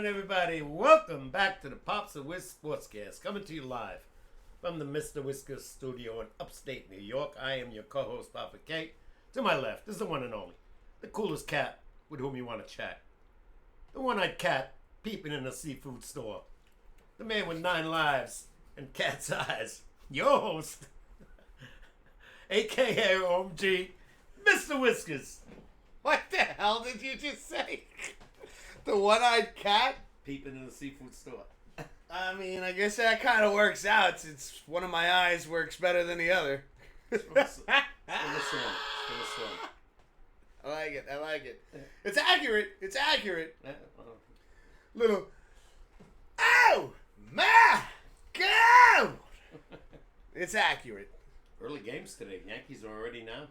morning, everybody. Welcome back to the Pops Wiz SportsCast, coming to you live from the Mr. Whiskers studio in upstate New York. I am your co-host, Papa K. To my left is the one and only, the coolest cat with whom you want to chat. The one-eyed cat peeping in a seafood store. The man with 9 lives and cat's eyes. Your host, a.k.a. OMG, Mr. Whiskers. What the hell did you just say? The one-eyed cat? Peeping in a seafood store. I mean, I guess that kind of works out since one of my eyes works better than the other. It's from the song. I like it. It's accurate. Little, oh, my God! It's accurate. Early games today. Yankees are already now.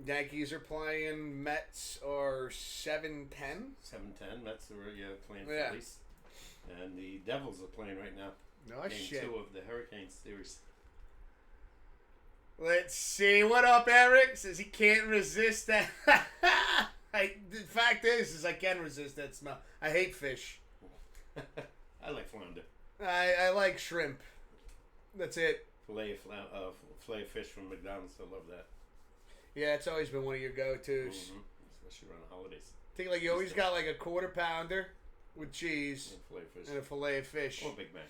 Yankees are playing, Mets are 7-10. 7-10. Mets are playing Yeah. Phillies. And the Devils are playing right now. No Game shit. 2 of the Hurricanes series. Let's see. What up, Eric? Says he can't resist that. The fact is I can resist that smell. I hate fish. I like flounder. I like shrimp. That's it. Filet of fish from McDonald's. I love that. Yeah, it's always been one of your go-tos. Mm-hmm. Especially around the holidays. I think like you always got like a quarter pounder with cheese And filet of fish. and a fillet of fish. Or Big Mac.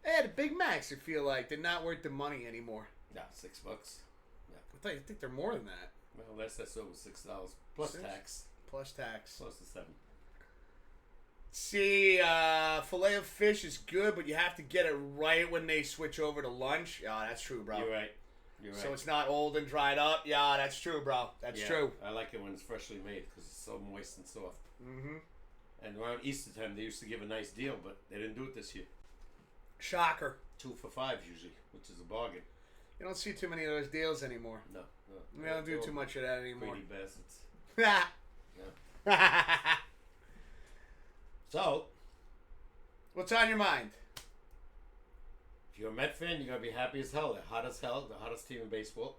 Yeah, the Big Macs, I feel like, they're not worth the money anymore. Yeah, $6. Yeah. I think they're more than that. Well, that's over $6 plus Six? tax. Plus tax. Close to 7. See, fillet of fish is good, but you have to get it right when they switch over to lunch. Yeah, that's true, bro. You're right. So it's not old and dried up. Yeah, that's true, bro. That's true. I like it when it's freshly made because it's so moist and soft. Mm-hmm. And around Easter time, they used to give a nice deal, but they didn't do it this year. Shocker. 2 for $5 usually, which is a bargain. You don't see too many of those deals anymore. No. We don't do too much of that anymore. Greedy bastards. Yeah. So, What's on your mind? if you're a Met fan, you're gonna be happy as hell. They're hot as hell. The hottest team in baseball.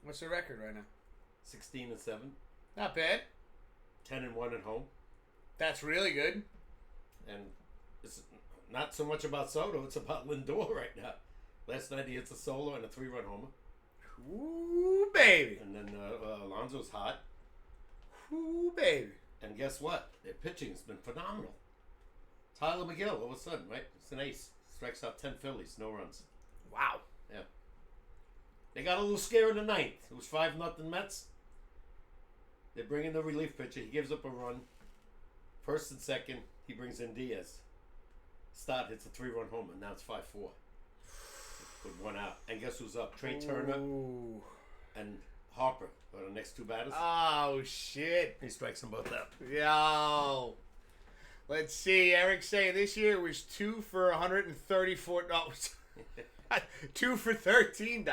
What's the record right now? 16-7, Not bad. 10-1 at home, That's really good. and it's not so much about Soto. It's about Lindor right now. Last night he hits a solo and a 3-run homer, Ooh, baby. and then Alonso's hot. Ooh, baby. And guess what? Their pitching has been phenomenal. Tyler McGill, all of a sudden, right? It's an ace. Strikes out 10 Phillies, no runs. Wow. Yeah. They got a little scare in the ninth. It was 5-0 Mets. They bring in the relief pitcher. He gives up a run. First and second, he brings in Diaz. Stott hits a 3-run homer. Now it's 5-4. With 1 out. And guess who's up? Trey Turner Ooh. and Harper are the next 2 batters. Oh, shit. He strikes them both out. Yo. Let's see. Eric's saying this year was 2 for $134. No, 2 for $13.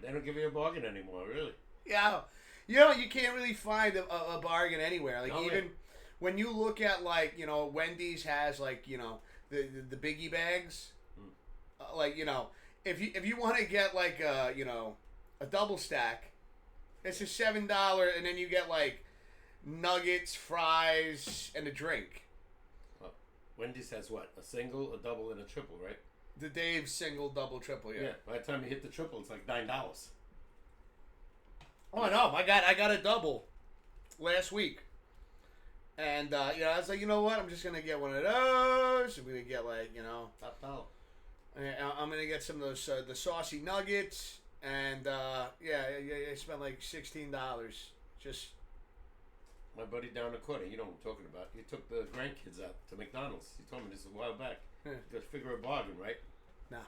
They don't give you a bargain anymore, really. Yeah. You can't really find a bargain anywhere. Like, No, even man. when you look at, like, Wendy's has, like, the biggie bags. Like, if you want to get, like, a double stack, it's just $7, and then you get, like, nuggets, fries, and a drink. Well, Wendy's has what? A single, a double, and a triple, right? The Dave single, double, triple, yeah. By the time you hit the triple, it's like $9. Oh, I know. I got a double last week. And, I was like, you know what? I'm just going to get one of those. I'm going to get, like, Top dollar. I'm going to get some of those, the saucy nuggets. And, I spent like $16. Just. My buddy down the corner, you know what I'm talking about. He took the grandkids out to McDonald's. He told me this a while back. Huh. You got to figure a bargain, right? No.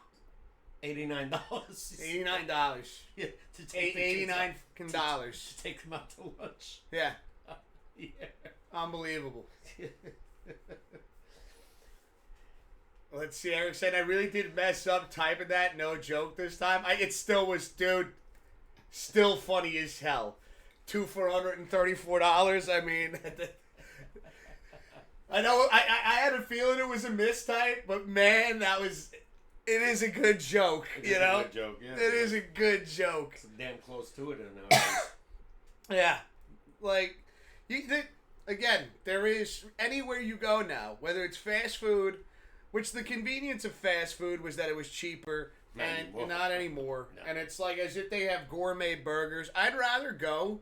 $89. $89. Yeah, to take the kids out. $89. To take them out to lunch. Yeah. Yeah. Unbelievable. Let's see. Eric said I really did mess up typing that. No joke this time. It still was, dude. Still funny as hell. 2 for $134. I mean, I know. I had a feeling it was a mistype, but man, it is a good joke. It is a good joke, yeah. It is a good joke. It's damn close to it nowadays. Yeah. Like, again, there is anywhere you go now, whether it's fast food, which the convenience of fast food was that it was cheaper, and not anymore. No. And it's like as if they have gourmet burgers. I'd rather go,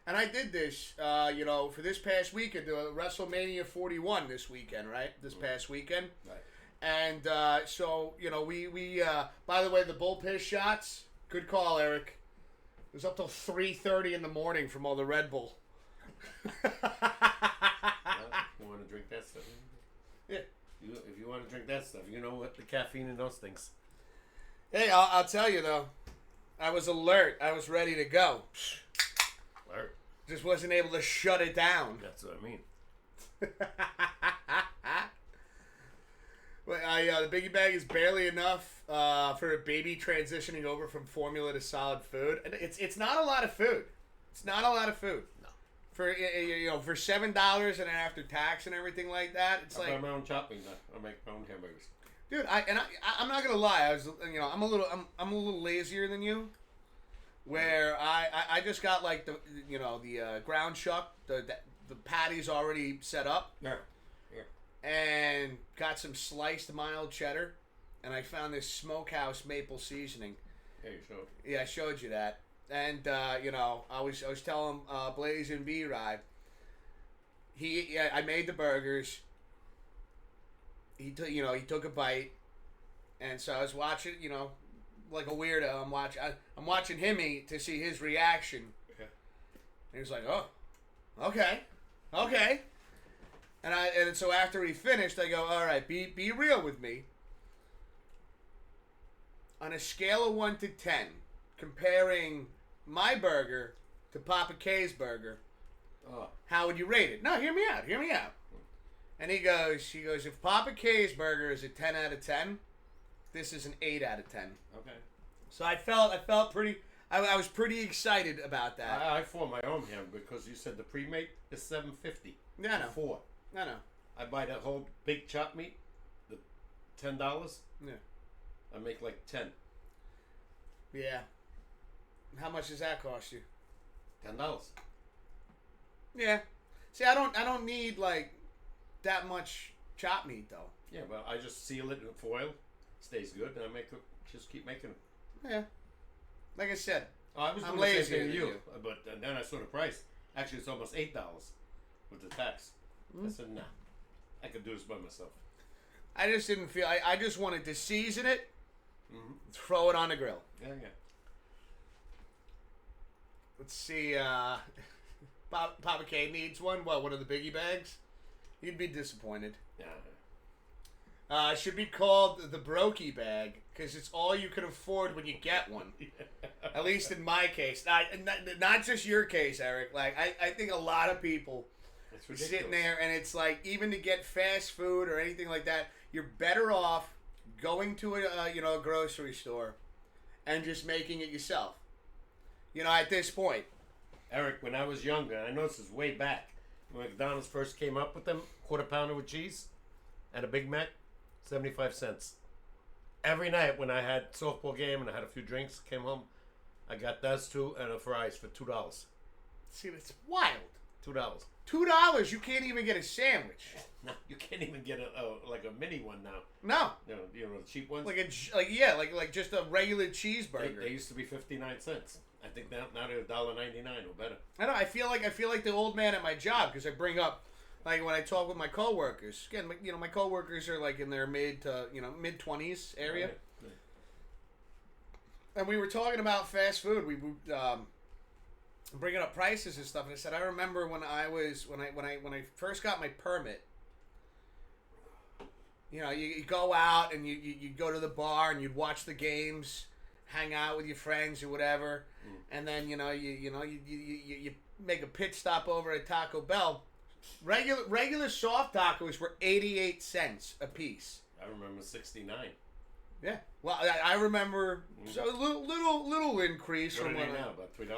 and I did this, for this past weekend, WrestleMania 41 this weekend, right? This past weekend. Right. And so, we by the way, the bull piss shots, good call, Eric. It was up till 3:30 in the morning from all the Red Bull. Well, you want to drink that stuff? Yeah. If you want to drink that stuff, you know what the caffeine in those things. Hey, I'll tell you though, I was alert. I was ready to go. Alert. Just wasn't able to shut it down. That's what I mean. The biggie bag is barely enough for a baby transitioning over from formula to solid food, and it's not a lot of food. It's not a lot of food. No. For for $7 and then after tax and everything like that, it's I buy my own chopping. I make my own hamburgers. Dude, I'm not gonna lie. I'm a little lazier than you. Where I just got like the ground chuck, the patties already set up. Yeah. And got some sliced mild cheddar, and I found this smokehouse maple seasoning. Yeah, you showed. Yeah, I showed you that. And I was telling Blaze and B-Ride, I made the burgers. He took a bite, and so I was watching, like a weirdo. I'm watching him eat to see his reaction. Yeah. And he was like, "Oh, okay." And so after he finished, I go, "All right, be real with me. On a scale of 1 to 10, comparing my burger to Papa K's burger, how would you rate it?" No, hear me out. And he goes, "If Papa K's burger is a 10 out of 10, this is an 8 out of 10." Okay. So I felt pretty. I was pretty excited about that. I form my own ham because you said the pre-made is $7.50. Yeah, I know. 4. I know. I buy that whole big chop meat, the $10. Yeah. I make like 10. Yeah. How much does that cost you? $10. Yeah. See, I don't need like that much chop meat though. Yeah, well, I just seal it in foil, stays good, and I just keep making it. Yeah. Like I said, I was doing the same thing to you, but then I saw the price. Actually, it's almost $8 with the tax. I said, nah, I could do this by myself. I just didn't feel. I just wanted to season it, throw it on the grill. Yeah. Let's see. Papa K needs one. What? One of the biggie bags? You'd be disappointed. Yeah. It should be called the brokey bag because it's all you can afford when you get one. At least in my case, not just your case, Eric. Like I think a lot of people sitting there, and it's like even to get fast food or anything like that, you're better off going to a grocery store and just making it yourself. At this point. Eric, when I was younger, I know this is way back, when McDonald's first came up with them, quarter pounder with cheese and a Big Mac, 75 cents. Every night when I had softball game and I had a few drinks, came home, I got those two and a fries for $2. See, that's wild. $2. $2, you can't even get a sandwich. No, you can't even get a mini one now. No. The cheap ones. Like just a regular cheeseburger. They used to be 59 cents. I think now they're $1.99 or better. I know. I feel like the old man at my job because I bring up, like when I talk with my coworkers. Again, my coworkers are like in their mid 20s area. Yeah. And we were talking about fast food. We bringing up prices and stuff, and I said I remember when I first got my permit. You go out and you go to the bar and you'd watch the games, hang out with your friends or whatever, and then you make a pit stop over at Taco Bell. Regular soft tacos were 88 cents a piece. I remember 69. Yeah, well I remember so a little increase what from are they now, about $3.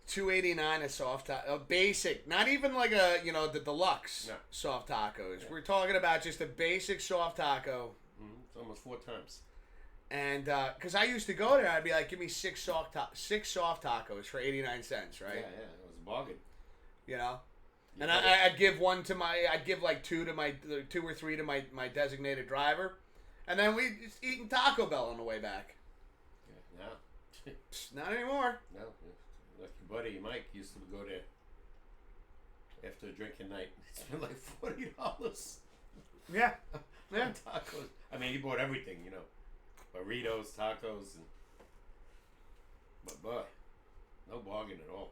$2.89 a soft taco, a basic, not even like the deluxe soft tacos. Yeah. We're talking about just a basic soft taco. It's almost 4 times. And because I used to go there, I'd be like, give me six soft tacos for 89 cents, right? Yeah, it was a bargain. You know? And I'd give I'd give like two or three to my designated driver. And then we just eating Taco Bell on the way back. Yeah, no. Not anymore. No. Like your buddy Mike used to go there after a drinking night. He spent like $40. Yeah. On tacos. I mean, he bought everything, you know. Burritos, tacos, and but no bargain at all.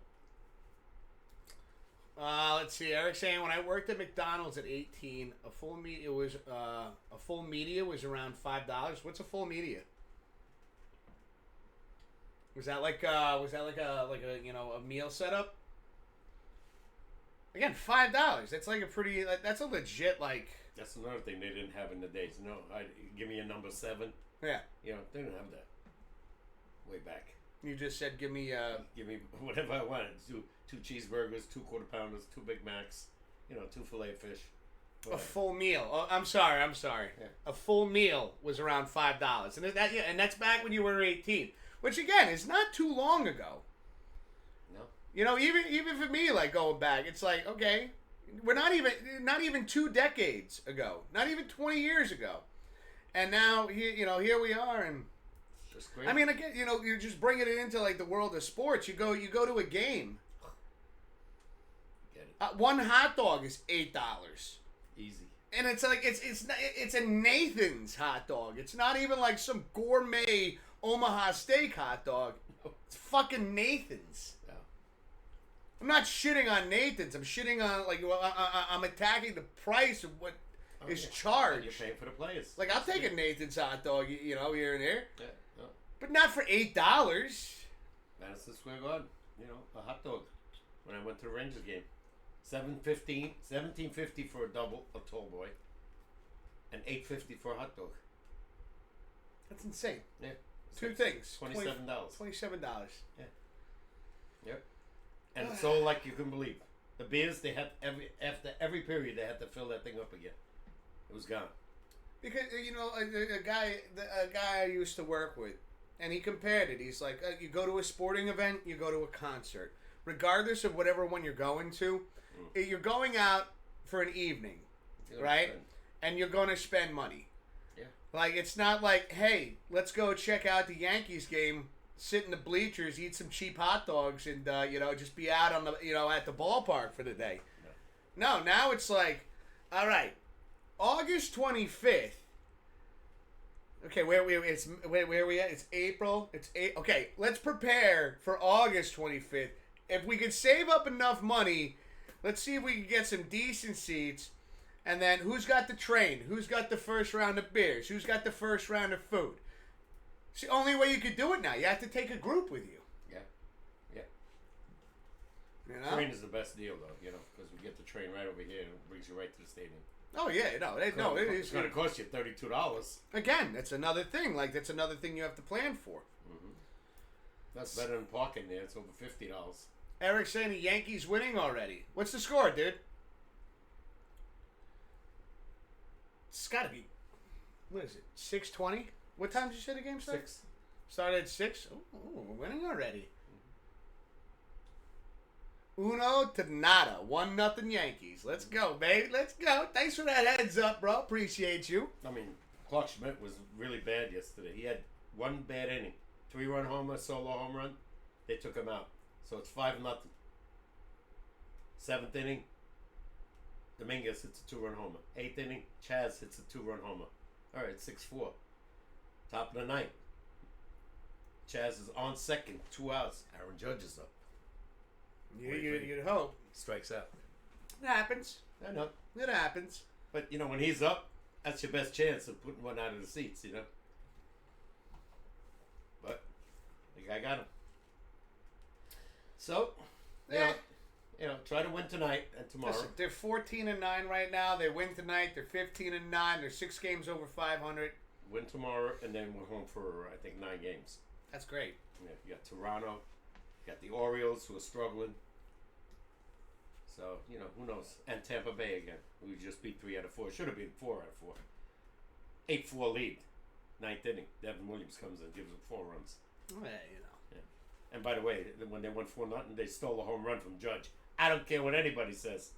Let's see. Eric's saying when I worked at McDonald's at 18, a full media was around $5. What's a full media? Was that like a a meal setup? Again, $5. That's like that's a legit like. That's another thing they didn't have in the days. No, give me a number 7. Yeah. You know, they didn't have that way back. You just said give me whatever I wanted. Two cheeseburgers, 2 Quarter Pounders, 2 Big Macs, 2 filet fish. A full meal. Oh, I'm sorry. Yeah. A full meal was around $5, and that's back when you were 18, which again is not too long ago. No. Even for me, like going back, it's like okay, we're not even 2 decades ago, not even 20 years ago, and now here we are, and it's just great. I mean, again, you're just bringing it into like the world of sports. You go to a game. Get it. One hot dog is $8. Easy. And it's like it's a Nathan's hot dog. It's not even like some gourmet Omaha steak hot dog. It's fucking Nathan's. Yeah. I'm not shitting on Nathan's. I'm shitting on I'm attacking the price of what is charged. You're paying for the players. Like I'll take a Nathan's hot dog, here and there. Yeah. No. But not for $8. Madison Square Garden. A hot dog. When I went to the Rangers game. $17.50 for a tall boy, and $8.50 for a hot dog. That's insane. Yeah. 2 things. $27. $27. Yeah. Yep. And it's all like you can believe. The beers they had after every period they had to fill that thing up again. It was gone. Because a guy I used to work with, and he compared it. He's like, you go to a sporting event, you go to a concert. Regardless of whatever one you're going to, you're going out for an evening, right? And you're going to spend money. Yeah. Like, it's not like, hey, let's go check out the Yankees game, sit in the bleachers, eat some cheap hot dogs, and, just be out on the, at the ballpark for the day. No, now it's like, all right, August 25th. Okay, where are we at? It's April. Okay, let's prepare for August 25th. If we could save up enough money, let's see if we can get some decent seats. And then who's got the train? Who's got the first round of beers? Who's got the first round of food? It's the only way you could do it now. You have to take a group with you. Yeah. Train is the best deal, though, because we get the train right over here and it brings you right to the stadium. Oh, yeah. It's going to cost you $32. Again, that's another thing. Like, that's another thing you have to plan for. Mm-hmm. That's better than parking there. It's over $50. Eric's saying the Yankees winning already. What's the score, dude? It's got to be, what is it, 6:20? What time did you say the game started? 6. Started at 6? Oh, we're winning already. Uno to nada. 1-0 Yankees. Let's go, baby. Let's go. Thanks for that heads up, bro. Appreciate you. I mean, Clark Schmidt was really bad yesterday. He had one bad inning. 3-run homer, solo home run. They took him out. So it's 5-0. 7th inning, Dominguez hits a 2-run homer. 8th inning, Chaz hits a 2-run homer. All right, 6-4. Top of the 9th. Chaz is on second, 2 outs. Aaron Judge is up. You'd hope. Strikes out. It happens. I know. It happens. But, when he's up, that's your best chance of putting one out of the seats, But the guy got him. So, try to win tonight and tomorrow. Listen, they're 14-9 right now. They win tonight. They're 15-9. They're 6 games over 500. Win tomorrow, and then we're home for, I think, 9 games. That's great. Yeah, you got Toronto. You got the Orioles, who are struggling. So, who knows? And Tampa Bay again, who just beat 3 out of 4. Should have been 4 out of 4. 8-4 lead. ninth inning. Devin Williams comes in and gives them 4 runs. Yeah. Yeah. And by the way, when they won 4-0, they stole a home run from Judge. I don't care what anybody says.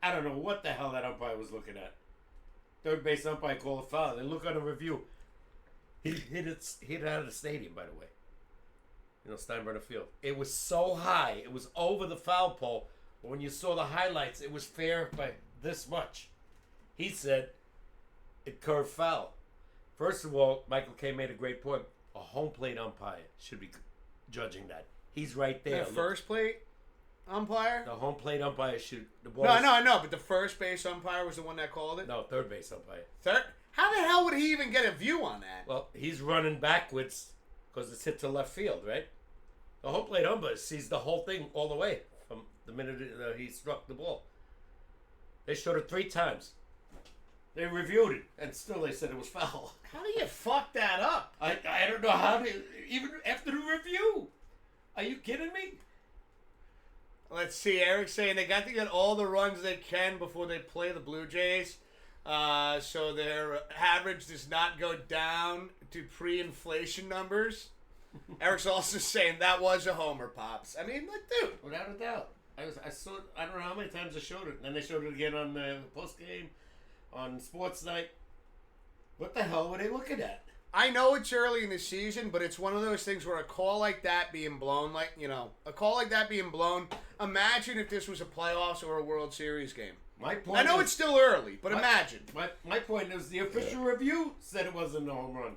I don't know what the hell that umpire was looking at. Third base umpire called a foul. They look on the review. He hit it out of the stadium, by the way. Steinbrenner Field. It was so high. It was over the foul pole. But when you saw the highlights, it was fair by this much. He said it curved foul. First of all, Michael Kay made a great point. A home plate umpire should be judging that. He's right there. The first plate umpire? The home plate umpire should. No, I know, but the first base umpire was the one that called it? No, third base umpire. Third? How the hell would he even get a view on that? Well, he's running backwards because it's hit to left field, right? The home plate umpire sees the whole thing all the way from the minute he struck the ball. They showed it 3 times. They reviewed it, and still they said it was foul. How do you fuck that up? I don't know how to, even after the review. Are you kidding me? Let's see. Eric's saying they got to get all the runs they can before they play the Blue Jays, so their average does not go down to pre-inflation numbers. Eric's also saying that was a homer, Pops. I mean, dude. Without a doubt. I saw it, I don't know how many times they showed it. And then they showed it again on the post game, on Sports Night. What the hell were they looking at? I know it's early in the season, but it's one of those things where a call like that being blown, imagine if this was a playoffs or a World Series game. My point I know it's still early, but imagine. My point is the official review said it wasn't a home run.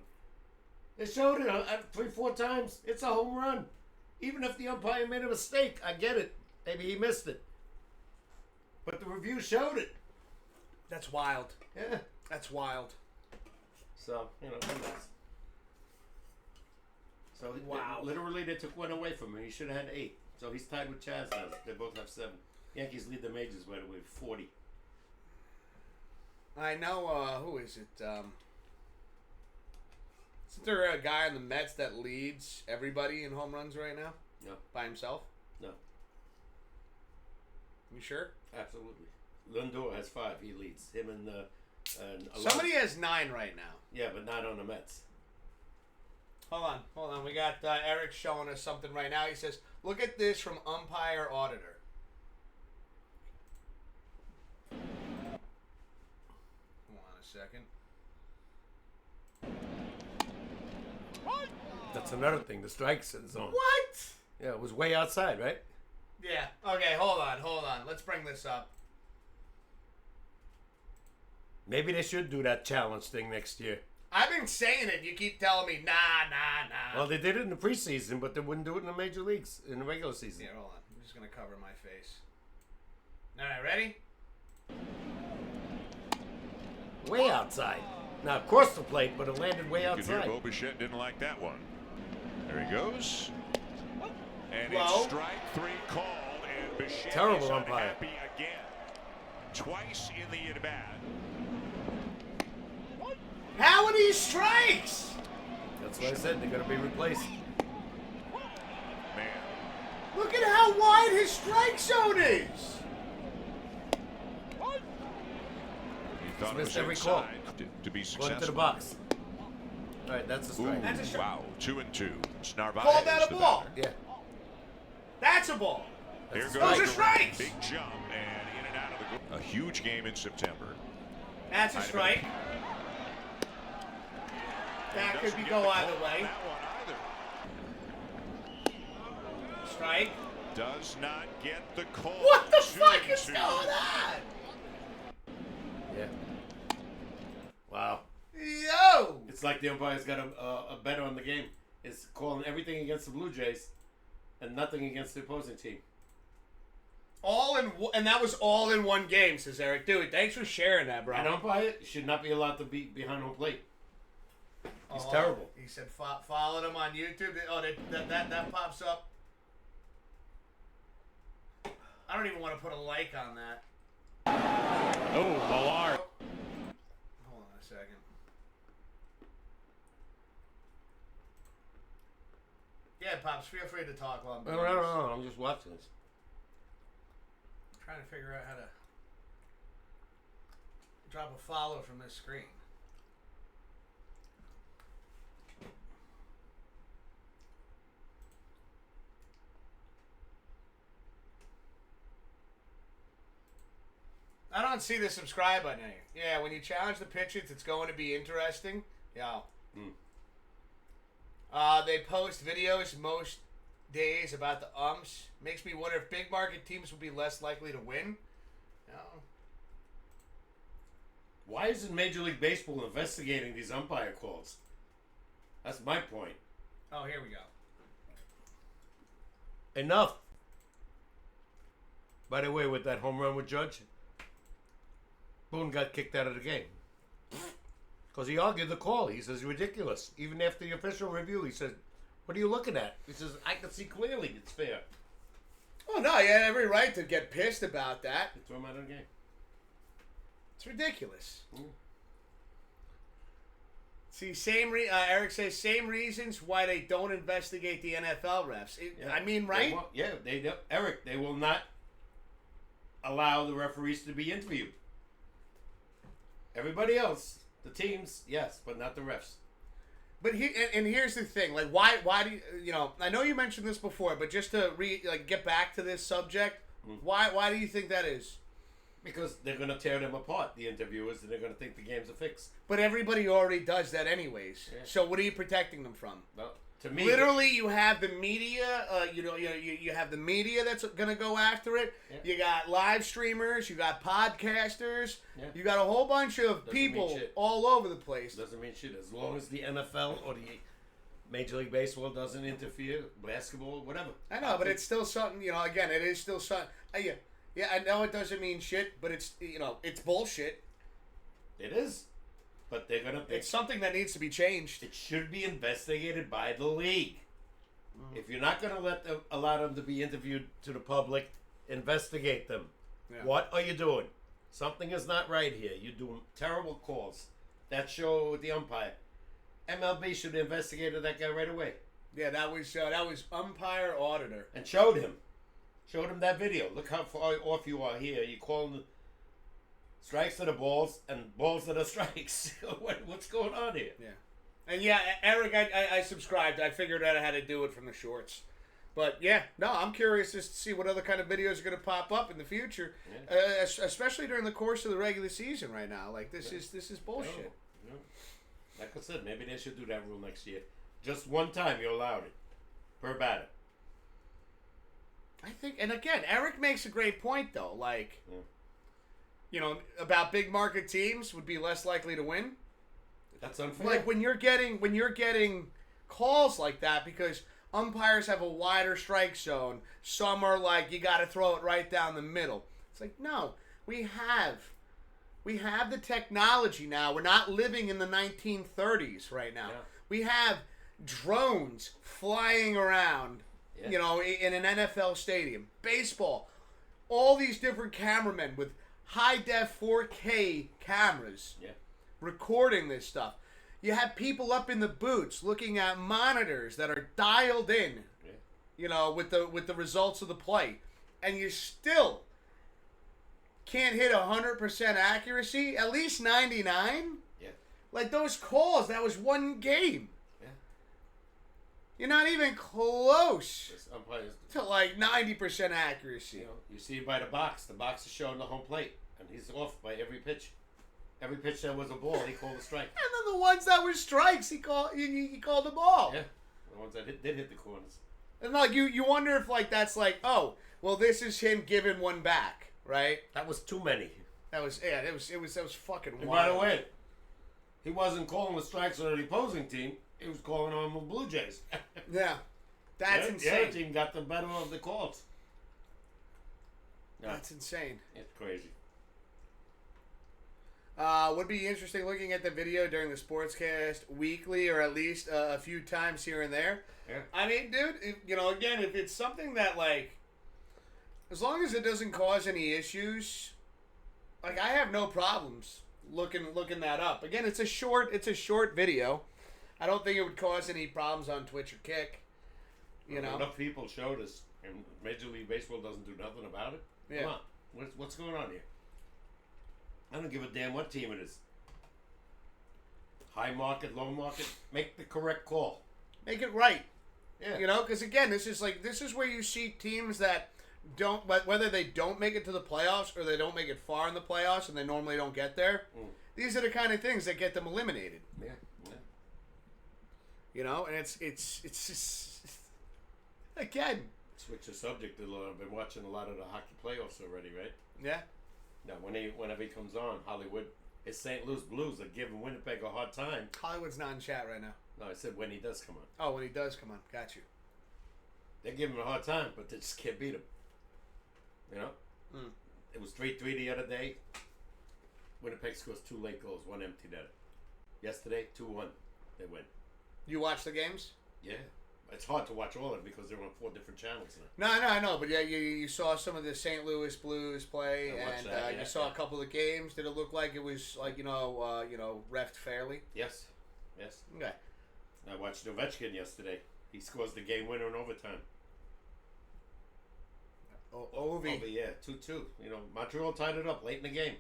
They showed it 3-4 times. It's a home run. Even if the umpire made a mistake, I get it. Maybe he missed it. But the review showed it. That's wild. Yeah. That's wild. So, who knows? So, wow. Literally, they took 1 away from him. He should have had 8. So, he's tied with Chaz now. They both have 7. Yankees lead the majors, by the way, 40. I know, who is it? Isn't there a guy on the Mets that leads everybody in home runs right now? No. By himself? No. You sure? Absolutely. Lindor has 5. He leads. Him and somebody has 9 right now. Yeah, but not on the Mets. Hold on. We got Eric showing us something right now. He says, look at this from umpire auditor. Hold on a second. That's another thing. The strike zone. What? Yeah, it was way outside, right? Yeah. Okay, hold on. Let's bring this up. Maybe they should do that challenge thing next year. I've been saying it. You keep telling me, nah. Well, they did it in the preseason, but they wouldn't do it in the major leagues, in the regular season. Here, hold on. I'm just going to cover my face. All right, ready? Way outside. Now, across the plate, but it landed way outside. You can hear Bo Bichette didn't like that one. There he goes. And Whoa. it's strike 3 called, and Bichette Terrible is umpire. unhappy again. Twice in the at-bat. How are these strikes? That's what I said. They're going to be replaced. Man. Look at how wide his strike zone is. He thought it missed was every call. inside to be Going successful. to the box. All right, that's a strike. Ooh, That's a strike. wow, 2-2. Narvaez Called that a the ball. batter. Yeah. That's a ball. Here That's goes Those are Durant. strikes. Big jump and in and out of the goal. A huge game in September. That's a strike. That could be go either way. That one either. Strike. Does not get the call. What the fuck is 2-2. going on? Yeah. Wow. Yo. It's like the umpire's got a bet on the game. It's calling everything against the Blue Jays and nothing against the opposing team. And that was all in one game, says Eric. Dude, thanks for sharing that, bro. An umpire should not be allowed to be behind home plate. He's Oh, terrible. He said followed him on YouTube. Oh, that pops up. I don't even want to put a like on that. Oh, Millard. Hold on a second. Yeah, Pops, feel free to talk while I'm doing this. No, I'm just watching this. I'm trying to figure out how to drop a follow from this screen. I don't see the subscribe button here. Yeah, when you challenge the pitchers, it's going to be interesting. Yeah. They post videos most days about the umps. Makes me wonder if big market teams will be less likely to win. No. Why isn't Major League Baseball investigating these umpire calls? That's my point. Oh, here we go. Enough. By the way, with that home run with Judge, Boone got kicked out of the game. Because he argued the call. He says, ridiculous. Even after the official review, he says, what are you looking at? He says, I can see clearly it's fair. Oh, no, you had every right to get pissed about that. He threw him out of the game. It's ridiculous. See, Eric says, same reasons why they don't investigate the NFL refs. I mean, right? Eric, they will not allow the referees to be interviewed. Everybody else, the teams, yes, but not the refs. But here's the thing, like, why do you know? I know you mentioned this before, but just to get back to this subject, why do you think that is? Because they're going to tear them apart, the interviewers, and they're going to think the game's a fix. But everybody already does that anyways. Yeah. So what are you protecting them from? Well, to me, literally, you have the media. You have the media that's going to go after it. Yeah. You got live streamers. You got podcasters. Yeah. You got a whole bunch of people all over the place. Doesn't mean shit. As long as the NFL or the Major League Baseball doesn't interfere, basketball, whatever. I know, but it's still something. Again, it is still something. Yeah, I know it doesn't mean shit, but it's it's bullshit. It is. But they're gonna. It's something that needs to be changed. It should be investigated by the league. If you're not gonna allow them to be interviewed to the public, investigate them. Yeah. What are you doing? Something is not right here. You're doing terrible calls. That show with the umpire. MLB should have investigated that guy right away. Yeah, that was umpire auditor. And showed him that video. Look how far off you are here. You calling the strikes to the balls and balls to the strikes. What's going on here? Yeah. And yeah, Eric, I subscribed. I figured out how to do it from the shorts. But yeah, no, I'm curious just to see what other kind of videos are going to pop up in the future, especially during the course of the regular season right now. Like this is bullshit. No. Like I said, maybe they should do that rule next year. Just one time you're allowed it per batter. I think, and again, Eric makes a great point though. Like, about big market teams would be less likely to win. That's unfair. Like when you're getting calls like that because umpires have a wider strike zone. Some are like you got to throw it right down the middle. It's like no, we have the technology now. We're not living in the 1930s right now. Yeah. We have drones flying around. Yeah. In an NFL stadium, baseball, all these different cameramen with high-def 4K cameras recording this stuff. You have people up in the booths looking at monitors that are dialed in, with the results of the play, and you still can't hit 100% accuracy, at least 99. Yeah, like those calls, that was one game. You're not even close to like 90% accuracy. You see by the box. The box is showing the home plate, and he's off by every pitch. Every pitch that was a ball, he called a strike. And then the ones that were strikes, he called the ball. Yeah, the ones that did hit the corners. And like you wonder if like that's like, oh, well, this is him giving one back, right? That was too many. That was fucking wild. And by the way, he wasn't calling the strikes on the opposing team. He was calling on the Blue Jays. Yeah. That's insane. The other team got the better of the calls. No. That's insane. It's crazy. Would be interesting looking at the video during the SportsCast weekly or at least a few times here and there. Yeah. I mean, dude, again, if it's something that, like, as long as it doesn't cause any issues, like, I have no problems looking that up. Again, it's a short video. I don't think it would cause any problems on Twitch or Kick. Enough people showed us, and Major League Baseball doesn't do nothing about it. Yeah. Come on, what's going on here? I don't give a damn what team it is. High market, low market, make the correct call. Make it right. Yeah. Because again, this is where you see teams that but whether they don't make it to the playoffs or they don't make it far in the playoffs and they normally don't get there, these are the kind of things that get them eliminated. Yeah. You know, and it's just again. Switch the subject a little. I've been watching a lot of the hockey playoffs already, right? Yeah. Now, whenever he comes on, Hollywood, it's St. Louis Blues are giving Winnipeg a hard time. Hollywood's not in chat right now. No, I said when he does come on. Oh, when he does come on. Got you. They're giving him a hard time, but they just can't beat him. You know? It was 3-3 the other day. Winnipeg scores 2 late goals, 1 empty netter. Yesterday, 2-1. They win. You watch the games? Yeah. It's hard to watch all of it because they're on 4 different channels now. No, I know. But yeah, you saw some of the St. Louis Blues play, and you saw a couple of games. Did it look like it was like reffed fairly? Yes. Okay. I watched Ovechkin yesterday. He scores the game winner in overtime. Ovi. Yeah, 2-2. Montreal tied it up late in the game.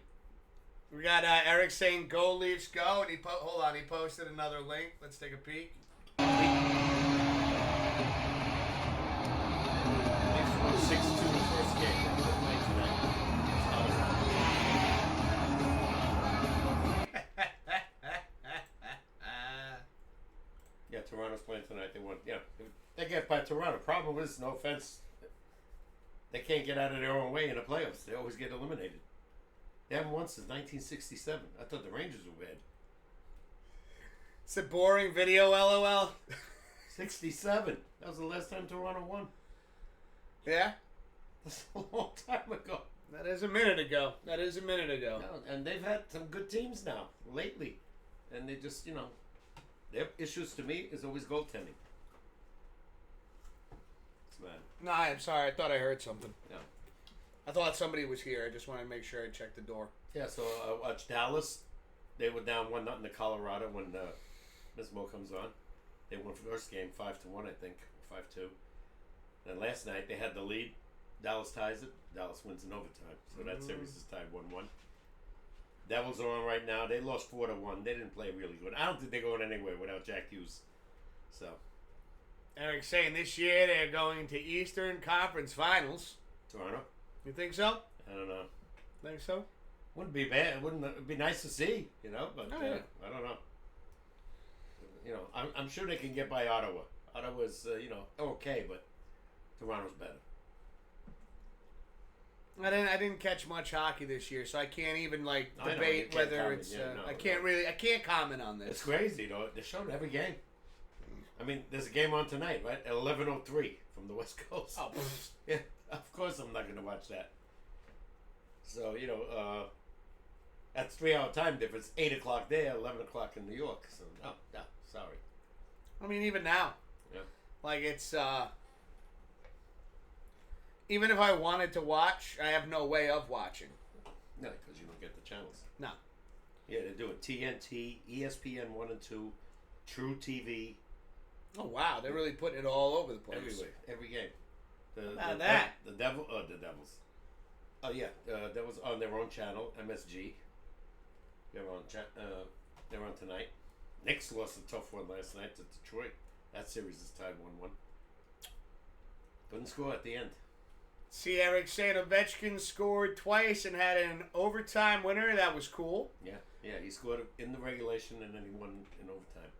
We got Eric saying "Go Leafs, go!" and hold on, he posted another link. Let's take a peek. Leafs won 6-2 the first game. They didn't play tonight. Yeah, Toronto's playing tonight. They won. Yeah, they get by Toronto. Problem is, no offense, they can't get out of their own way in the playoffs. They always get eliminated. They haven't won since 1967. I thought the Rangers were bad. It's a boring video, LOL. 67. That was the last time Toronto won. Yeah? That's a long time ago. That is a minute ago. No, and they've had some good teams now, lately. And they just, their issues to me is always goaltending. It's bad. No, I'm sorry. I thought I heard something. Yeah. I thought somebody was here. I just wanted to make sure I checked the door. Yeah, so I watched Dallas. They were down 1-0 to Colorado when Mismo comes on. They won the first game 5-1, I think, 5-2. Then last night they had the lead. Dallas ties it. Dallas wins in overtime. So that series is tied 1-1. Devils are on right now. They lost 4-1. They didn't play really good. I don't think they're going anywhere without Jack Hughes. So Eric's saying this year they're going to Eastern Conference Finals. Toronto. You think so? I don't know. Think so? Wouldn't be bad. It'd be nice to see, but yeah. I don't know. I'm sure they can get by Ottawa. Ottawa's, okay, but Toronto's better. I didn't catch much hockey this year, so I can't even debate whether it's. I can't comment on this. It's crazy though. They're showing every game. I mean, there's a game on tonight, right? At 11:03 from the West Coast. Oh, yeah. Of course, I'm not going to watch that. So that's 3-hour time difference. 8 o'clock there, 11 o'clock in New York. So no, sorry. I mean, even now, it's even if I wanted to watch, I have no way of watching. No, because you don't get the channels. No. Yeah, they do it. TNT, ESPN 1 and 2, True TV. Oh wow, they're really putting it all over the place. Everywhere, every game. The Devils. Oh yeah, Devils on their own channel, MSG. They're on tonight. Knicks lost a tough one last night to Detroit. That series is tied 1-1. Couldn't score at the end. See, Eric saying Ovechkin scored twice and had an overtime winner. That was cool. Yeah, he scored in the regulation and then he won in overtime.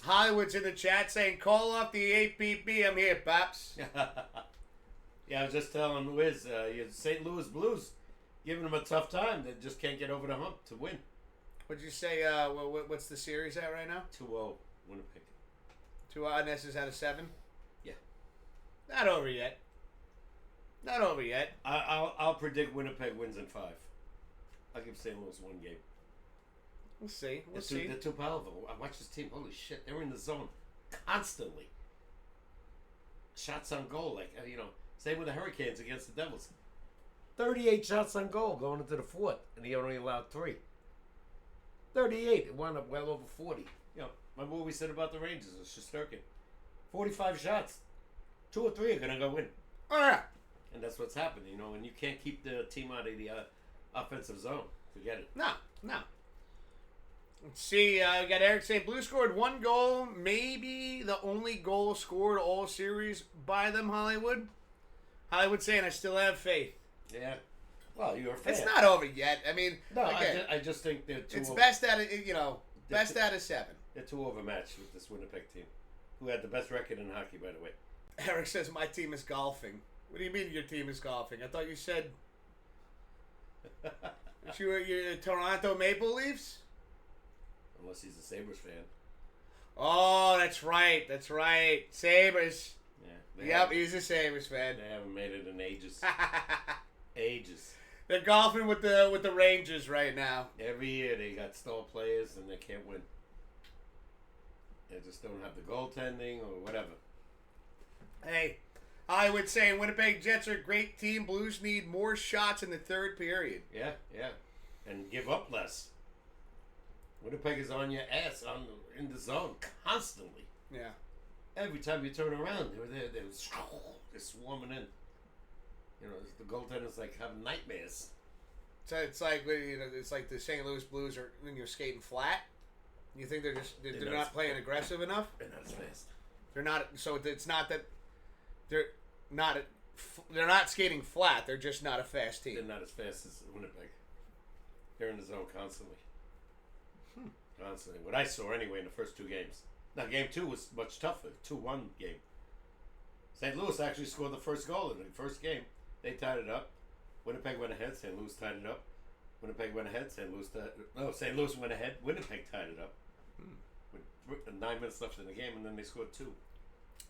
Hollywood's in the chat saying, "Call off the 8PP. I'm here, Pops." Yeah, I was just telling Wiz, St. Louis Blues giving them a tough time. They just can't get over the hump to win. What'd you say? What's the series at right now? 2-0 Winnipeg. 2-0. And this is out of 7. Yeah. Not over yet. I'll predict Winnipeg wins in 5. I'll give St. Louis 1 game. We'll see. They're too powerful. I watch this team. Holy shit, they're in the zone constantly. Shots on goal, same with the Hurricanes against the Devils. 38 shots on goal going into the 4th, and he only allowed 3. 38. It wound up well over 40. Remember what we said about the Rangers? It's Shesterkin. 45 shots. 2 or 3 are going to go in. Oh, yeah. And that's what's happened, and you can't keep the team out of the offensive zone. Forget it. No. Let's see, we got Eric saying Blue scored 1 goal, maybe the only goal scored all series by them, Hollywood. Hollywood saying I still have faith. Yeah. Well, you're a fan. It's not over yet. I mean, No, again, I just think they're too. it's best out of best out of 7. They're too overmatched with this Winnipeg team, who had the best record in hockey, by the way. Eric says my team is golfing. What do you mean your team is golfing? I thought you said you're Toronto Maple Leafs. Unless he's a Sabres fan. Oh, that's right. That's right. Sabres. Yeah. Yep, he's a Sabres fan. They haven't made it in ages. Ages. They're golfing with the Rangers right now. Every year they got star players and they can't win. They just don't have the goaltending or whatever. Hey, Hollywood saying Winnipeg Jets are a great team. Blues need more shots in the third period. Yeah, yeah. And give up less. Winnipeg is on your ass in the zone constantly. Yeah. Every time you turn around, they're swarming in. You know, the goaltenders like having nightmares. So it's like it's like the St. Louis Blues are when you're skating flat. You think they're not playing aggressive enough? They're not as fast. They're not. So it's not that they're not skating flat. They're just not a fast team. They're not as fast as Winnipeg. They're in the zone constantly. Constantly. What I saw anyway in the first 2 games. Now, game 2 was much tougher. 2-1 game. St. Louis actually scored the first goal in the first game. They tied it up. Winnipeg went ahead. St. Louis tied it up. Winnipeg went ahead. St. Louis went ahead. Winnipeg tied it up. With 9 minutes left in the game, and then they scored 2.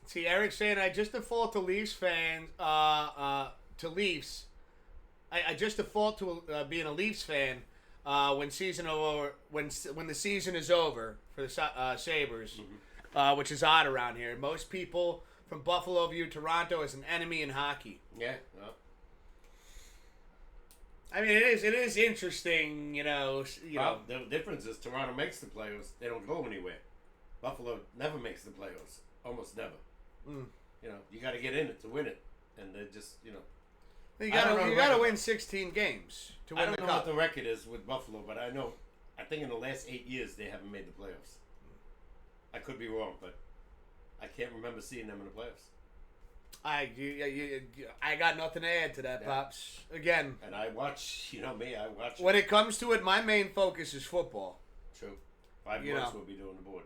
See, Eric saying I just default to Leafs fans. To Leafs, I just default to being a Leafs fan when the season is over for the Sabres, which is odd around here. Most people from Buffalo view Toronto as an enemy in hockey. Yeah. Well. I mean, it is interesting, The difference is Toronto makes the playoffs. They don't go anywhere. Buffalo never makes the playoffs. Almost never. You got to get in it to win it, and they're just you got to win 16 games to win the cup. I don't know what the record is with Buffalo, but I think in the last 8 years they haven't made the playoffs. I could be wrong, but I can't remember seeing them in the playoffs. I got nothing to add to that, Pops. Again. And I watch, I watch. When it comes to it, my main focus is football. True. 5 months we'll be doing the board.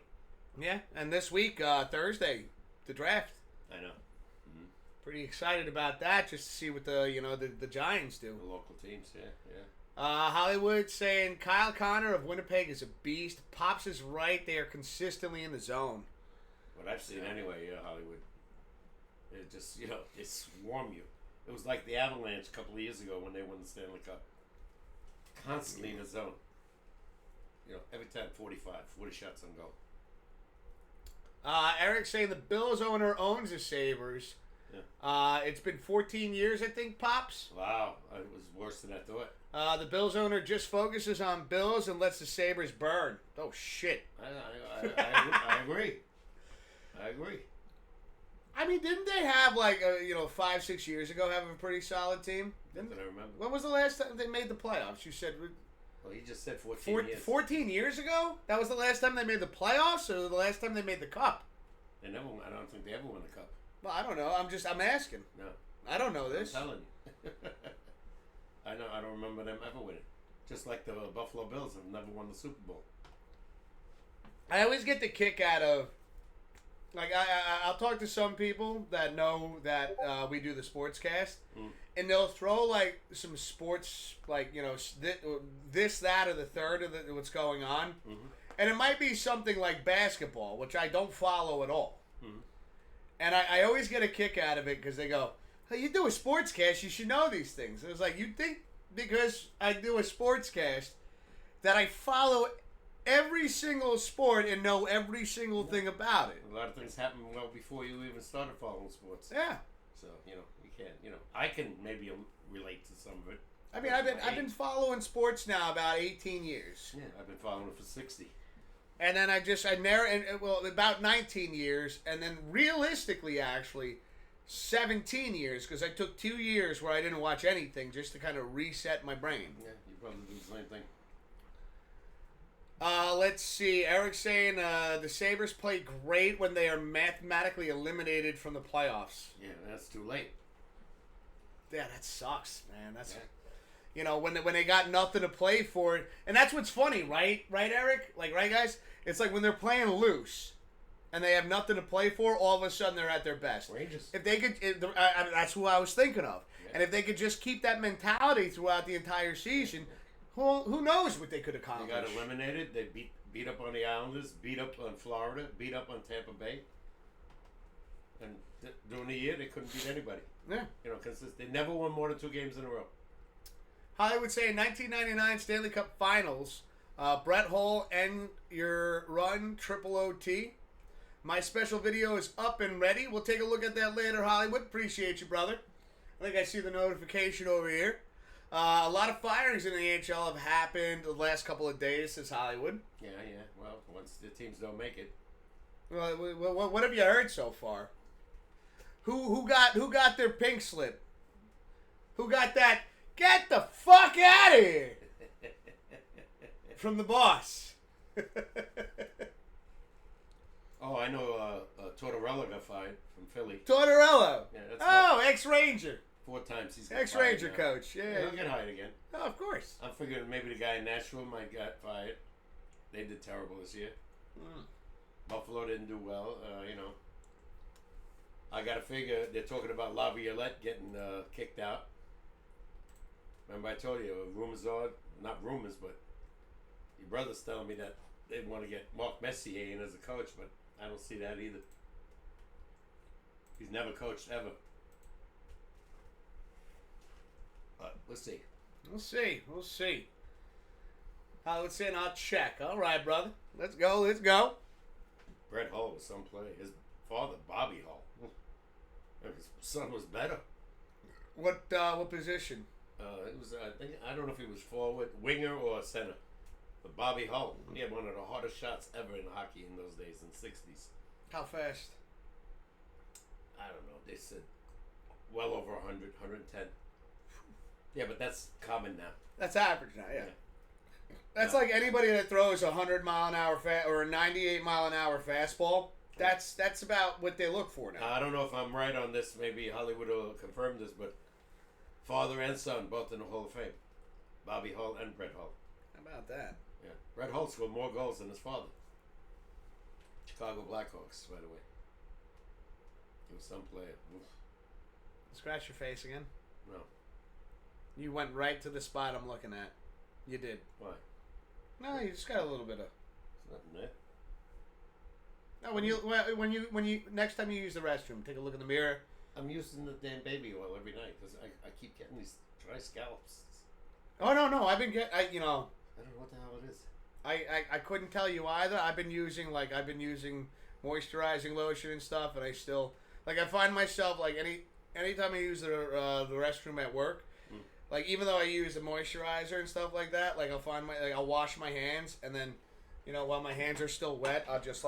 Yeah, and this week, Thursday, the draft. I know. Pretty excited about that, just to see what the Giants do. The local teams, yeah. Hollywood saying Kyle Connor of Winnipeg is a beast. Pops is right; they are consistently in the zone. What I've seen anyway, Hollywood. It just, they swarm you. It was like the Avalanche a couple of years ago when they won the Stanley Cup. Constantly in the zone. Every time 40 shots on goal. Eric saying the Bills owner owns the Sabres. Yeah. It's been 14 years, I think, Pops. Wow. It was worse than I thought. The Bills owner just focuses on Bills and lets the Sabres burn. Oh, shit. I agree. I agree. I mean, didn't they have 5-6 years ago have a pretty solid team? Didn't I remember? When was the last time they made the playoffs? You said. Well, he just said 14 years. 14 years ago? That was the last time they made the playoffs, or the last time they made the cup? I don't think they ever won the cup. Well, I don't know. I'm asking. No. I don't know this. I'm telling you. I don't remember them ever winning. Just like the Buffalo Bills have never won the Super Bowl. I always get the kick out of. I'll talk to some people that know that we do the SportsCast, and they'll throw some sports, this, that, or the third of what's going on, and it might be something like basketball, which I don't follow at all. And I always get a kick out of it because they go, "Hey, you do a SportsCast, you should know these things." And it's like, you think because I do a SportsCast that I follow every single sport and know every single thing about it. A lot of things happen well before you even started following sports. Yeah. So, you can't, I can maybe relate to some of it. I mean, I've been following sports now about 18 years. Yeah, I've been following it for 60. And then about 19 years, and then realistically, actually, 17 years, because I took 2 years where I didn't watch anything just to kind of reset my brain. Yeah, you probably do the same thing. Let's see. Eric's saying the Sabres play great when they are mathematically eliminated from the playoffs. Yeah, that's too late. that sucks, man. That's when they got nothing to play for, and that's what's funny, right, Eric? Like, right, guys? It's like when they're playing loose, and they have nothing to play for. All of a sudden, they're at their best. Rangers. If they could, that's who I was thinking of. Yeah. And if they could just keep that mentality throughout the entire season, who knows what they could accomplish? They got eliminated. They beat up on the Islanders, beat up on Florida, beat up on Tampa Bay. And during the year, they couldn't beat anybody. Yeah. They never won more than 2 games in a row. Hollywood say in 1999 Stanley Cup Finals, Brett Hull and your run, triple OT. My special video is up and ready. We'll take a look at that later, Hollywood. Appreciate you, brother. I think I see the notification over here. A lot of firings in the NHL have happened the last couple of days, says Hollywood. Yeah. Well, once the teams don't make it. Well, what have you heard so far? Who got their pink slip? Who got that? Get the fuck out of here! From the boss. Oh, I know. Tortorella got fired from Philly. Tortorella. Yeah, that's ex-Ranger. 4 times he's got ex-Ranger fired, coach. Yeah, he'll get hired again. Oh, of course. I'm figuring maybe the guy in Nashville might get fired. They did terrible this year. Buffalo didn't do well. I got to figure they're talking about Laviolette getting kicked out. Remember I told you, rumors are, not rumors, but your brother's telling me that they want to get Mark Messier in as a coach, but I don't see that either. He's never coached ever. But we'll see. We'll see. Let's say I'll check. All right, brother. Let's go. Brett Hull was some player. His father, Bobby Hull. His son was better. What position? It was. I don't know if he was forward, winger, or center. But Bobby Hull, he had one of the hardest shots ever in hockey in those days, in the 60s. How fast? I don't know. They said well over 100, 110. Yeah, but that's common now. That's average now, yeah. That's like anybody that throws a 100-mile-an-hour or a 98-mile-an-hour fastball. That's about what they look for now. I don't know if I'm right on this. Maybe Hollywood will confirm this, but father and son both in the Hall of Fame. Bobby Hull and Brett Hull. How about that? Yeah. Brett Hull scored more goals than his father. Chicago Blackhawks, by the way. He was some player. Oof. Scratch your face again? No. You went right to the spot I'm looking at. You did. Why? No, you just got a little bit of. There's nothing there. No, when you next time you use the restroom, take a look in the mirror. I'm using the damn baby oil every night because I keep getting these dry scalps. Oh no! I've been I don't know what the hell it is. I couldn't tell you either. I've been using moisturizing lotion and stuff, and I still I find myself anytime I use the restroom at work, even though I use the moisturizer and stuff like that, I'll wash my hands, and then while my hands are still wet, I'll just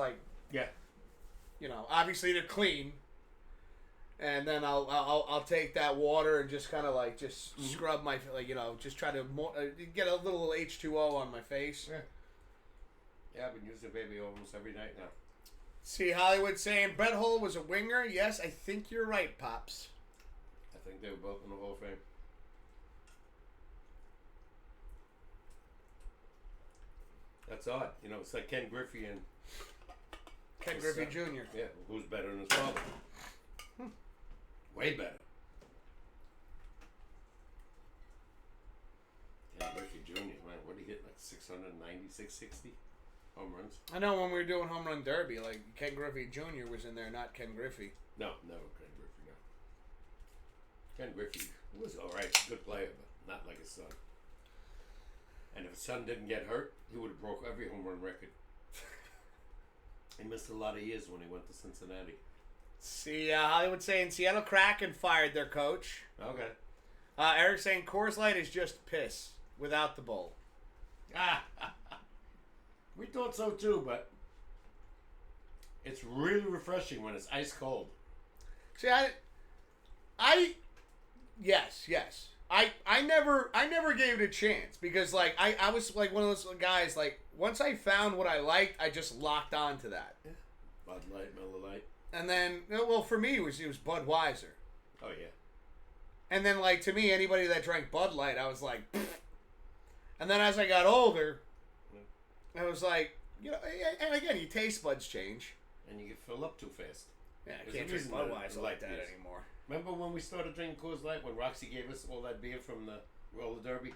obviously they're clean. And then I'll take that water and just kind of scrub my just try to get a little H2O on my face. Yeah, I've been using baby almost every night now. See, Hollywood saying Brett Hull was a winger. Yes, I think you're right, Pops. I think they were both in the Hall of Fame. That's odd. It's like Ken Griffey and Ken Griffey Jr. Yeah, who's better than his father? Way better. Ken Griffey Jr., man, what did he hit? 690, 660 home runs? I know when we were doing Home Run Derby, Ken Griffey Jr. was in there, not Ken Griffey. No, Ken Griffey, no. Ken Griffey was alright, good player, but not like his son. And if his son didn't get hurt, he would have broke every home run record. He missed a lot of years when he went to Cincinnati. See, Hollywood saying Seattle Kraken fired their coach. Okay. Eric saying Coors Light is just piss without the bowl. We thought so too, but it's really refreshing when it's ice cold. See, yes. I never gave it a chance because I was one of those guys once I found what I liked, I just locked on to that. Yeah. Bud Light, Miller Light. And then, for me, it was Budweiser. Oh, yeah. And then, like, to me, anybody that drank Bud Light, I was like, pfft. And then as I got older, I was like, you know, and again, your taste buds change. And you get filled up too fast. Yeah, I There's can't a drink reason Budweiser I like that this. anymore. Remember when we started drinking Coors Light, when Roxy gave us all that beer from the roller derby?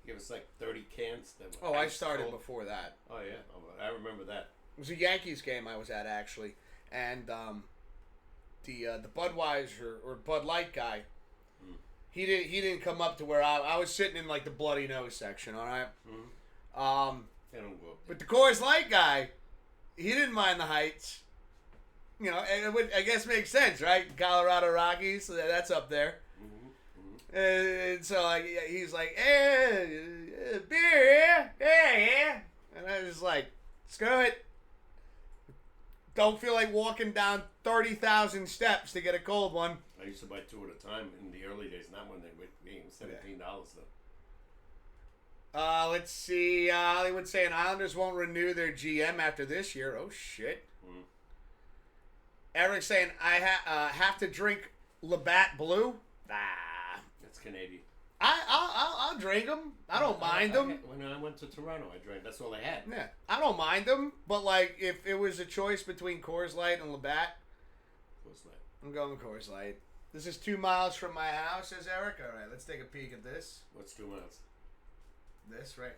Gave us like 30 cans. That were I started cold. before that. Oh, yeah. Oh, I remember that. It was a Yankees game I was at, actually. And the Budweiser or Bud Light guy, he didn't come up to where I was sitting in, like, the bloody nose section, all right? Mm-hmm. They don't go up there. But the Coors Light guy, he didn't mind the heights. You know, and it would, I guess, make sense, right? Colorado Rockies, so that's up there. Mm-hmm. And so, like, he's like, hey, beer, yeah. And I was like, screw it. Don't feel like walking down 30,000 steps to get a cold one. I used to buy 2 at a time in the early days, not when they were being $17 though. Let's see. Hollywood saying Islanders won't renew their GM after this year. Oh, shit. Mm. Eric saying, I have to drink Labatt Blue. Ah. That's Canadian. I'll drink them. I don't mind them. When I went to Toronto, I drank. That's all I had. Yeah, I don't mind them. But, like, if it was a choice between Coors Light and Labatt, Coors Light. I'm going with Coors Light. This is 2 miles from my house, says Eric. All right, let's take a peek at this. What's 2 miles? This, right?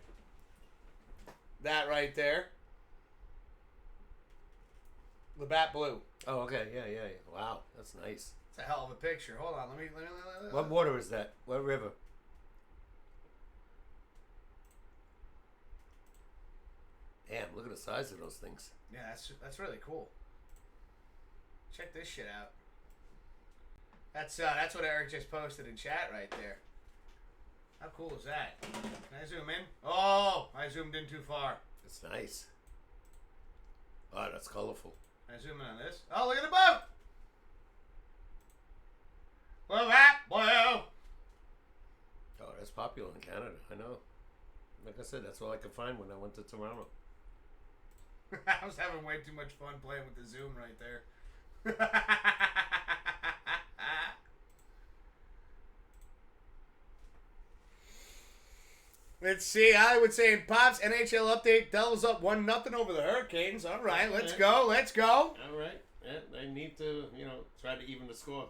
That right there. Labatt Blue. Oh, okay. Yeah. Wow, that's nice. It's a hell of a picture. Hold on, let me. What water is that? What river? Damn, look at the size of those things. Yeah, that's really cool. Check this shit out. That's what Eric just posted in chat right there. How cool is that? Can I zoom in? Oh, I zoomed in too far. It's nice. Oh, that's colorful. Can I zoom in on this? Oh, look at the boat! Well, that blue. Oh, that's popular in Canada. I know. Like I said, that's all I could find when I went to Toronto. I was having way too much fun playing with the zoom right there. Let's see. I would say in Pops NHL update, Devils up 1-0 over the Hurricanes. All right, let's go. All right. Yeah, they need to, try to even the score.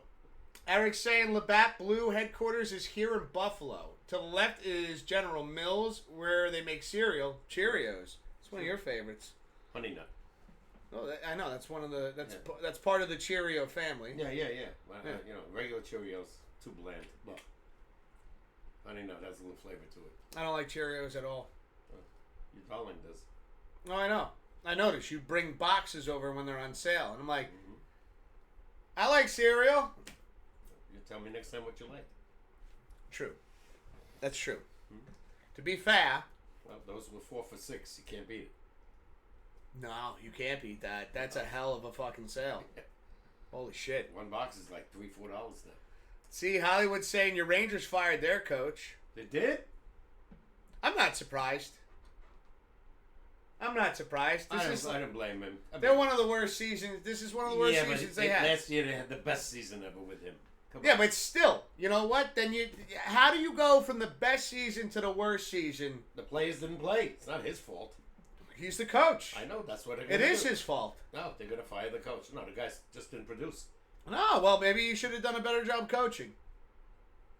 Eric saying Labatt Blue headquarters is here in Buffalo. To the left is General Mills, where they make cereal, Cheerios. It's one of your favorites. Honey Nut. Oh, I know. That's one of the. That's part of the Cheerio family. Yeah. Well, regular Cheerios too bland, but Honey Nut has a little flavor to it. I don't like Cheerios at all. Your darling does. Oh, I know. I notice you bring boxes over when they're on sale, and I'm like, I like cereal. You tell me next time what you like. True. That's true. Mm-hmm. To be fair. Well, those were 4 for $6. You can't beat it. No, you can't beat that. That's a hell of a fucking sale. Holy shit. One box is like $3-4 now. See, Hollywood's saying your Rangers fired their coach. They did? I'm not surprised. I didn't blame him. They're one of the worst seasons. This is one of the worst seasons they had. Last year they had the best season ever with him. Yeah, but still, you know what? Then how do you go from the best season to the worst season? The players didn't play. It's not his fault. He's the coach. I know, that's what they're going to do. It is his fault. No, they're going to fire the coach. No, the guy just didn't produce. No, well, maybe he should have done a better job coaching.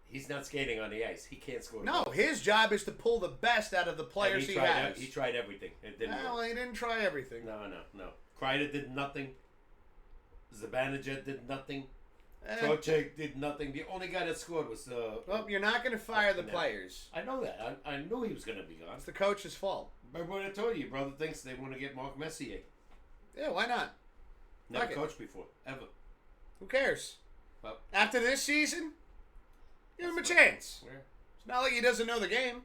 He's not skating on the ice. He can't score. No, his job is to pull the best out of the players he has. He tried everything. It didn't work. Well, he didn't try everything. No. Kreider did nothing. Zibanejad did nothing. Trocheck did nothing. The only guy that scored was... well, you're not going to fire the players. I know that. I knew he was going to be gone. It's the coach's fault. Remember what I told you? Your brother thinks they want to get Mark Messier. Yeah, why not? Never coached before, ever. Who cares? Well, after this season, give him a chance. Yeah. It's not like he doesn't know the game.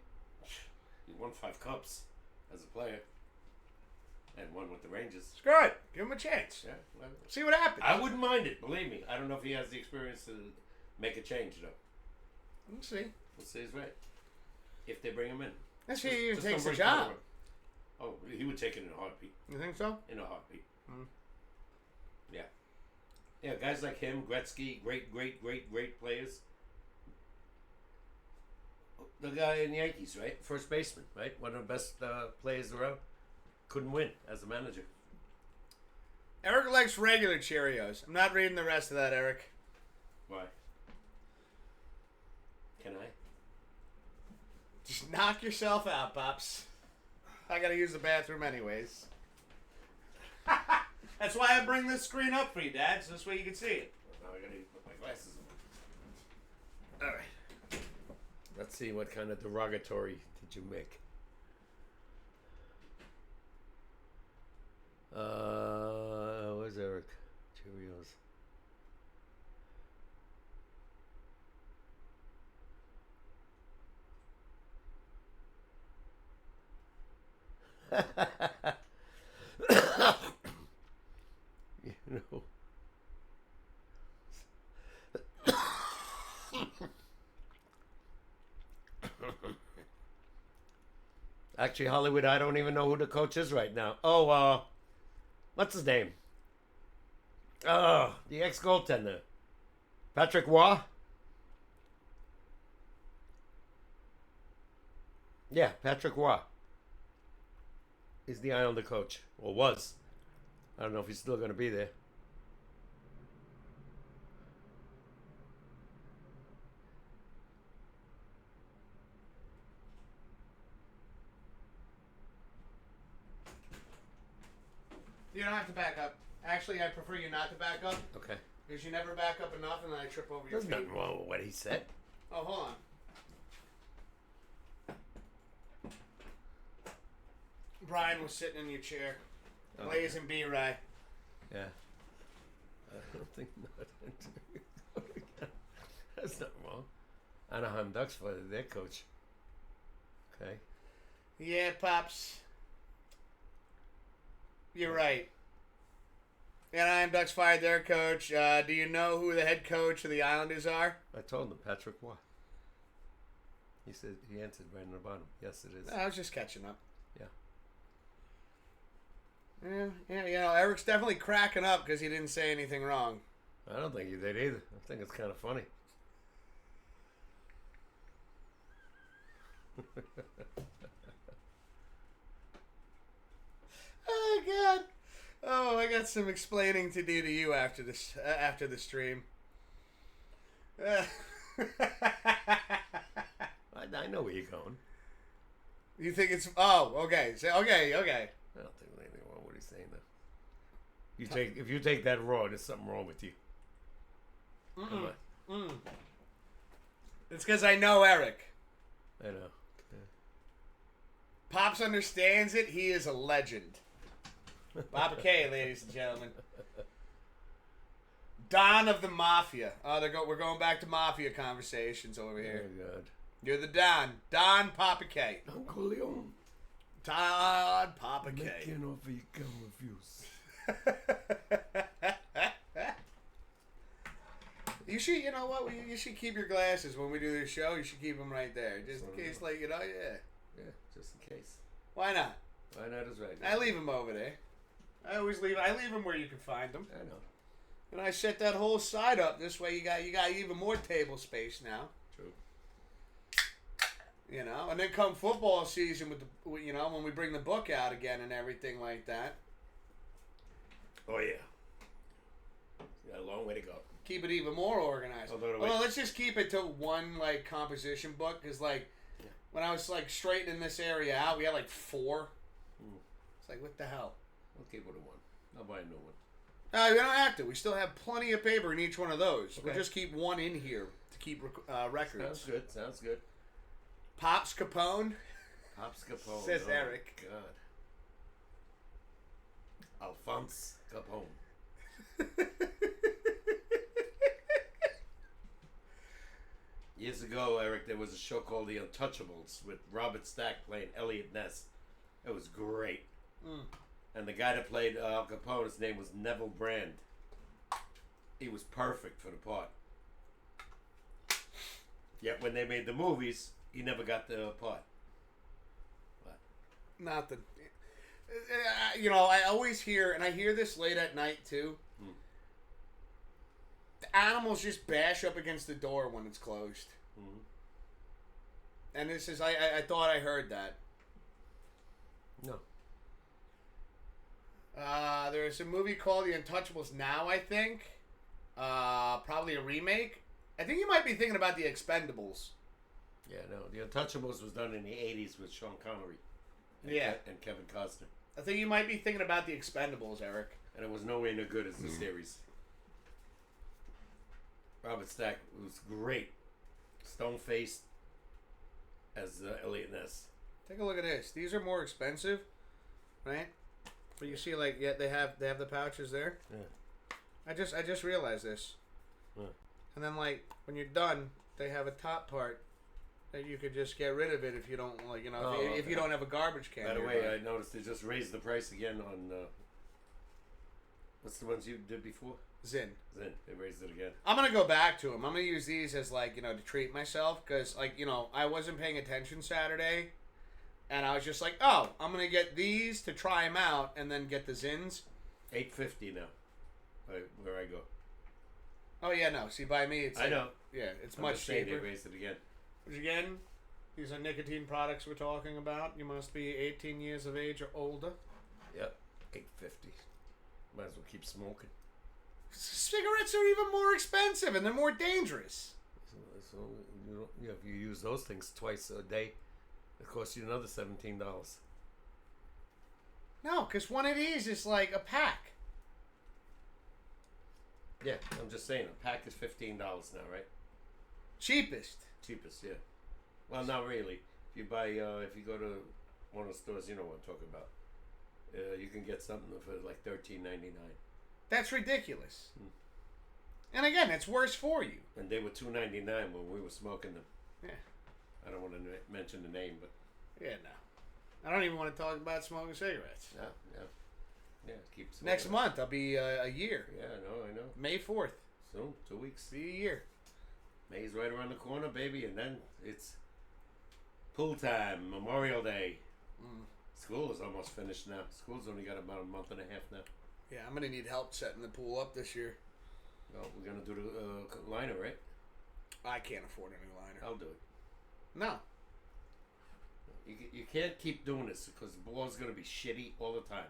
He won 5 cups as a player. And one with the Rangers. Screw it. Give him a chance. Yeah. Well, see what happens. I wouldn't mind it, believe me. I don't know if he has the experience to make a change, though. We'll see. We'll see he's right. If they bring him in. Let's see if he even takes the job. Oh, he would take it in a heartbeat. You think so? In a heartbeat. Yeah. Yeah, guys like him, Gretzky, great players. The guy in the Yankees, right? First baseman, right? One of the best players around. Couldn't win as a manager. Eric likes regular Cheerios. I'm not reading the rest of that, Eric. Why? Can I? Just knock yourself out, Pops. I gotta use the bathroom anyways. That's why I bring this screen up for you, Dad, so this way you can see it. Now I gotta put my glasses on. Alright. Let's see what kind of derogatory did you make. Where's Eric? Cheerios. You know. Actually, Hollywood, I don't even know who the coach is right now. Oh, what's his name? Oh, the ex-goaltender. Patrick Waugh? Yeah, Patrick Waugh. He's the Islander coach. Or was. I don't know if he's still going to be there. You don't have to back up. Actually, I prefer you not to back up. Okay. Because you never back up enough and then I trip over your There's feet. nothing wrong with what he said. Oh, hold on. Brian was sitting in your chair. Okay. Blaze and B-Ray. Yeah. I don't think not. That's not wrong. Anaheim Ducks fired their coach. Okay. Yeah, Pops. You're right. Anaheim Ducks fired their coach. Do you know who the head coach of the Islanders are? I told him, Patrick Waugh. He said, he answered right on the bottom. Yes, it is. I was just catching up. Yeah. Yeah, you know, Eric's definitely cracking up because he didn't say anything wrong. I don't think he did either. I think it's kind of funny. Oh, God. Oh, I got some explaining to do to you after this, after the stream. I know where you're going. You think it's... Oh, okay. Okay. I don't think there's anything wrong with what he's saying, though. If you take that raw, there's something wrong with you. Come on. It's because I know Eric. I know. Pops understands it. He is a legend. Papa K, ladies and gentlemen. Don of the Mafia. Oh, we're going back to Mafia conversations over here. Oh, God. You're the Don. Don Papa K. Uncle Leon. Don Papa K. Making offer you can refuse. You should, you know what? You should keep your glasses when we do this show. You should keep them right there, just in case, like, you know, yeah. Yeah, just in case. Why not? Why not is right. I leave them over there. I leave them where you can find them. I know. And I set that whole side up this way. You got even more table space now. True. You know, and then come football season with the, you know, when we bring the book out again and everything like that. Oh yeah. Got a long way to go. Keep it even more organized. Although let's just keep it to one like composition book because like when I was like straightening this area out, we had like 4. It's like what the hell? I'll keep it at 1. I'll buy a new one. No, we don't have to. We still have plenty of paper in each one of those. Okay. We'll just keep one in here to keep records. Sounds good. Pops Capone. Pops Capone. Says Eric. God. Alphonse Capone. Years ago, Eric, there was a show called The Untouchables with Robert Stack playing Elliot Ness. It was great. And the guy that played Al Capone, his name was Neville Brand. He was perfect for the part. Yet when they made the movies, he never got the part. What? Not the... you know, I always hear, and I hear this late at night too, the animals just bash up against the door when it's closed. And this is, I thought I heard that. No. There's a movie called The Untouchables now, I think. Probably a remake. I think you might be thinking about The Expendables. Yeah, no. The Untouchables was done in the 80s with Sean Connery. And Kevin Costner. I think you might be thinking about The Expendables, Eric. And it was nowhere near good as the series. Robert Stack was great. Stone-faced as Elliot Ness. Take a look at this. These are more expensive, right? But you see, like, yeah, they have the pouches there. Yeah. I just realized this. Yeah. And then, like, when you're done, they have a top part that you could just get rid of it if you don't, like, if you don't have a garbage can. By the way, I noticed they just raised the price again on what's the ones you did before? Zinn. They raised it again. I'm gonna go back to them. I'm gonna use these as, like, to treat myself, because, like, I wasn't paying attention Saturday, and I was just like, oh, I'm gonna get these to try them out, and then get the Zinns. $8.50 now, where I go. Oh yeah, no. See, by me, it's I know. Yeah, it's I'm much just saying cheaper. They raised it again. Which again, these are nicotine products we're talking about. You must be 18 years of age or older. Yep, $8.50. Might as well keep smoking. Cigarettes are even more expensive and they're more dangerous. So if you use those things twice a day, it costs you another $17. No, because one of these is like a pack. Yeah, I'm just saying, a pack is $15 now, right? Cheapest. Cheapest, yeah. Well, not really. If you buy, if you go to one of the stores, you know what I'm talking about. You can get something for like $13.99. That's ridiculous. And again, it's worse for you. And they were $2.99 when we were smoking them. Yeah. I don't want to mention the name, but yeah, no. I don't even want to talk about smoking cigarettes. Yeah, keep smoking. Next month, I'll be a year. Yeah, I know. May 4th. Soon, 2 weeks. Be a year. May's right around the corner, baby, and then it's pool time, Memorial Day. School is almost finished now. School's only got about a month and a half now. Yeah, I'm going to need help setting the pool up this year. Well, we're going to do the liner, right? I can't afford a new liner. I'll do it. No. You can't keep doing this because the ball's going to be shitty all the time.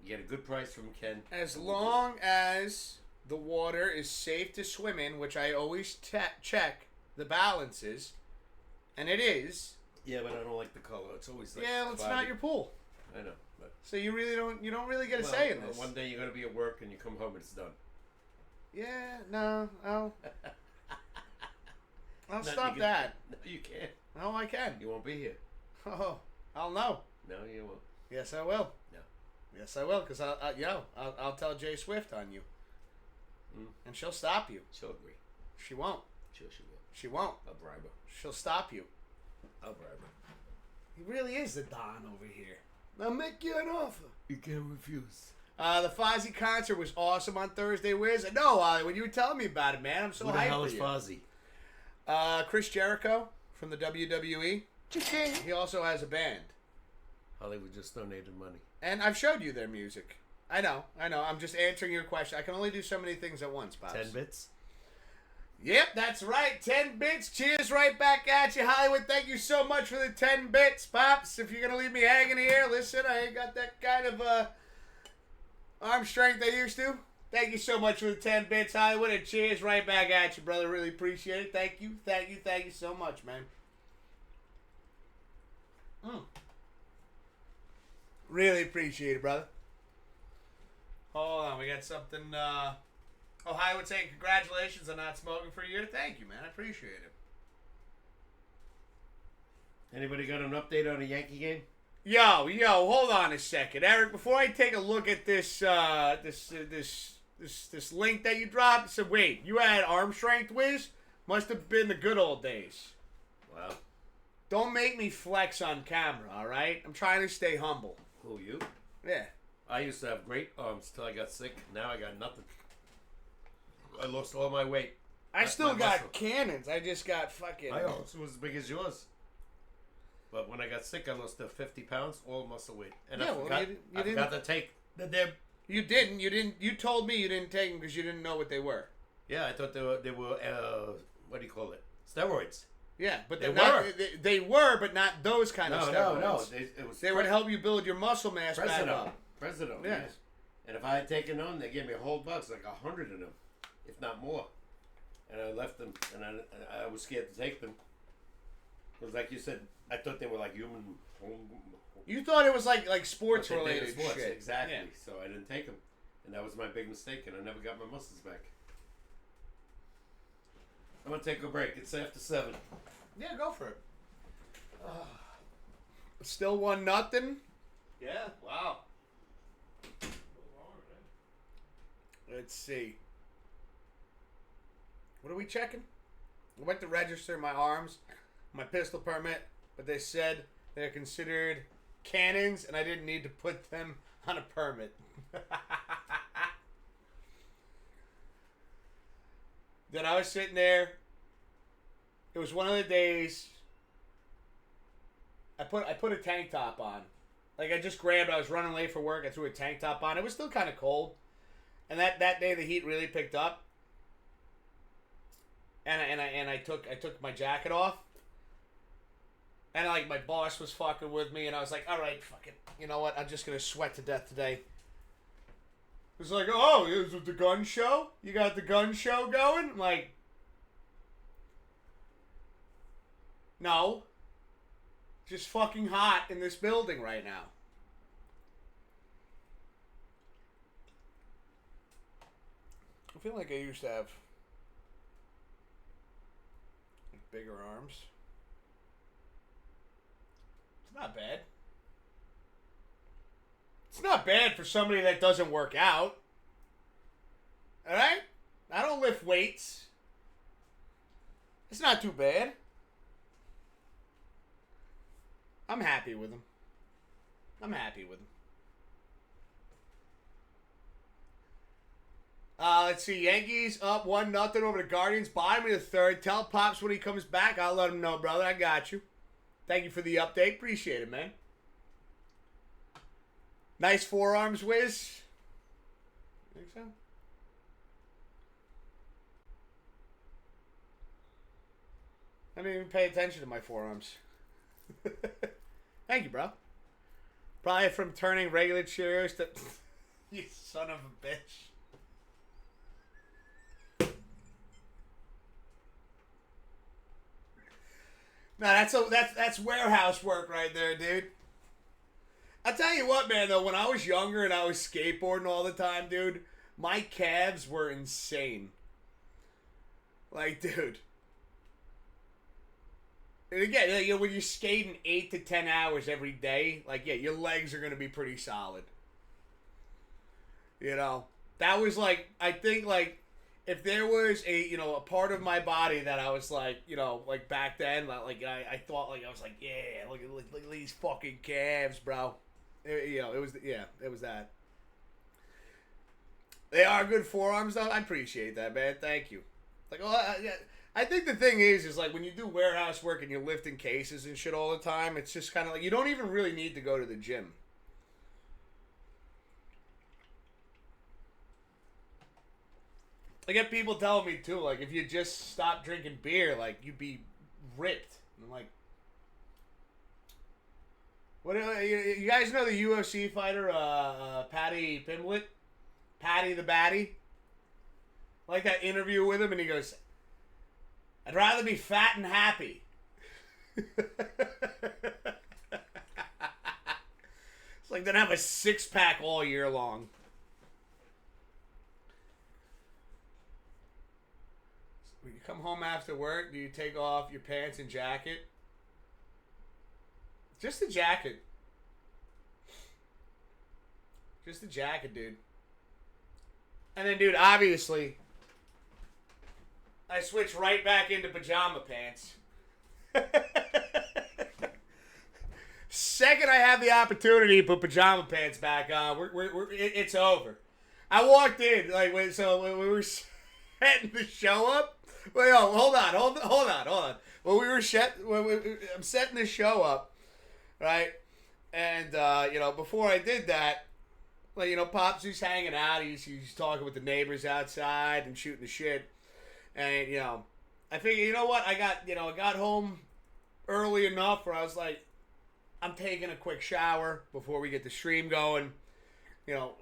You get a good price from Ken. As long as the water is safe to swim in, which I always check the balances, and it is. Yeah, but I don't like the color. It's always like yeah, it's not your pool. I know, but so you don't really get a say in this. One day you're gonna be at work and you come home and it's done. Yeah, no, I'll Nothing stop that. No, you can't. No, I can. You won't be here. Oh, I'll know. No, you won't. Yes, I will. No. Yes, I will, because I'll tell Jay Swift on you, and she'll stop you. She'll agree. She won't. Sure, she will. She won't. I'll bribe her. She'll stop you. I'll bribe her. He really is the Don over here. I'll make you an offer. You can't refuse. The Fozzy concert was awesome on Thursday, Wiz. No, when you were telling me about it, man, I'm so hyped for you. Who the hell is Fozzy? Chris Jericho from the WWE. He also has a band. Hollywood just donated money. And I've showed you their music. I know. I'm just answering your question. I can only do so many things at once, Pops. 10 bits? Yep, that's right. 10 bits. Cheers right back at you, Hollywood. Thank you so much for the 10 bits, Pops. If you're going to leave me hanging here, listen, I ain't got that kind of arm strength I used to. Thank you so much for the 10 bits, Hollywood, and cheers right back at you, brother. Really appreciate it. Thank you so much, man. Really appreciate it, brother. Hold on, we got something. Hollywood saying congratulations on not smoking for a year. Thank you, man. I appreciate it. Anybody got an update on a Yankee game? Yo, hold on a second, Eric. Before I take a look at this link that you dropped, so wait, you had arm strength, Wiz? Must have been the good old days. Wow. Don't make me flex on camera, all right? I'm trying to stay humble. Who, you? Yeah. I used to have great arms till I got sick. Now I got nothing. I lost all my weight. I still got muscle. cannons. I just got fucking... My arms was as big as yours. But when I got sick, I lost 50 pounds, all muscle weight. And yeah, I forgot to take the dib. You didn't. You told me you didn't take them because you didn't know what they were. Yeah, I thought they were what do you call it? Steroids. Yeah, but They not, were. they were, but not those kind of steroids. No. They Would help you build your muscle mass back up. President, Yeah. yes. And if I had taken them, they gave me a whole box, like 100 of them, if not more. And I left them, and I was scared to take them. Because like you said, I thought they were like human. You thought it was like sports related sports, shit. exactly. Yeah. So I didn't take them, and that was my big mistake, and I never got my muscles back. I'm gonna take a break. It's after 7. Yeah, go for it. Still 1-0. Yeah. Wow. Let's see. What are we checking? I went to register my arms, my pistol permit, but they said they're considered cannons, and I didn't need to put them on a permit. Then I was sitting there. It was one of the days. I put a tank top on. Like I just grabbed. I was running late for work. I threw a tank top on. It was still kind of cold, and that day the heat really picked up. And I took my jacket off. And like my boss was fucking with me, and I was like, all right, fuck it. You know what? I'm just gonna sweat to death today. It's like, oh, is it the gun show? You got the gun show going? I'm like, no. Just fucking hot in this building right now. I feel like I used to have bigger arms. It's not bad. It's not bad for somebody that doesn't work out. Alright? I don't lift weights. It's not too bad. I'm happy with them. Let's see. Yankees up 1-0 over the Guardians. Bottom of the third. Tell Pops when he comes back. I'll let him know, brother. I got you. Thank you for the update. Appreciate it, man. Nice forearms, Wiz. Think so? I didn't even pay attention to my forearms. Thank you, bro. Probably from turning regular Cheerios to... You son of a bitch. No, that's warehouse work right there, dude. I tell you what, man, though, when I was younger and I was skateboarding all the time, dude, my calves were insane. Like, dude. And again, you know, when you're skating 8 to 10 hours every day, like, yeah, your legs are going to be pretty solid. You know? That was, like, I think, like, if there was a part of my body that I was like, like back then, like I thought, like I was like, yeah, look at these fucking calves, bro. It was that. They are good forearms, though. I appreciate that, man. Thank you. Like, I think the thing is like when you do warehouse work and you're lifting cases and shit all the time, it's just kind of like you don't even really need to go to the gym. I get people telling me too, like if you just stop drinking beer, like you'd be ripped. And I'm like, what? You guys know the UFC fighter, Paddy Pimblett, Paddy the Batty? Like that interview with him, and he goes, "I'd rather be fat and happy." It's like then have a 6-pack all year long. When you come home after work, do you take off your pants and jacket? Just the jacket. Just the jacket, dude. And then, dude, obviously, I switch right back into pajama pants. Second I have the opportunity to put pajama pants back on, it's over. I walked in, like, when we were setting the show up. Wait, hold on. I'm setting the show up, right? And, before I did that, like, Pops was hanging out. He's talking with the neighbors outside and shooting the shit. And, I figured, you know what? I got home early enough where I was like, I'm taking a quick shower before we get the stream going.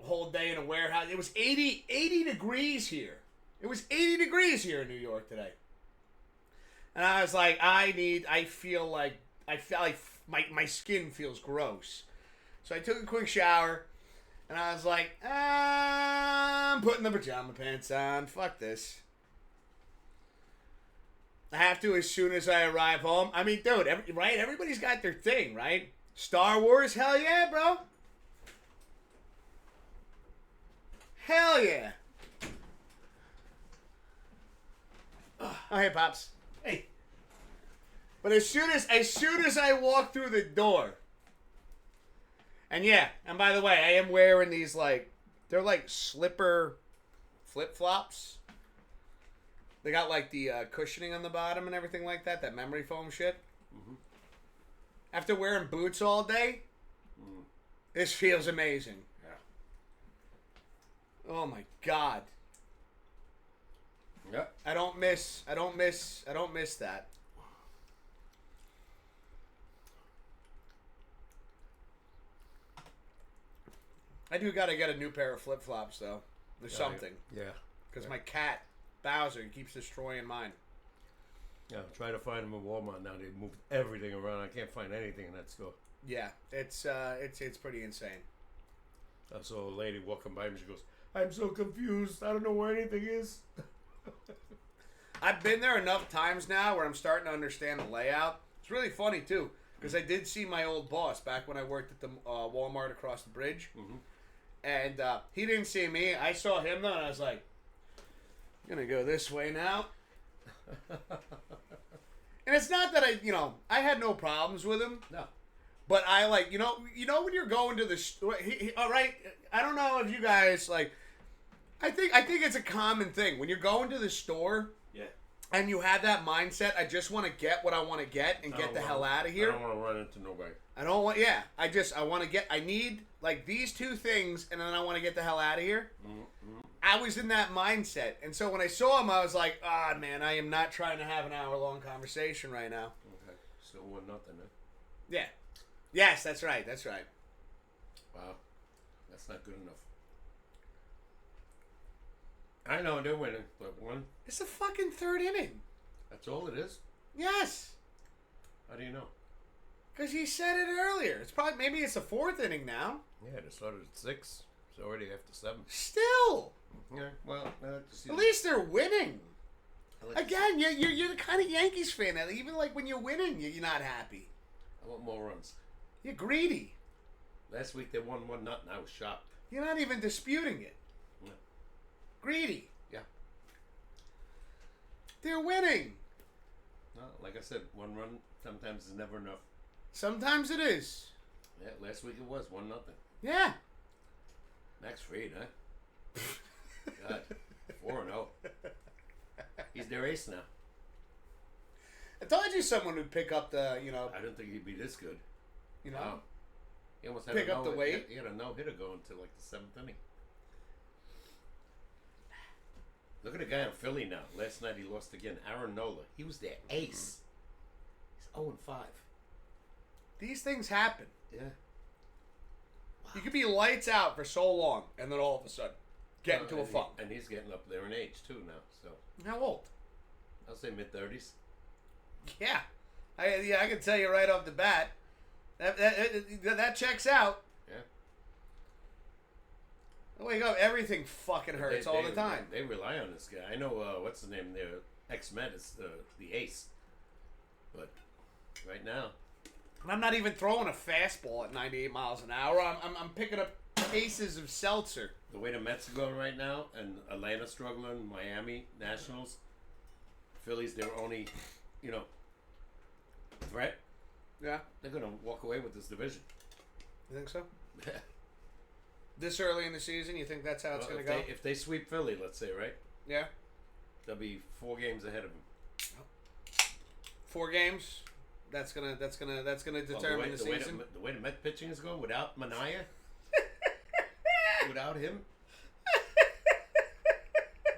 Whole day in a warehouse. It was 80 degrees here. It was 80 degrees here in New York today. And I was like, I feel like my skin feels gross. So I took a quick shower, and I was like, I'm putting the pajama pants on. Fuck this. I have to as soon as I arrive home. I mean, dude, right? Everybody's got their thing, right? Star Wars, hell yeah, bro. Hell yeah. Oh, hey, Pops. Hey. But as soon as I walk through the door, and by the way, I am wearing these they're like slipper flip-flops. They got like the cushioning on the bottom and everything like that memory foam shit. Mm-hmm. After wearing boots all day, this feels amazing. Yeah. Oh my God. Yep. I don't miss that. I do gotta get a new pair of flip-flops though. There's something. Yeah. Because my cat, Bowser, keeps destroying mine. Yeah, I'm trying to find them in Walmart now. They moved everything around. I can't find anything in that store. Yeah, it's pretty insane. I saw a lady walking by me. She goes, "I'm so confused. I don't know where anything is." I've been there enough times now where I'm starting to understand the layout. It's really funny too, because I did see my old boss back when I worked at the Walmart across the bridge, and he didn't see me. I saw him though, and I was like, "I'm gonna go this way now." And it's not that I had no problems with him. No. But I when you're going to the store, all right, I don't know if you guys I think it's a common thing when you're going to the store. Yeah. And you have that mindset, I just want to get what I want to get and get the hell out of here. I don't want to run into nobody. I need these two things, and then I want to get the hell out of here. Mm-hmm. I was in that mindset. And so when I saw him, I was like, man, I am not trying to have an hour-long conversation right now. Okay. So 1-0, huh? Yeah. Yes, that's right. Wow. That's not good enough. I know they're winning, but one. It's the fucking third inning. That's all it is? Yes. How do you know? Because he said it earlier. Maybe it's the fourth inning now. Yeah, they started at 6. It's already after 7. Still. Yeah, well, at least they're winning. Again, you're the kind of Yankees fan that even when you're winning, you're not happy. I want more runs. You're greedy. Last week they won 1-0. I was shocked. You're not even disputing it. No. Greedy. Yeah. They're winning. No, like I said, 1 run sometimes is never enough. Sometimes it is. Yeah, last week it was 1-0. Yeah. Max Fried, huh? God, 4-0. He's their ace now. I told you someone would pick up the, I didn't think he'd be this good. Wow. He almost had pick up the weight. He had a no-hitter going to the 7th inning. Look at the guy in Philly now. Last night he lost again. Aaron Nola. He was their ace. He's 0-5. These things happen. Yeah. Wow. You could be lights out for so long, and then all of a sudden, get into a funk. And he's getting up there in age, too, now. So. How old? I'll say mid-30s. Yeah. I can tell you right off the bat. That checks out. Yeah. Wake up, everything fucking hurts all the time. They rely on this guy. I know, what's his name there? Ex-Met is the ace. But right now. I'm not even throwing a fastball at 98 miles an hour. I'm picking up cases of seltzer. The way the Mets are going right now, and Atlanta struggling, Miami, Nationals, Phillies, they're only, threat. Yeah. They're going to walk away with this division. You think so? Yeah. This early in the season, you think that's how it's going to go? If they sweep Philly, let's say, right? Yeah. They'll be 4 games ahead of them. 4 games. That's gonna determine the season. The way the Mets pitching is going without Manaea, without him,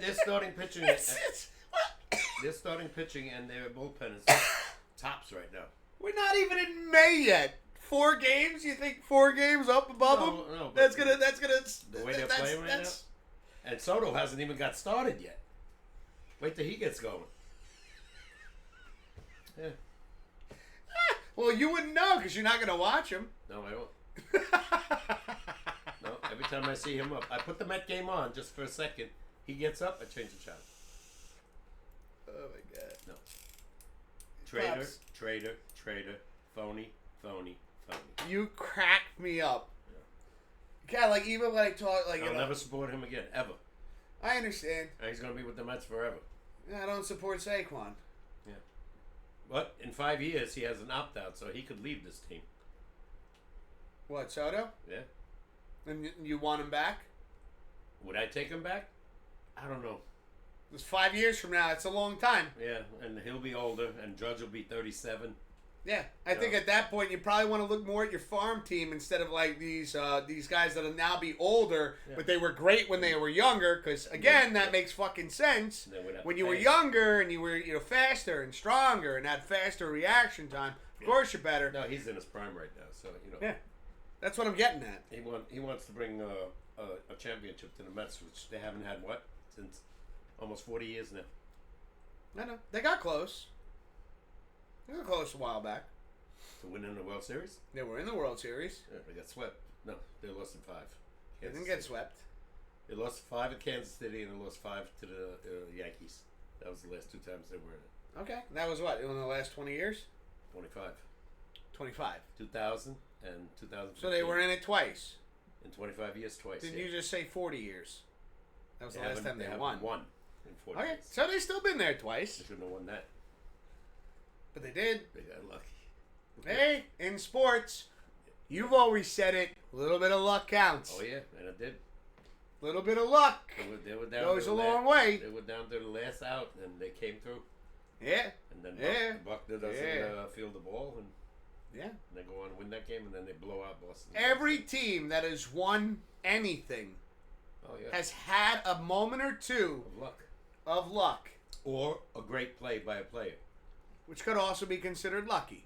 they're starting pitching. Their starting pitching and their bullpen is tops right now. We're not even in May yet. 4 games? You think 4 games up above them? No, That's gonna. The way they're playing right now. And Soto hasn't even got started yet. Wait till he gets going. Yeah. Well, you wouldn't know because you're not gonna watch him. No, I won't. No, every time I see him up, I put the Met game on just for a second. He gets up, I change the channel. Oh my God. No. Traitor, Pops. traitor, phony. You cracked me up. God, like even when I talk, like I'll never support him again, ever. I understand. And he's gonna be with the Mets forever. I don't support Saquon. Yeah. But in 5 years, he has an opt-out, so he could leave this team. What, Soto? Yeah. And you want him back? Would I take him back? I don't know. It's 5 years from now. It's a long time. Yeah, and he'll be older, and Judge will be 37. Yeah, I think at that point you probably want to look more at your farm team instead of like these guys that'll now be older, but they were great when they were younger. Because again, that makes fucking sense. When you were younger and you were faster and stronger and had faster reaction time, of course you're better. No, he's in his prime right now, so Yeah, that's what I'm getting at. He wants to bring a championship to the Mets, which they haven't had since almost 40 years now. I know they got close. They were close a while back. To win in the World Series? They were in the World Series. Yeah, they got swept. No, they lost in 5. They didn't get swept. They lost 5 at Kansas City and they lost 5 to the Yankees. That was the last 2 times they were in it. Okay. That was what? In the last 20 years? 25. 25. 2000 and 2015. So they were in it twice. In 25 years, twice. Didn't you just say 40 years? That was the last time they won. won. In 40 Okay. years. So they've still been there twice. They shouldn't have won that. But they did. They got lucky. Hey, in sports, you've always said it. A little bit of luck counts. Oh, yeah, and it did. A little bit of luck They were down goes to a the long last, way. They were down to the last out, and they came through. Yeah. And then Yeah. Buckner doesn't field the ball, and they go on and win that game, and then they blow out Boston. Every team that has won anything has had a moment or two of luck. of luck. Or a great play by a player. Which could also be considered lucky.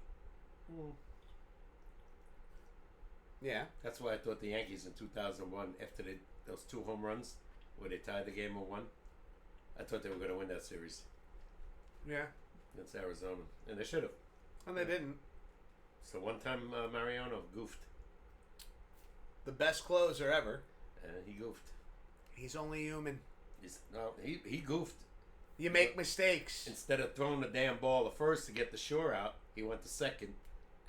Yeah. That's why I thought the Yankees in 2001, after those 2 home runs, where they tied the game 1-1, I thought they were going to win that series. Yeah. Against Arizona. And they should have. And they didn't. So one time Mariano goofed. The best closer ever. And he goofed. He's only human. He goofed. You make mistakes. Instead of throwing the damn ball to first to get the sure out, he went to second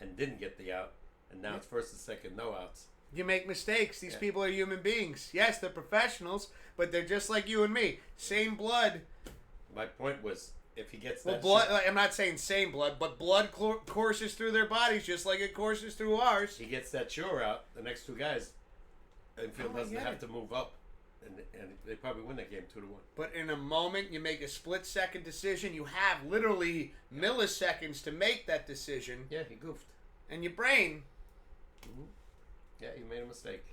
and didn't get the out. And now it's first and second, no outs. You make mistakes. These people are human beings. Yes, they're professionals, but they're just like you and me. Same blood. My point was, if he gets Well, that blood. I'm not saying same blood, but blood courses through their bodies just like it courses through ours. he gets that sure out, the next 2 guys, infield doesn't have to move up. And they probably win that game 2-1. But in a moment, you make a split-second decision. You have literally milliseconds to make that decision. Yeah, he goofed. And your brain. Mm-hmm. Yeah, he made a mistake.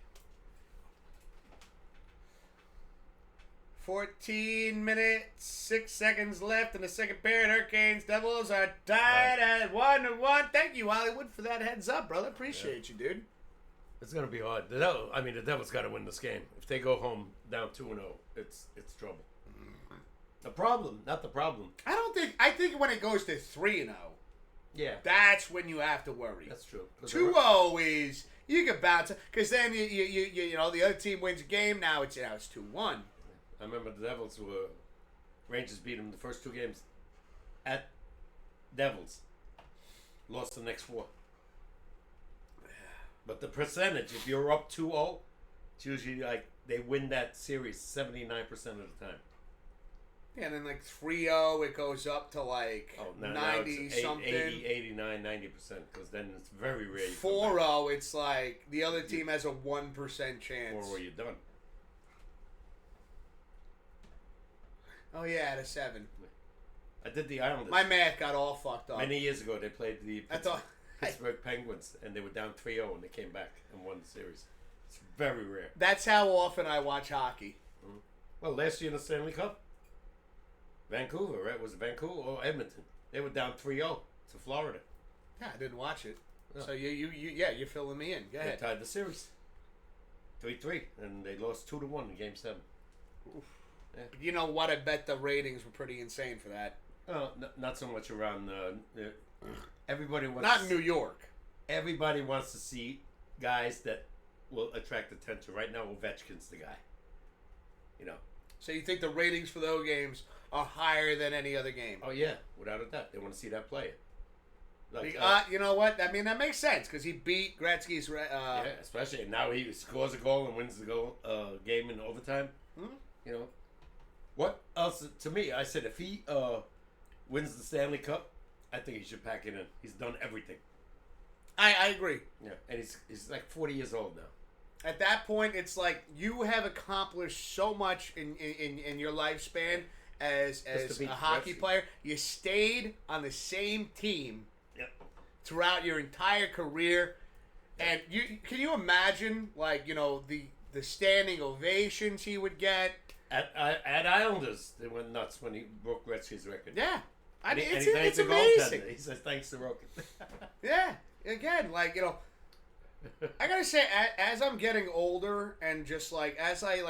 14 minutes, 6 seconds left in the second period. Hurricanes, Devils are tied at 1-1. Thank you, Hollywood, for that heads up, brother. Appreciate you, dude. It's going to be hard. The Devils got to win this game. If they go home down 2-0, it's trouble. The problem, not the problem. I think when it goes to 3-0, that's when you have to worry. That's true. 2-0 is you can bounce because then you know the other team wins a game. Now it's 2-1. I remember the Devils Rangers beat them the first 2 games at Devils. Lost the next 4. But the percentage, if you're up 2-0, it's usually like they win that series 79% of the time. Yeah, and then like 3-0, it goes up to like 90 something. 80, 89, 90%, because then it's very rare. 4-0, it's like the other team has a 1% chance. Or you're done. Oh yeah, at a 7. I did the Islanders. My math got all fucked up. Many years ago, they played the Pittsburgh Penguins, and they were down 3-0, and they came back and won the series. It's very rare. That's how often I watch hockey. Mm-hmm. Well, last year in the Stanley Cup. Vancouver, right? Was it Vancouver or Edmonton? They were down 3-0 to Florida. Yeah, I didn't watch it. No. So you're filling me in. Go They ahead. tied the series 3-3, and they lost 2-1 in Game 7. Oof. Yeah. You know what? I bet the ratings were pretty insane for that. Not so much around. Everybody wants. Not in New York. Everybody wants to see guys that will attract attention. Right now, Ovechkin's the guy. You know. So you think the ratings for those games are higher than any other game? Oh yeah, without a doubt, they want to see that player. Like, you know what? I mean, that makes sense because he beat Gretzky's. yeah, especially now he scores a goal and wins the game in overtime. Hmm? You know, what else? To me, I said if he wins the Stanley Cup, I think he should pack it in. He's done everything. I agree. Yeah, and he's like 40 years old now. At that point, it's like you have accomplished so much in your lifespan as a hockey player. You stayed on the same team throughout your entire career, and can you imagine the standing ovations he would get at Islanders? They went nuts when he broke Gretzky's record. Yeah, it's amazing. He says thanks to Roken. Yeah, again, I gotta say, as I'm getting older, and just as I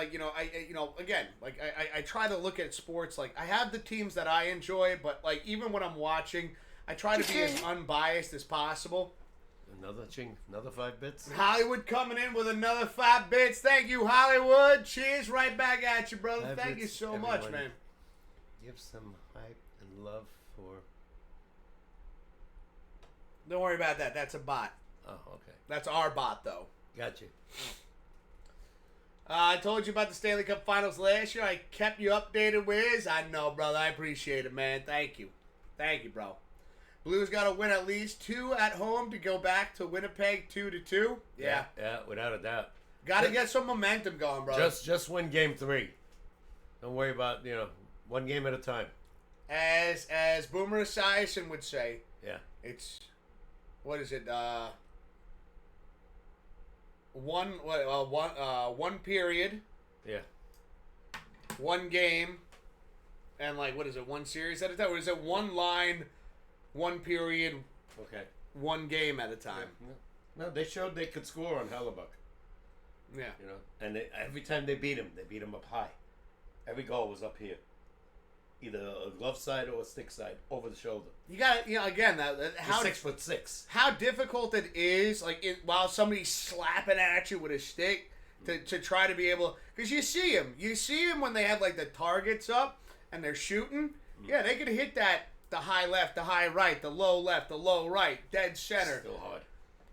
I try to look at sports. I have the teams that I enjoy, but even when I'm watching, I try to be as unbiased as possible. Another 5 bits. Hollywood coming in with another 5 bits. Thank you, Hollywood. Cheers, right back at you, brother. Thank you so much, man. Give some hype and love for. Don't worry about that. That's a bot. Oh, okay. That's our bot, though. Got you. I told you about the Stanley Cup Finals last year. I kept you updated, Wiz. I know, brother. I appreciate it, man. Thank you. Thank you, bro. Blues got to win at least 2 at home to go back to Winnipeg 2-2. Yeah, without a doubt. Got to get some momentum going, bro. Just win Game 3. Don't worry about one game at a time. As Boomer Esiason would say. Yeah. It's what is it? One period. Yeah. One game, and what is it? One series at a time, or is it one line? 1 period, okay. 1 game at a time. Yeah. No, they showed they could score on Hellebuck. Yeah, and every time they beat him up high. Every goal was up here, either a glove side or a stick side, over the shoulder. You got again how 6'6". How difficult it is, while somebody's slapping at you with a stick to try to be able, because you see him when they have the targets up and they're shooting. Mm-hmm. Yeah, they could hit that. The high left, the high right, the low left, the low right, dead center. Still hard.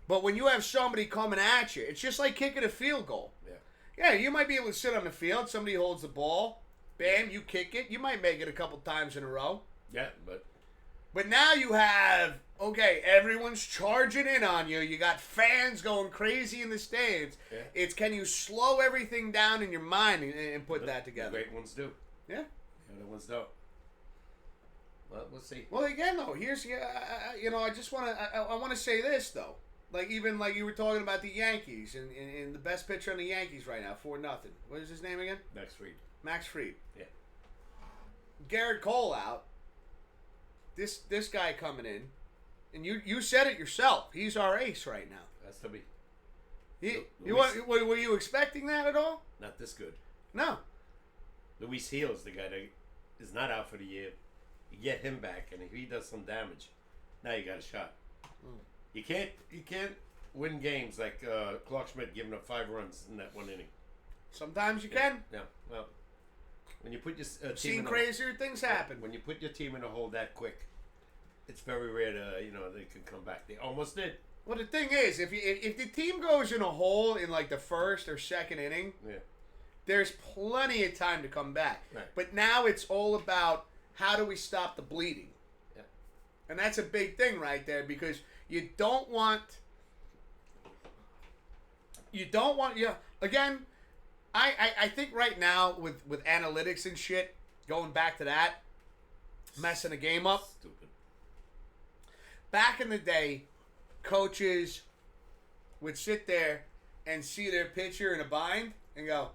But when you have somebody coming at you, it's just like kicking a field goal. Yeah, you might be able to sit on the field. Somebody holds the ball. Bam, you kick it. You might make it a couple times in a row. Yeah, But now you have, everyone's charging in on you. You got fans going crazy in the stands. Yeah. It's can you slow everything down in your mind and put that together? The great ones do. Yeah. The other ones don't. Well, we'll see. Well, again, though, here's I just want to I want to say this though, even you were talking about the Yankees and the best pitcher on the Yankees right now, 4-0. What is his name again? Max Fried. Yeah. Garrett Cole out. This guy coming in, and you said it yourself. He's our ace right now. Has to be. Were you expecting that at all? Not this good. No. Luis Gil's the guy that is not out for the year. You get him back, and if he does some damage, now you got a shot. Mm. You can't win games like Clark Schmidt giving up 5 runs in that 1 inning. Sometimes you can. Yeah. Well, when you put your team seen crazier things happen. When you put your team in a hole that quick, it's very rare to they can come back. They almost did. Well, the thing is, if the team goes in a hole in the first or second inning, there's plenty of time to come back. Right. But now it's all about how do we stop the bleeding? Yeah. And that's a big thing right there because you don't want. Again, I think right now with analytics and shit, going back to that, messing the game up. Stupid. Back in the day, coaches would sit there and see their pitcher in a bind and go,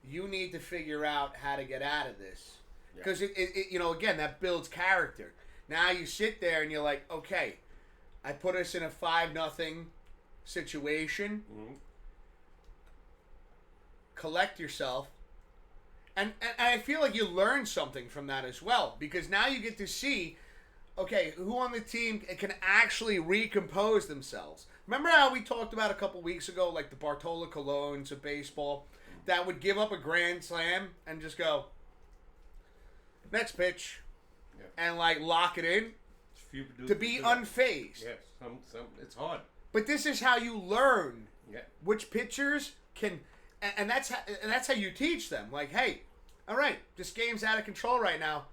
you need to figure out how to get out of this. because it again, that builds character. Now you sit there and you're like, okay, I put us in a 5-0 situation. Mm-hmm. Collect yourself. And I feel like you learn something from that as well, because now you get to see, okay, who on the team can actually recompose themselves. Remember how we talked about a couple weeks ago, like the Bartola Colognes of baseball, that would give up a grand slam and just go, next pitch, and like lock it in to be unfazed. Yeah, it's hard. But this is how you learn which pitchers can, and that's how you teach them. Like, hey, all right, this game's out of control right now.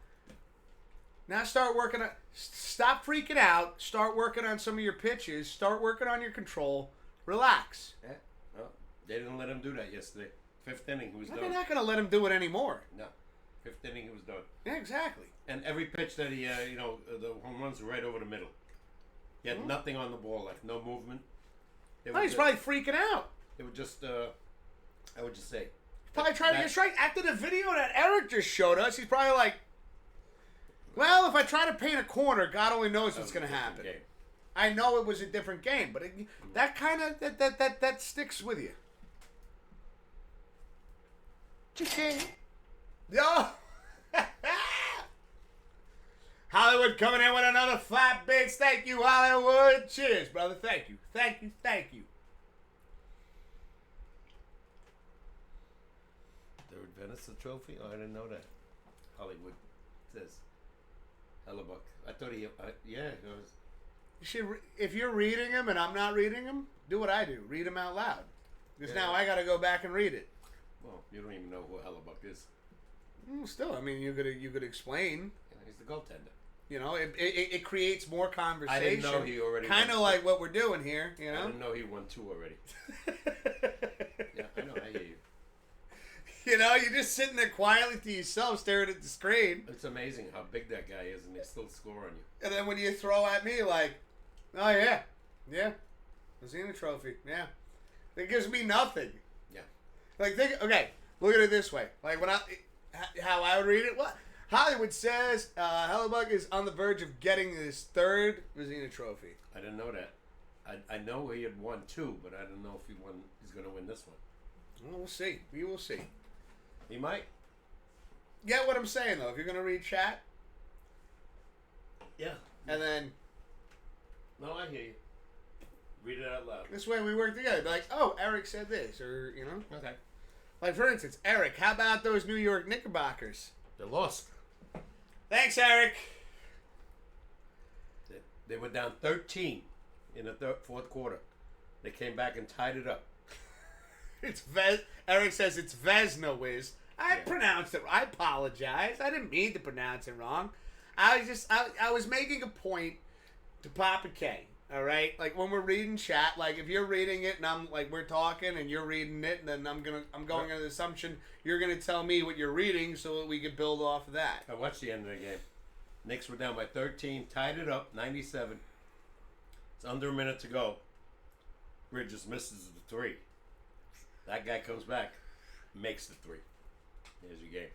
Now start working on. Stop freaking out. Start working on some of your pitches. Start working on your control. Relax. Yeah. Well, they didn't let him do that yesterday. 5th inning, he was done. They're not going to let him do it anymore. No. 5th inning, he was done. Yeah, exactly. And every pitch that he, the home runs were right over the middle. He had nothing on the ball, like no movement. He's probably freaking out. It would just, I would just say. Probably trying to get straight. After the video that Eric just showed us, he's probably like, well, if I try to paint a corner, God only knows what's going to happen. Game. I know it was a different game, but that kind of, that sticks with you. Yo! Hollywood coming in with another 5 bigs. Thank you, Hollywood. Cheers, brother. Thank you. Thank you. Thank you. Third Venice trophy? Oh, I didn't know that. Hollywood says. Hellebuck. I thought he, yeah, it goes. You should, if you're reading them and I'm not reading them, do what I do. Read them out loud. Because now I got to go back and read it. Well, you don't even know who Hellebuck is. Still, I mean, you could explain. Yeah, he's the goaltender. You know, it creates more conversation. I didn't know he already. Kind of like what we're doing here. You know. I didn't know he won 2 already. Yeah, I know. I hear you. You know, you're just sitting there quietly to yourself, staring at the screen. It's amazing how big that guy is, and they still score on you. And then when you throw at me like, oh yeah, Vezina Trophy, yeah, it gives me nothing. Yeah. Like okay, look at it this way. Like how I would read it. What Hollywood says, Hellebuck is on the verge of getting his 3rd Vezina Trophy. I didn't know that. I know he had won 2, but I don't know if he's going to win this one. Well, we'll see. We will see. He might. Get what I'm saying, though. If you're going to read chat. Yeah. And then. No, I hear you. Read it out loud. This way we work together. Be like, oh, Eric said this, or, you know. Okay. Like, for instance, Eric, how about those New York Knickerbockers? They lost. Thanks, Eric. They were down 13 in the 4th quarter. They came back and tied it up. Eric says it's Vesna, Wiz. I pronounced it. I apologize. I didn't mean to pronounce it wrong. I was making a point to Papa K. All right, like when we're reading chat, like if you're reading it and I'm like we're talking and you're reading it, and then I'm going under the assumption you're gonna tell me what you're reading so that we can build off of that. I watched the end of the game. Knicks were down by 13, tied it up, 97. It's under a minute to go. Bridges misses the 3. That guy comes back, makes the 3. There's your game.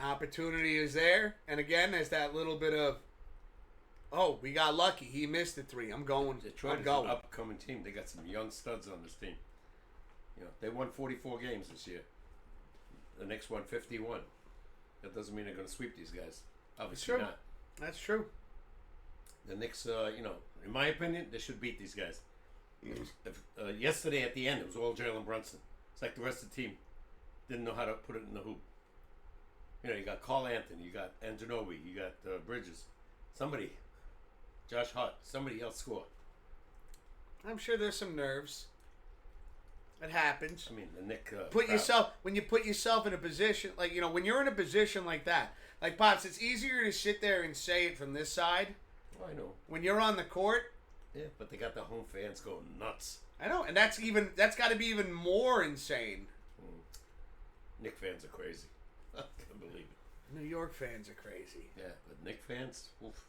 Opportunity is there, and again, there's that little bit of, oh, we got lucky. He missed the 3. I'm going. Detroit is an upcoming team. They got some young studs on this team. You know, they won 44 games this year. The Knicks won 51. That doesn't mean they're going to sweep these guys. Obviously not. That's true. The Knicks, in my opinion, they should beat these guys. Yesterday at the end, it was all Jalen Brunson. It's like the rest of the team didn't know how to put it in the hoop. You know, you got Carl Anthony, you got Ananobi, you got Bridges. Somebody, Josh Hart, somebody else score. I'm sure there's some nerves. It happens. I mean, the Knicks. When you put yourself in a position, like, you know, when you're in a position like that, like Pops, it's easier to sit there and say it from this side. Oh, I know. When you're on the court. Yeah, but they got the home fans going nuts. I know, and that's got to be even more insane. Knicks fans are crazy. I can't believe it. New York fans are crazy. Yeah, but Knicks fans, oof.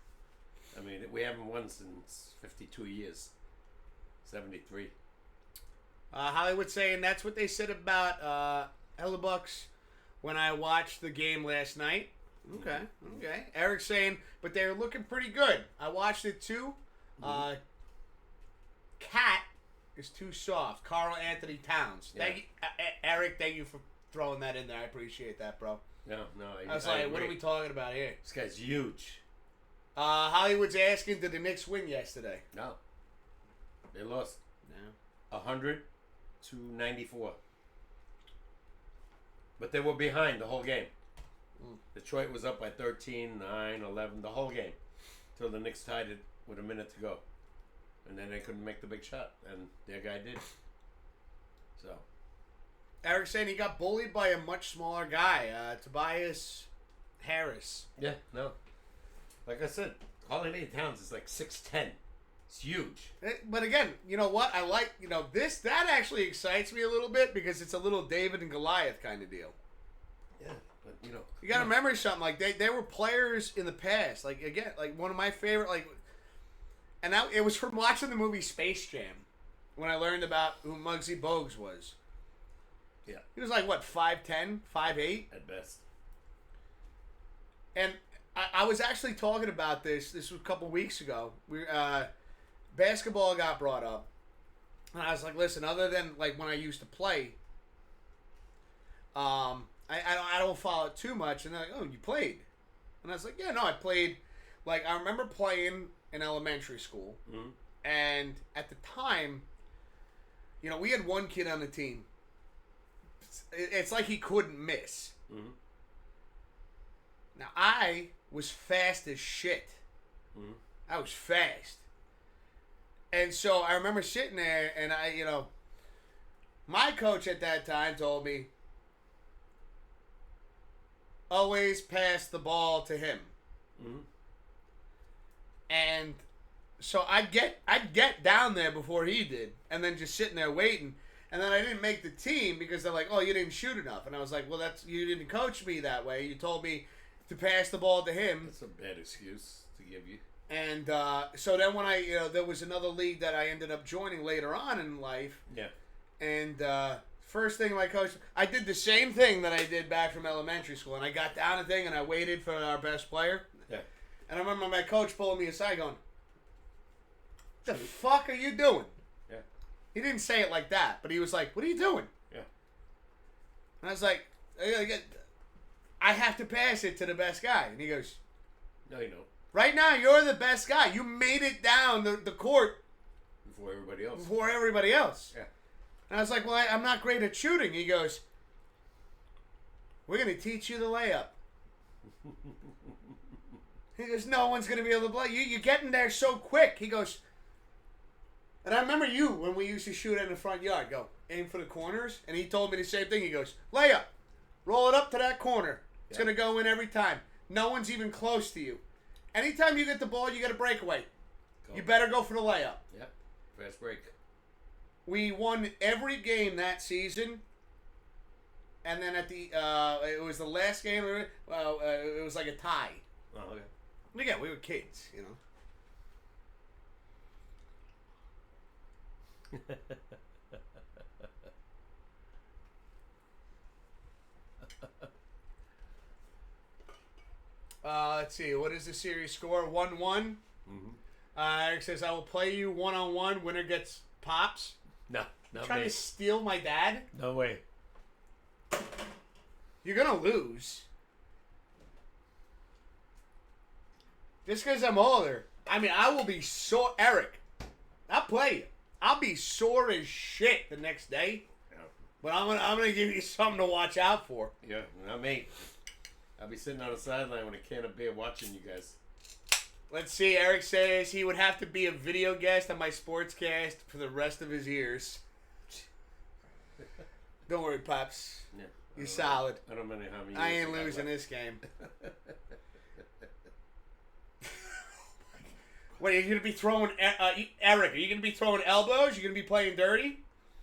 I mean, we haven't won since 52 years. 73. Hollywood saying that's what they said about Hellebuck's when I watched the game last night. Okay. Eric's saying, but they're looking pretty good. I watched it too. Cat is too soft. Carl Anthony Towns. Yeah. Thank you, Eric. Thank you for throwing that in there. I appreciate that, bro. No. I was like, what are we talking about here? This guy's huge. Hollywood's asking, did the Knicks win yesterday? No. They lost. No. 100 to 94. But they were behind the whole game. Detroit was up by 13, 9, 11, the whole game. Till the Knicks tied it with a minute to go. And then they couldn't make the big shot. And their guy did. So. Eric's saying he got bullied by a much smaller guy, Tobias Harris. Yeah, no. Like I said, Holiday Towns is like 6'10". It's huge. But again, you know what? I like, that actually excites me a little bit because it's a little David and Goliath kind of deal. Yeah, but you got to remember something. Like, they were players in the past. Like, again, like one of my favorite, and it was from watching the movie Space Jam when I learned about who Muggsy Bogues was. Yeah. He was like, what, 5'10", 5'8"? At best. And I was actually talking about this was a couple weeks ago. Basketball got brought up. And I was like, listen, other than like when I used to play, I don't follow it too much. And they're like, oh, you played? And I was like, yeah, no, I played. Like, I remember playing in elementary school. Mm-hmm. And at the time, we had one kid on the team. It's like he couldn't miss. Mm-hmm. Now, I was fast as shit. Mm-hmm. I was fast. And so I remember sitting there and my coach at that time told me, always pass the ball to him. Mm-hmm. And so I'd get down there before he did and then just sitting there waiting. And then I didn't make the team because they're like, oh, you didn't shoot enough. And I was like, well, you didn't coach me that way. You told me to pass the ball to him. That's a bad excuse to give you. And so then when there was another league that I ended up joining later on in life. Yeah. And first thing my coach, I did the same thing that I did back from elementary school. And I got down a thing and I waited for our best player. Yeah. And I remember my coach pulling me aside going, what the fuck are you doing? Yeah. He didn't say it like that, but he was like, what are you doing? Yeah. And I was like, I have to pass it to the best guy. And he goes, No, you don't. right now, you're the best guy. You made it down the court Before everybody else. before everybody else. Yeah. And I was like, well, I'm not great at shooting. He goes, we're going to teach you the layup. He goes, no one's going to be able to play. You're getting there so quick. He goes, and I remember you when we used to shoot in the front yard. Go, aim for the corners. And he told me the same thing. He goes, layup. Roll it up to that corner. It's going to go in every time. No one's even close to you. Anytime you get the ball, you get a breakaway. Go. You better go for the layup. Yep. Fast break. We won every game that season. And then at the, it was the last game, it was like a tie. Oh, okay. And again, we were kids, Let's see. What is the series score? 1-1. Mm-hmm. Eric says, I will play you one-on-one. Winner gets Pops. No, not Trying me. to steal my dad? No way. You're going to lose. Just because I'm older. I mean, I will be sore. Eric, I'll play you. I'll be sore as shit the next day. Yeah. But I'm gonna give you something to watch out for. Yeah, not me. I'll be sitting on the sideline with a can of beer watching you guys. Let's see. Eric says he would have to be a video guest on my sportscast for the rest of his years. Don't worry, Pops. Yeah, You're solid. I don't know how many. I years ain't got losing left. this game. What, are you going to be throwing... Eric, are you going to be throwing elbows? You going to be playing dirty?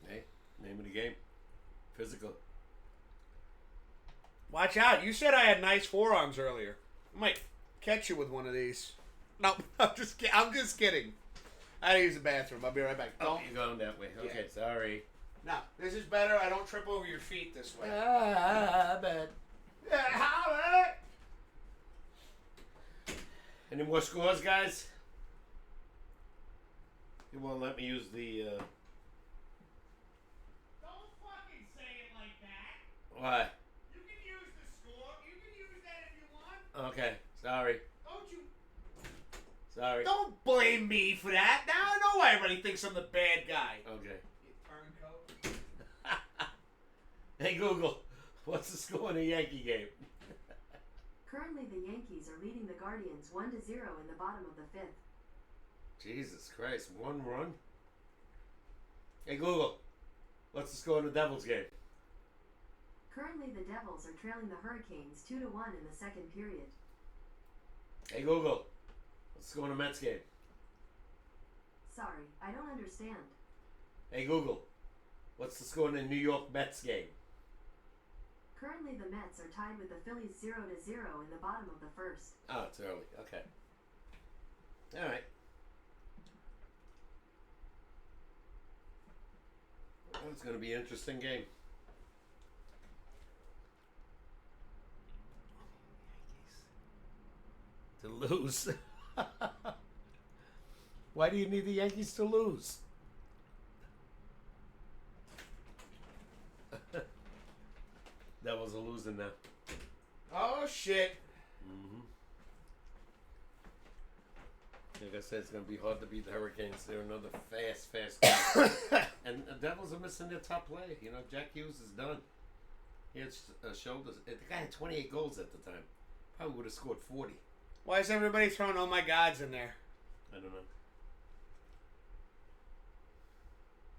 Hey, name of the game. Physical. Watch out. You said I had nice forearms earlier. I might catch you with one of these. No, I'm just kidding. I had to use the bathroom. I'll be right back. Oh, you're going that way. Okay, Yeah. sorry. No, this is better. I don't trip over your feet this way. Bad. Yeah, holla! Any more scores, guys? You won't let me use the. Don't fucking say it like that. Why? You can use the score. You can use that if you want. Okay, sorry. Don't you? Sorry. Don't blame me for that. Now I know why everybody thinks I'm the bad guy. Okay. You turncoat. Hey Google, what's the score in the Yankee game? Currently, the Yankees are leading the Guardians 1-0 in the bottom of the 5th. Jesus Christ, 1 run? Hey Google, what's the score in the Devils game? Currently, the Devils are trailing the Hurricanes 2-1 in the second period. Hey Google, what's the score in the Mets game? Sorry, I don't understand. Hey Google, what's the score in the New York Mets game? Currently, the Mets are tied with the Phillies 0-0 in the bottom of the 1st. Oh, it's early. Okay. All right. Well, it's going to be an interesting game. To lose. Why do you need the Yankees to lose? Devils are losing now. Oh shit. Like I said, it's going to be hard to beat the Hurricanes. They're another fast team. And the Devils are missing their top player. You know, Jack Hughes is done. He had shoulders. The guy had 28 goals at the time. Probably would have scored 40. Why is everybody throwing "Oh my gods" in there? I don't know.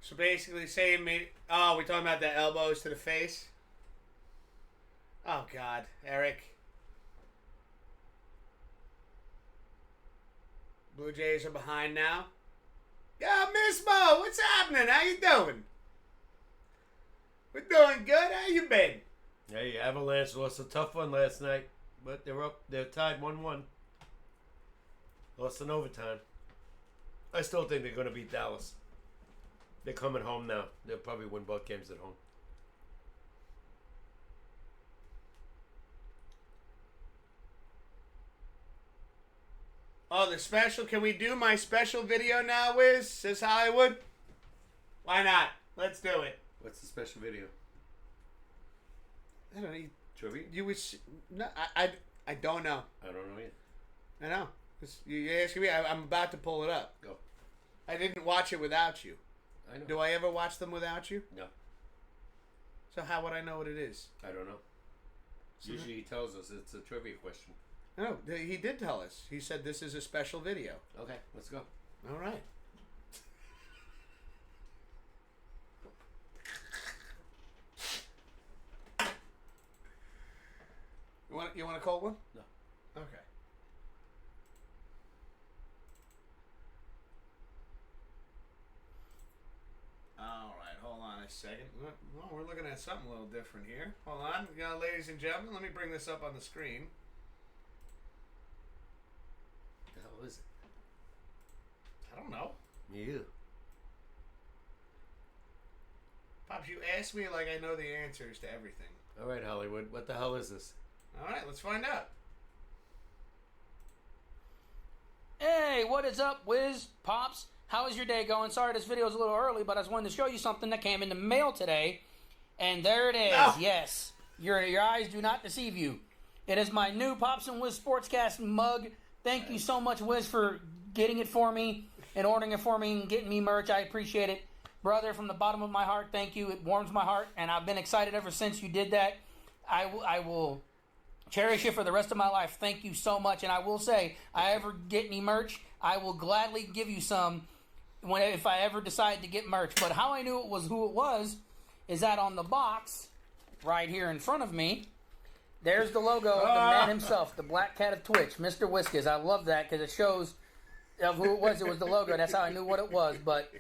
So basically, saying me. Oh, we're talking about the elbows to the face. Oh God, Eric. Blue Jays are behind now. Yeah, Miss Mo, what's happening? How you doing? We're doing good. How you been? Hey, Avalanche lost a tough one last night, but they're up. They're tied 1-1. Lost in overtime. I still think they're going to beat Dallas. They're coming home now. They'll probably win both games at home. Oh, the special. Can we do my special video now, Wiz? Says Hollywood. Why not? Let's do it. What's the special video? I don't know. Trivia? You was no. I don't know. I don't know yet. I know. You're asking me. I'm about to pull it up. Go. I didn't watch it without you. I know. Do I ever watch them without you? No. So how would I know what it is? I don't know. Usually he tells us it's a trivia question. No, he did tell us. He said this is a special video. Okay, let's go. All right. You want a cold one? No. Okay. All right, hold on a second. Well, we're looking at something a little different here. Hold on, ladies and gentlemen. Let me bring this up on the screen. The hell is it? I don't know. You. Pops, you asked me like I know the answers to everything. All right, Hollywood. What the hell is this? All right, let's find out. Hey, what is up, Wiz? Pops? How is your day going? Sorry this video is a little early, but I just wanted to show you something that came in the mail today. And there it is. No. Yes. Your eyes do not deceive you. It is my new Pops Wiz SportsCast mug. Thank you so much, Wiz, for getting it for me and ordering it for me and getting me merch. I appreciate it. Brother, from the bottom of my heart, thank you. It warms my heart, and I've been excited ever since you did that. I will cherish it for the rest of my life. Thank you so much. And I will say, I ever get any merch, I will gladly give you some if I ever decide to get merch. But how I knew it was who it was is that on the box right here in front of me, there's the logo of the man himself, the Black Cat of Twitch, Mr. Whiskers. I love that because it shows of who it was. It was the logo. That's how I knew what it was. But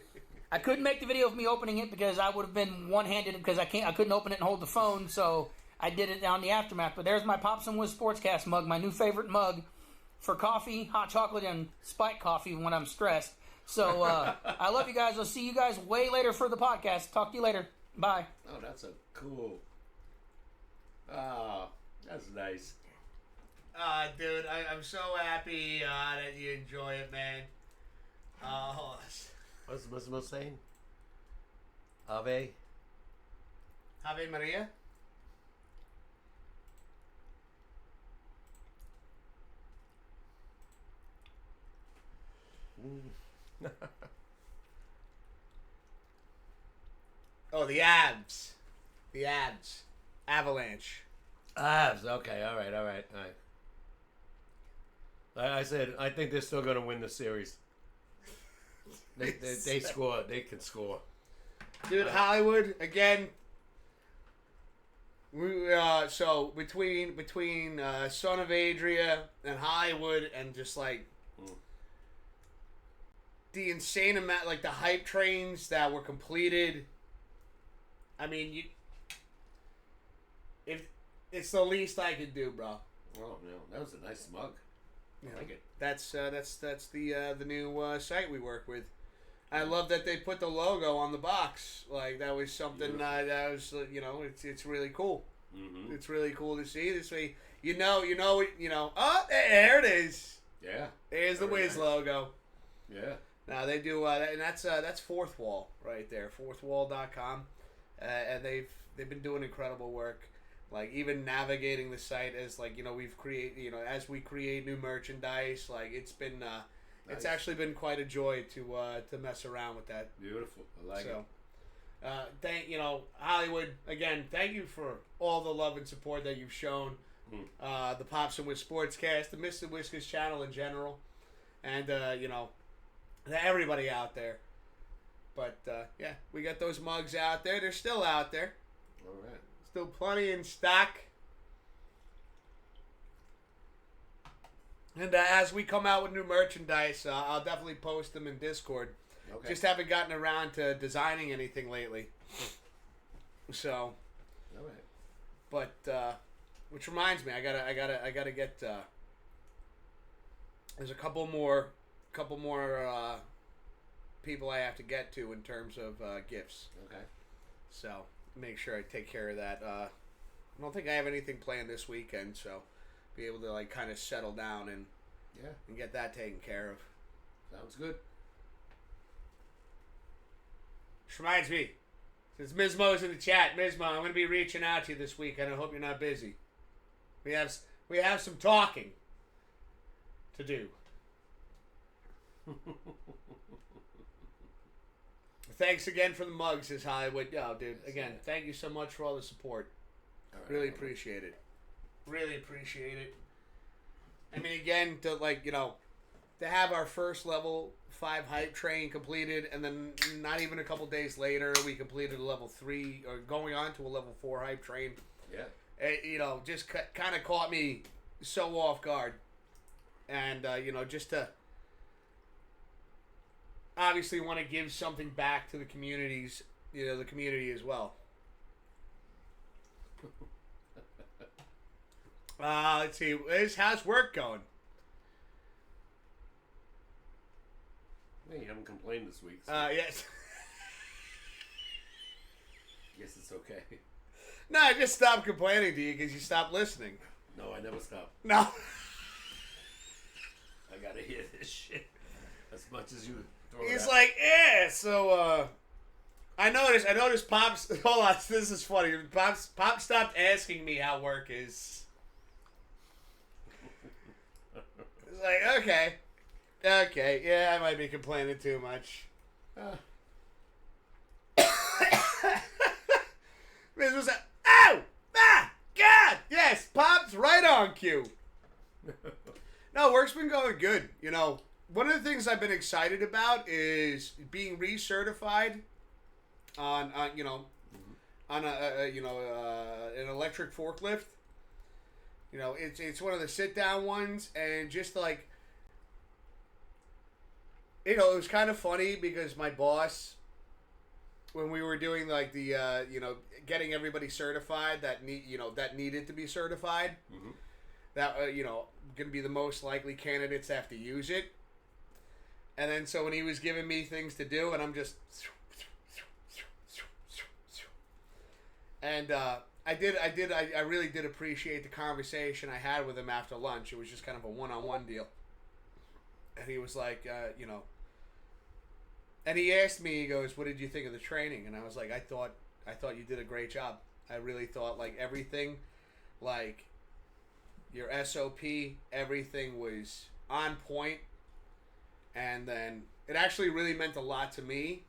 I couldn't make the video of me opening it because I would have been one-handed because I couldn't open it and hold the phone. So I did it on the aftermath. But there's my Pops Wiz SportsCast mug, my new favorite mug for coffee, hot chocolate, and spiked coffee when I'm stressed. So I love you guys. I'll see you guys way later for the podcast. Talk to you later. Bye. Oh, that's a cool. That's nice. Dude, I'm so happy that you enjoy it, man. What's the most saying? Ave. Ave Maria? Oh, the abs. The abs. Avalanche. Avs. Okay. All right. I said I think they're still going to win the series. They score. They can score. Dude, Hollywood again. We so between Son of Adria and Hollywood and just like the insane amount, like the hype trains that were completed. I mean, if it's the least I could do, bro. Oh no, that was a nice mug. I like it. That's the new site we work with. I love that they put the logo on the box. Like that was something that was it's really cool. Mm-hmm. It's really cool to see this way. Oh, there it is. Yeah. There's the Wiz logo. Yeah. Now they do and that's Fourth Wall right there, fourthwall.com. And they've been doing incredible work. Like even navigating the site as we've create as we create new merchandise. Like it's been it's actually been quite a joy to mess around with that. Beautiful. I like it. Thank Hollywood again. Thank you for all the love and support that you've shown. The Pops Wiz SportsCast, the Mr. Whiskers channel in general, and everybody out there. But yeah, we got those mugs out there. They're still out there. All right. Still plenty in stock. And as we come out with new merchandise, I'll definitely post them in Discord. Okay. Just haven't gotten around to designing anything lately. So. All right. But which reminds me, I gotta get. There's a couple more people I have to get to in terms of gifts. Okay. So make sure I take care of that. I don't think I have anything planned this weekend, so be able to kind of settle down and get that taken care of. Sounds good. Which reminds me, since Mizmo's in the chat, Mizmo, I'm going to be reaching out to you this weekend. I hope you're not busy. We have some talking to do. Thanks again for the mugs, says Hollywood. Yo, dude, again, thank you so much for all the support. All right, Really appreciate it. Really appreciate it. I mean, again, to have our first level 5 hype train completed, and then not even a couple days later, we completed a level 3, or going on to a level 4 hype train. Yeah. It, just kind of caught me so off guard. And, just to obviously want to give something back to the communities, the community as well. Let's see. How's work going? Hey, you haven't complained this week. So Yes. guess it's okay. No, I just stopped complaining to you because you stopped listening. No, I never stop. No. I gotta hear this shit as much as you throw He's it out. like, yeah. So, I noticed. Pops. Hold on, this is funny. Pops stopped asking me how work is. It's like, okay, yeah, I might be complaining too much. Miz was like, God, yes, Pops, right on cue. No, work's been going good. One of the things I've been excited about is being recertified on an electric forklift. It's one of the sit down ones, and just it was kind of funny because my boss, when we were doing the getting everybody certified that needed to be certified, that going to be the most likely candidates to have to use it. And then so when he was giving me things to do, and I'm just, and I really did appreciate the conversation I had with him after lunch. It was just kind of a one-on-one deal. And he was like, and he asked me, he goes, "What did you think of the training?" And I was like, I thought you did a great job. I really thought, like, everything, like, your SOP, everything was on point. And then it actually really meant a lot to me,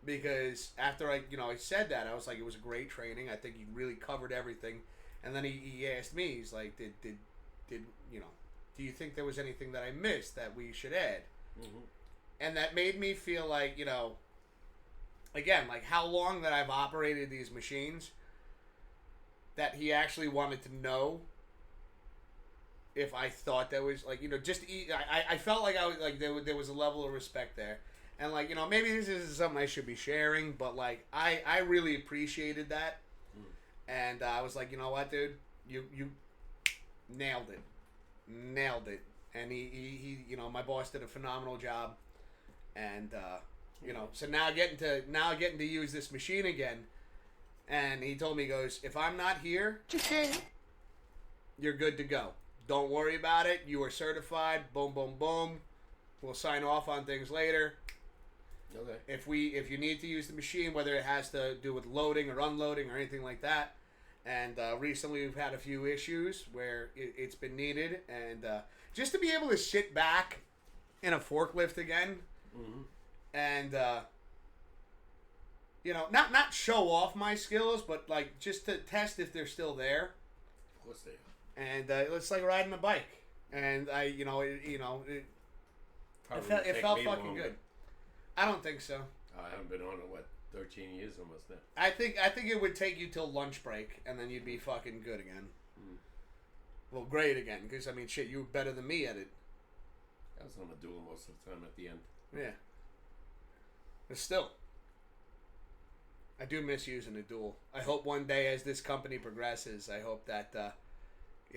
because after I said that, I was like, it was a great training. I think you really covered everything. And then he asked me, he's like, did do you think there was anything that I missed that we should add? Mm-hmm. And that made me feel like, again, like how long that I've operated these machines, that he actually wanted to know if I thought there was, like, I felt like I was, like, there was a level of respect there. And, like, maybe this isn't something I should be sharing, but, like, I really appreciated that. Mm. And I was like, you know what, dude? You nailed it. Nailed it. And he my boss did a phenomenal job. And, so now getting to use this machine again. And he told me, he goes, if I'm not here, you're good to go. Don't worry about it. You are certified. Boom, boom, boom. We'll sign off on things later. Okay. If you need to use the machine, whether it has to do with loading or unloading or anything like that, and recently we've had a few issues where it's been needed, and just to be able to sit back in a forklift again, mm-hmm. and not show off my skills, but like just to test if they're still there. Of course they are. And it's like riding a bike, and it felt fucking good. I don't think so. I haven't been on it, 13 years almost now. I think it would take you till lunch break, and then you'd be fucking good again. Mm. Well, great again, because, I mean, shit, you were better than me at it. I was on a duel most of the time at the end. Yeah. But still, I do miss using a duel. I hope one day as this company progresses, I hope that,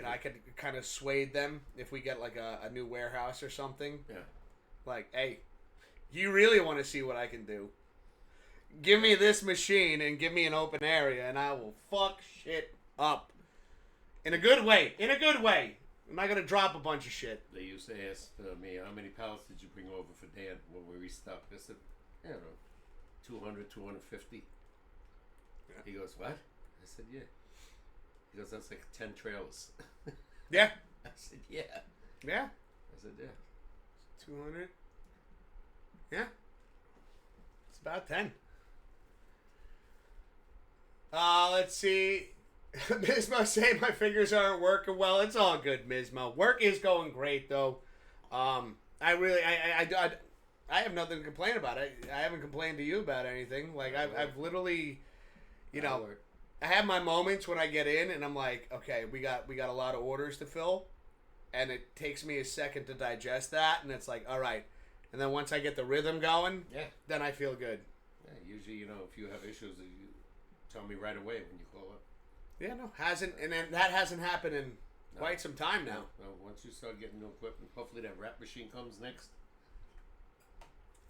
I could kind of sway them if we get, like, a new warehouse or something. Yeah. Like, hey, you really want to see what I can do? Give me this machine and give me an open area, and I will fuck shit up. In a good way. In a good way. I'm not going to drop a bunch of shit. They used to ask me, how many pallets did you bring over for Dan when we restocked? I said, I don't know, 200, 250. Yeah. He goes, what? I said, yeah. He goes, that's like 10 trailers. Yeah. I said, yeah. Yeah. I said, yeah. 200. Yeah. It's about 10. Let's see. Mizmo saying my fingers aren't working well. It's all good, Mizmo. Work is going great, though. I have nothing to complain about. I haven't complained to you about anything. Like, I've literally, I have my moments when I get in and I'm like, okay, we got a lot of orders to fill, and it takes me a second to digest that, and it's like, all right. And then once I get the rhythm going, then I feel good. Yeah, usually, if you have issues, you tell me right away when you call up. Yeah, no, that hasn't happened in quite some time now. No, once you start getting new equipment, hopefully that wrap machine comes next.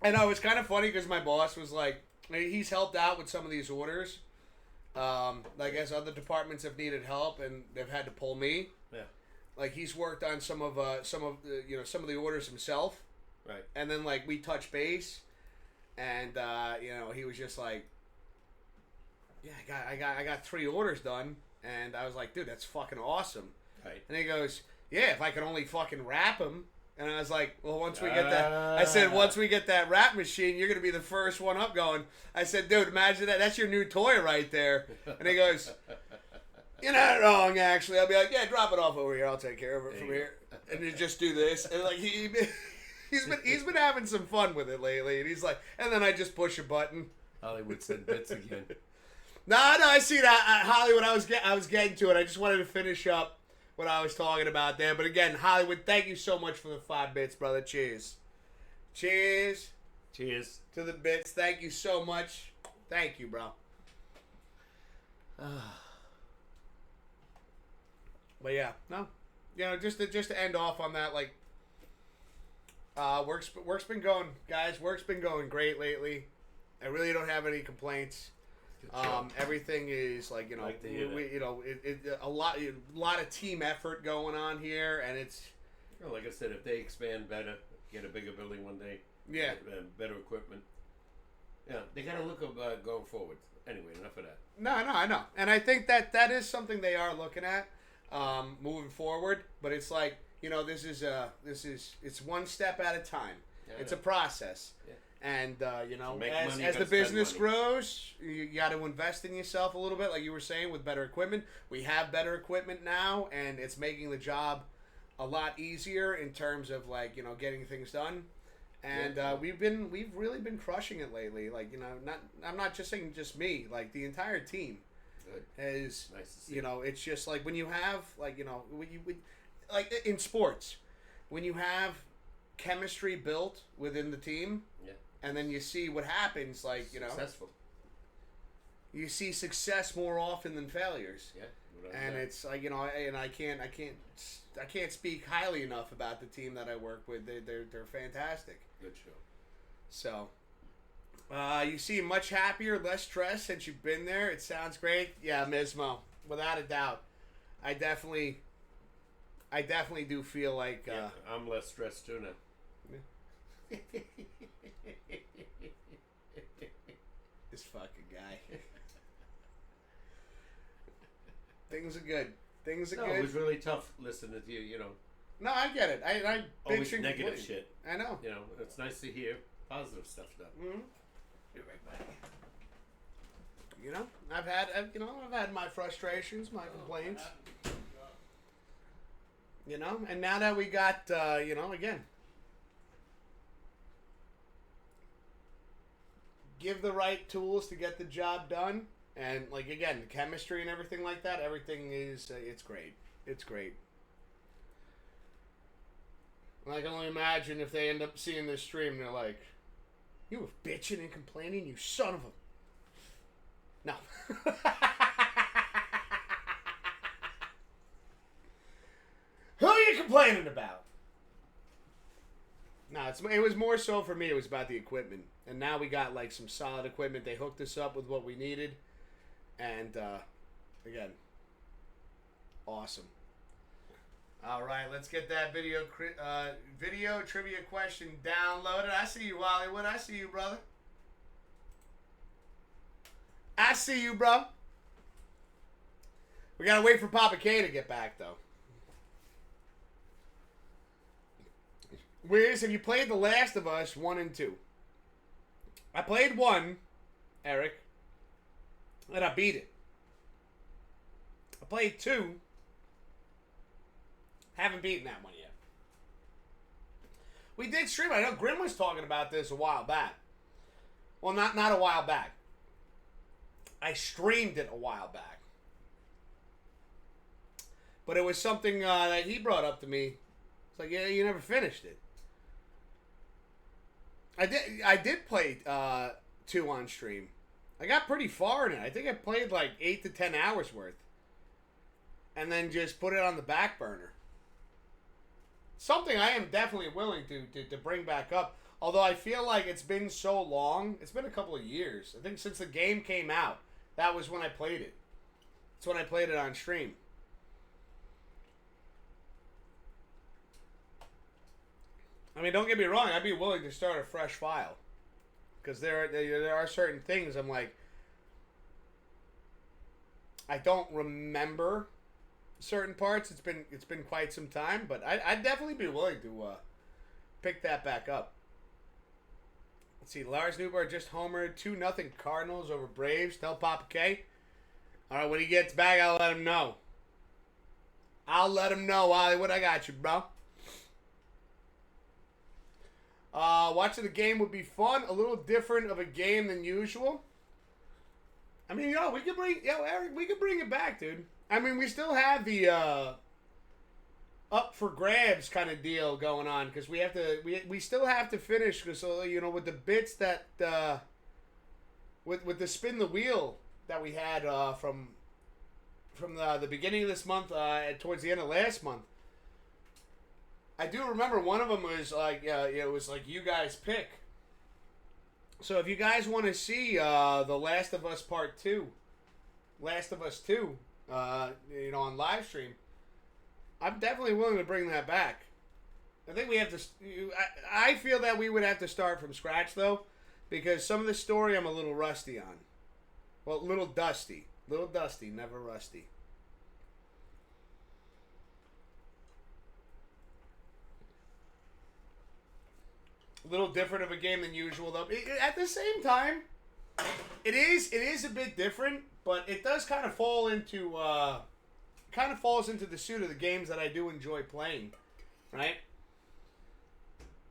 I know, it's kind of funny because my boss was like, he's helped out with some of these orders. I guess other departments have needed help and they've had to pull me. Yeah. Like, he's worked on some of the orders himself. Right. And then, like, we touched base, and he was just like, yeah, I got 3 orders done, and I was like, dude, that's fucking awesome. Right. And he goes, yeah, if I could only fucking wrap them. And I was like, well, once we get that, I said, once we get that wrap machine, you're gonna be the first one up going. I said, dude, imagine that. That's your new toy right there. And he goes, you're not wrong, actually. I'll be like, yeah, drop it off over here. I'll take care of it from here. And you just do this, and like he's been having some fun with it lately, and he's like, and then I just push a button. Hollywood said bits again. No, I see that, Hollywood. I was getting to it. I just wanted to finish up what I was talking about there. But again, Hollywood, thank you so much for the 5 bits, brother. Cheers. Cheers. Cheers to the bits. Thank you so much. Thank you, bro. But yeah, no, just to end off on that, like, work's been going, guys. Work's been going great lately. I really don't have any complaints. Everything is like Like to hear that. a lot of team effort going on here, and it's Well, like I said, if they expand better, get a bigger building one day, yeah. better equipment. Yeah, they got to look at going forward. Anyway, enough of that. No, I know, and I think that is something they are looking at moving forward. But it's like this is it's one step at a time. Yeah, It's a process. Yeah. And make money, as the gotta spend business money. grows, you got to invest in yourself a little bit, like you were saying, with better equipment. We have better equipment now, and it's making the job a lot easier in terms of getting things done. And we've really been crushing it lately. Like I'm not just saying just me, like the entire team Good. is. Nice to see. It's just like when you have like in sports, when you have chemistry built within the team. Yeah. And then you see what happens, Successful. you see success more often than failures. Yeah. And it's like and I can't speak highly enough about the team that I work with. They're fantastic. Good show. So, you seem much happier, less stressed since you've been there. It sounds great. Yeah, Mismo, without a doubt. I definitely do feel like. Yeah, I'm less stressed too now. This fucking guy. Things are good. Things are No, good. it was really tough listening to you. No, I get it. I Always bitch and negative complain. shit. I know. It's nice to hear positive stuff though. Mm-hmm. Be right back. I've had my frustrations, my complaints. And now that we got, again, give the right tools to get the job done, and again, chemistry and everything like that. Everything is, it's great. It's great. And I can only imagine if they end up seeing this stream, they're like, "You were bitching and complaining, you son of a." No. Who are you complaining about? No, it was more so for me. It was about the equipment, and now we got some solid equipment. They hooked us up with what we needed, and again, awesome. All right, let's get that video trivia question downloaded. I see you, Hollywood. I see you, brother. I see you, bro. We gotta wait for Papa K to get back, though. Wiz, have you played The Last of Us 1 and 2? I played 1, Eric, and I beat it. I played 2. Haven't beaten that one yet. We did stream. I know Grim was talking about this a while back. Well, not a while back. I streamed it a while back. But it was something that he brought up to me. It's like, yeah, you never finished it. I did play 2 on stream. I got pretty far in it. I think I played 8 to 10 hours worth. And then just put it on the back burner. Something I am definitely willing to bring back up. Although I feel like it's been so long. It's been a couple of years. I think since the game came out. That was when I played it. That's when I played it on stream. I mean, don't get me wrong. I'd be willing to start a fresh file. Because there are certain things I'm like, I don't remember certain parts. It's been quite some time, but I'd definitely be willing to pick that back up. Let's see, Lars Newbar just homered 2-0 Cardinals over Braves. Tell Papa K. All right, when he gets back, I'll let him know. Hollywood. I got you, bro. Watching the game would be fun. A little different of a game than usual. I mean, Eric, we could bring it back, dude. I mean, we still have the up for grabs kind of deal going on because we still have to finish because with the bits that with the spin the wheel that we had from the beginning of this month towards the end of last month. I do remember one of them was it was like you guys pick, So if you guys want to see The Last of Us Part 2, Last of Us 2, on live stream, I'm definitely willing to bring that back. I think we have to. I feel that we would have to start from scratch though, because some of the story I'm a little rusty on. Well, a little dusty, never rusty. A little different of a game than usual though. At the same time, it is a bit different, but it does kind of fall into falls into the suit of the games that I do enjoy playing, right?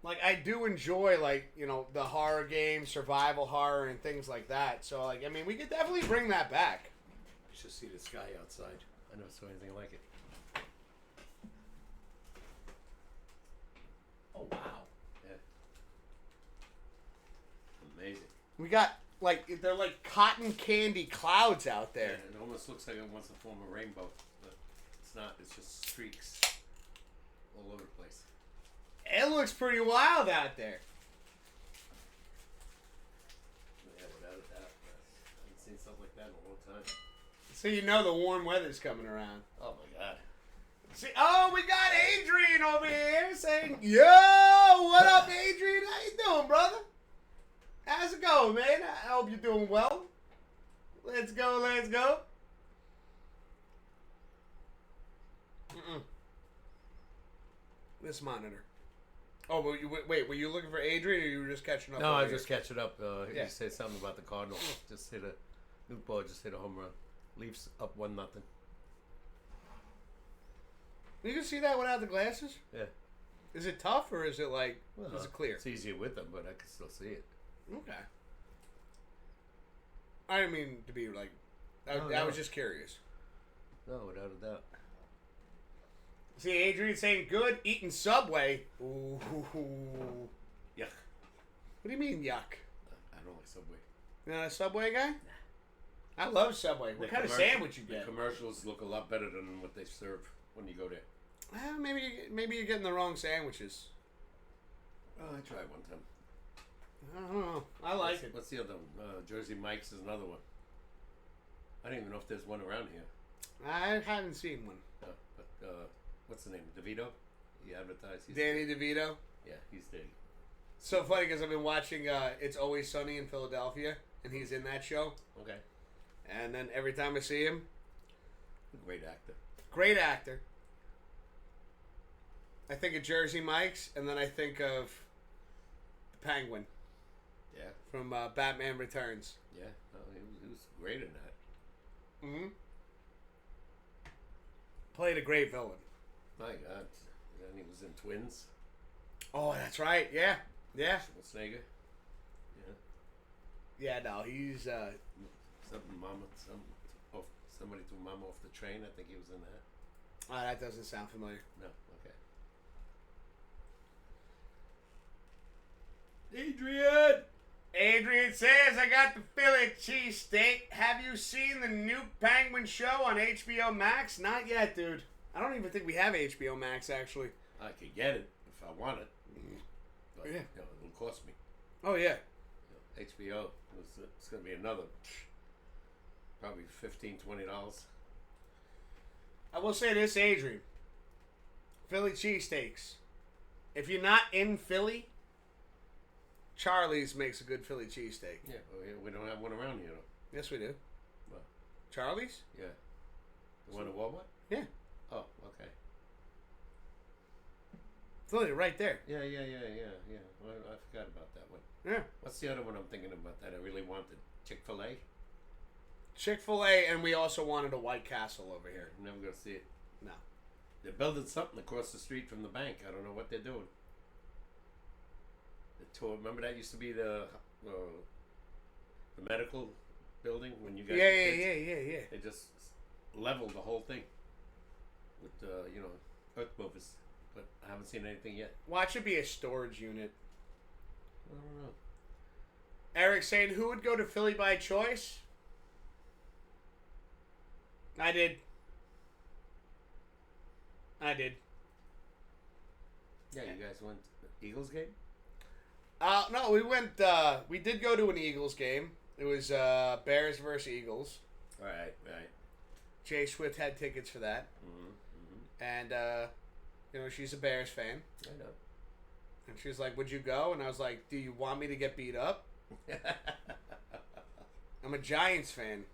Like, I do enjoy, the horror games, survival horror, and things like that. So, we could definitely bring that back. You should see the sky outside. I never saw anything like it. Oh, wow. Yeah. Amazing. We got, they're like cotton candy clouds out Yeah, there. it almost looks like it wants to form a rainbow. But it's not. It's just streaks all over the place. It looks pretty wild out there. Yeah, without a doubt. I haven't seen something like that in a long time. So you know the warm weather's coming around. Oh, my God. See, we got Adrian over here saying, "Yo, what up, Adrian? How you doing, brother? How's it going, man? I hope you're doing well. Let's go. This monitor. Oh, were you looking for Adrian, or you were just catching up? No, I over was just here? catching up. Yeah. You said something about the Cardinals. Just hit a home run. Leafs up 1-0. You can see that without the glasses. Yeah. Is it tough, or is it is it clear? It's easier with them, but I can still see it. Okay. I didn't mean to be I was just curious. No, without a doubt. See, Adrian saying good, eating Subway. Ooh. Yuck. What do you mean, yuck? I don't like Subway. You're not a Subway guy? I love Subway. What kind of sandwich you get? The commercials look a lot better than what they serve when you go there. Well, maybe you're getting the wrong sandwiches. Oh, I tried one time. I don't know. I like it. What's the other one? Jersey Mike's is another one. I don't even know if there's one around here. I haven't seen one. No, but what's the name? DeVito? He advertised. Danny DeVito? Yeah, he's Danny. So funny because I've been watching It's Always Sunny in Philadelphia, and he's in that show. Okay. And then every time I see him, Great actor. great actor. I think of Jersey Mike's, and then I think of the Penguin Yeah. from Batman Returns. Yeah. No, he was great in that. Mm-hmm. Played a great villain. My God. And he was in Twins. Oh, that's right. Yeah. Yeah. Schwarzenegger. Yeah. Yeah, no, he's... Somebody threw Mama off the train. I think he was in that. Oh, that doesn't sound familiar. No. Okay. Adrian says, I got the Philly cheesesteak. Have you seen the new Penguin show on HBO Max? Not yet, dude. I don't even think we have HBO Max, actually. I could get it if I want it. But, Yeah. it'll cost me. Oh, yeah. HBO. It's going to be another probably $15-$20. I will say this, Adrian. Philly cheesesteaks. If you're not in Philly, Charlie's makes a good Philly cheesesteak. Yeah, we don't have one around here, though. Yes, we do. Well, Charlie's? yeah. The one at Walmart? Yeah. Oh, okay. It's literally right there. Yeah. Well, I forgot about that one. Yeah. What's the other one I'm thinking about that I really wanted? Chick-fil-A? Chick-fil-A, and we also wanted a White Castle over here. I'm never going to see it. No. They're building something across the street from the bank. I don't know what they're doing. The tour. Remember that used to be the medical building when you got your kids? Yeah. They just leveled the whole thing with earth movers, but I haven't seen anything yet. Watch it be a storage unit. I don't know. Eric saying, who would go to Philly by choice? I did. Yeah, you guys went to the Eagles game? No, we went. We did go to an Eagles game. It was Bears versus Eagles. Right. Jay Swift had tickets for that, and she's a Bears fan. I know. And she was like, "Would you go?" And I was like, "Do you want me to get beat up?" I'm a Giants fan.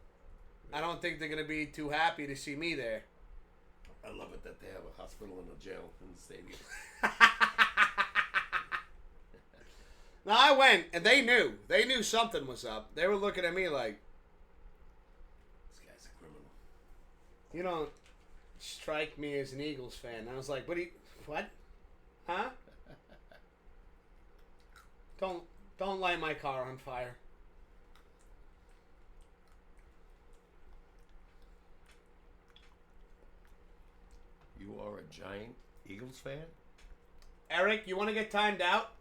I don't think they're gonna be too happy to see me there. I love it that they have a hospital and a jail in the stadium. No, I went, and they knew. They knew something was up. They were looking at me like, This guy's a criminal. "You don't strike me as an Eagles fan." And I was like, what? Huh? Don't light my car on fire. You are a giant Eagles fan? Eric, you want to get timed out?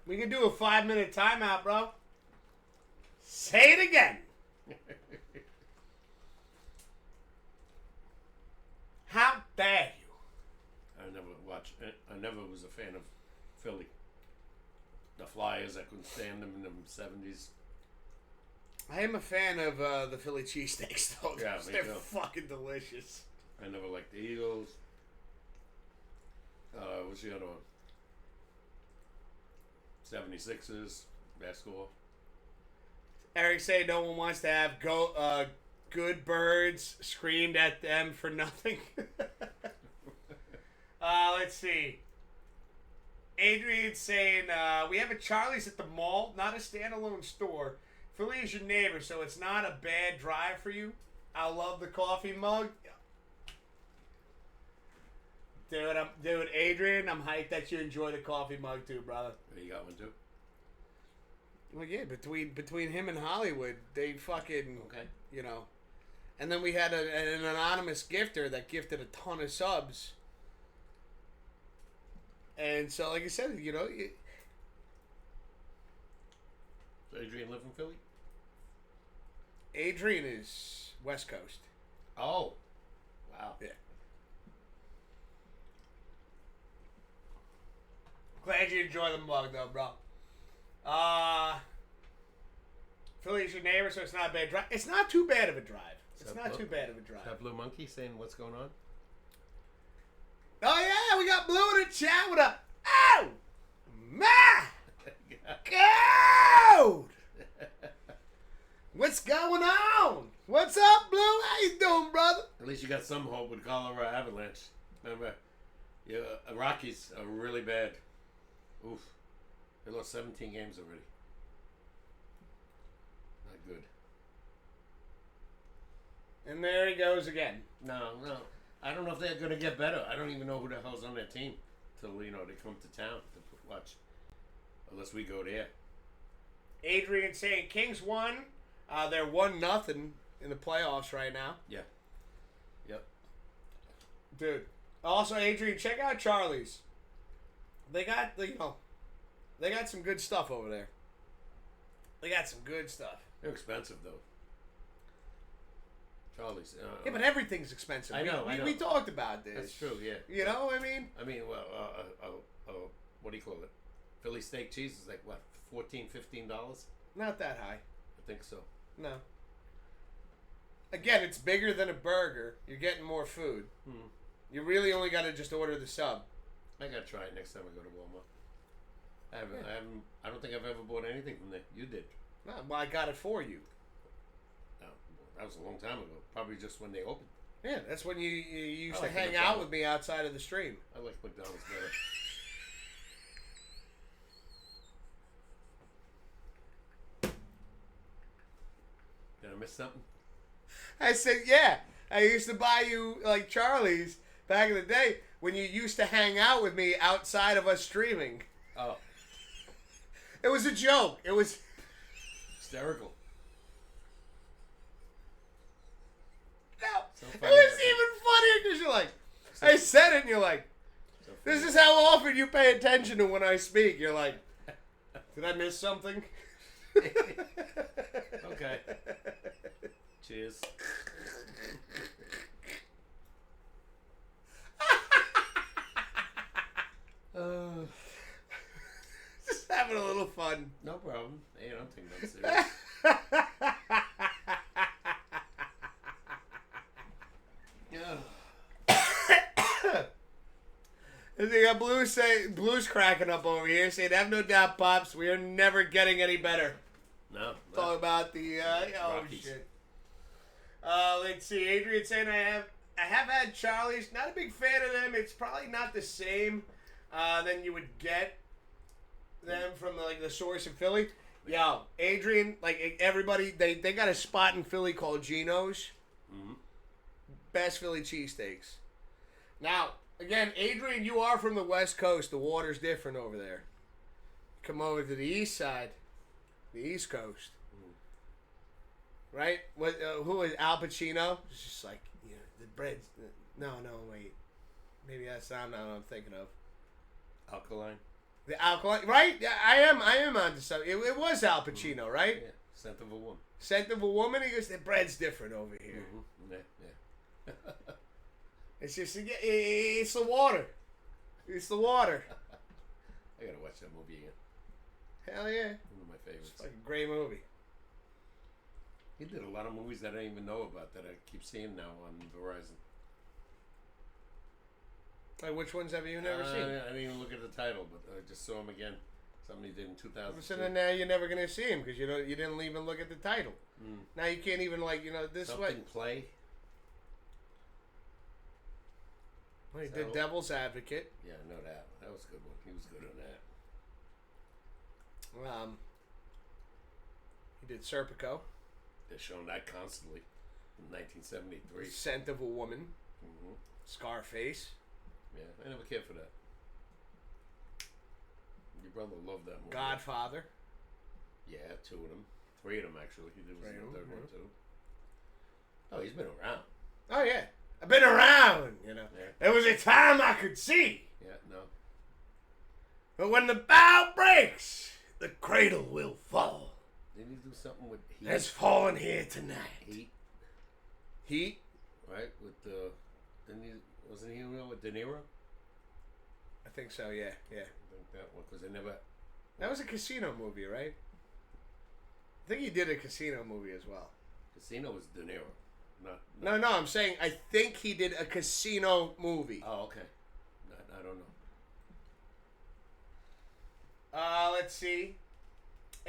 We can do a 5-minute timeout, bro. Say it again. How dare you? I never was a fan of Philly. The Flyers, I couldn't stand them in the 70s. I am a fan of the Philly cheesesteaks, though. Yeah, me They're too. fucking delicious. I never liked the Eagles. What's the other one? 76ers, basketball. Eric say no one wants to have good birds screamed at them for nothing. Let's see. Adrian's saying, we have a Charlie's at the mall, not a standalone store. Philly is your neighbor, so it's not a bad drive for you. I love the coffee mug. Dude, Adrian, I'm hyped that you enjoy the coffee mug too, brother. You got one too? Well, yeah, between him and Hollywood, they fucking, Okay. And then we had an anonymous gifter that gifted a ton of subs. And so, like I said, Does Adrian live in Philly? Adrian is West Coast. Oh. Wow. Yeah. Glad you enjoy the mug, though, bro. Philly's your neighbor, so it's not a bad drive. It's not too bad of a drive. It's not too bad of a drive. Is that Blue Monkey saying what's going on? Oh, yeah, we got Blue in the chat with a, oh, my God. What's going on? What's up, Blue? How you doing, brother? At least you got some hope with Colorado Avalanche. Remember, Rockies are really bad. Oof. They lost 17 games already. Not good. And there he goes again. No. I don't know if they're going to get better. I don't even know who the hell's on their team till, they come to town to watch. Unless we go there. Adrian saying Kings won. They're 1-0 in the playoffs right now. Yeah. Yep. Dude. Also, Adrian, check out Charlie's. They got they got some good stuff over there. They got some good stuff. They're expensive though. Charlie's. Yeah, but everything's expensive. I know. We talked about this. That's true. Yeah. You know what I mean? What do you call it? Philly steak cheese is like what, $14, $15? Not that high. I think so. No. Again, it's bigger than a burger. You're getting more food. You really only got to just order the sub. I gotta try it next time I go to Walmart. I don't think I've ever bought anything from there. You did. No, well, I got it for you. No, that was a long time ago. Probably just when they opened. Yeah, that's when you used I to like hang out with me outside of the stream. I like McDonald's better. Did I miss something? I said, yeah. I used to buy you like Charlie's back in the day when you used to hang out with me outside of us streaming. Oh. It was a joke. It was Hysterical. No. So It funny. was even funnier because you're like, I said it and you're like, So this funny. is how often you pay attention to when I speak. You're like, did I miss something? Okay. Cheers. of fun. No problem. Hey, I don't think that's serious. Yeah. And they got Blue's cracking up over here, saying, "Have no doubt, Pops, we are never getting any better." No. Talk about the oh Rockies. shit. Let's see. Adrian saying, I have had Charlie's. Not a big fan of them. It's probably not the same than you would get them from the source in Philly. Yo, Adrian, like everybody, they got a spot in Philly called Gino's. Mm-hmm. Best Philly cheesesteaks. Now, again, Adrian, you are from the West Coast. The water's different over there. Come over to the East Side, the East Coast. Right? What? Who is Al Pacino? It's just like, the bread's... No, wait. Maybe that's not what I'm thinking of. Alkaline. The alkaline... Right? Yeah, I am onto something. It was Al Pacino, right? Yeah. Scent of a woman. Scent of a woman? He goes, the bread's different over here. Mm-hmm. Yeah. It's just... It's the water. It's the water. I gotta watch that movie again. Hell yeah. One of my favorites. It's like a great movie. He did a lot of movies that I didn't even know about that I keep seeing now on Verizon. Like, which ones have you never seen? I didn't even look at the title, but I just saw him again. Something he did in 2000. So then now you're never going to see him because you didn't even look at the title. Mm. Now you can't even, this Something way. Play. Well, he did Devil's Advocate. Yeah, I know that. That was a good one. He was good on that. He did Serpico. They're showing that constantly in 1973. Scent of a Woman. Mm-hmm. Scarface. Yeah, I never cared for that. Your brother loved that movie. Godfather. Yeah, 2 of them. 3 of them, actually. He was in the third one, too. Oh, he's been around. Oh, yeah. I've been around, Yeah. There was a time I could see. Yeah, no. But when the bow breaks, the cradle will fall. Didn't he do something with Heat? It's falling here tonight. Heat? Right? With wasn't he with De Niro? I think so, yeah. I think that one, because they never... That was a casino movie, right? I think he did a casino movie as well. Casino was De Niro. No, I'm saying I think he did a casino movie. Oh, okay. I don't know. Let's see.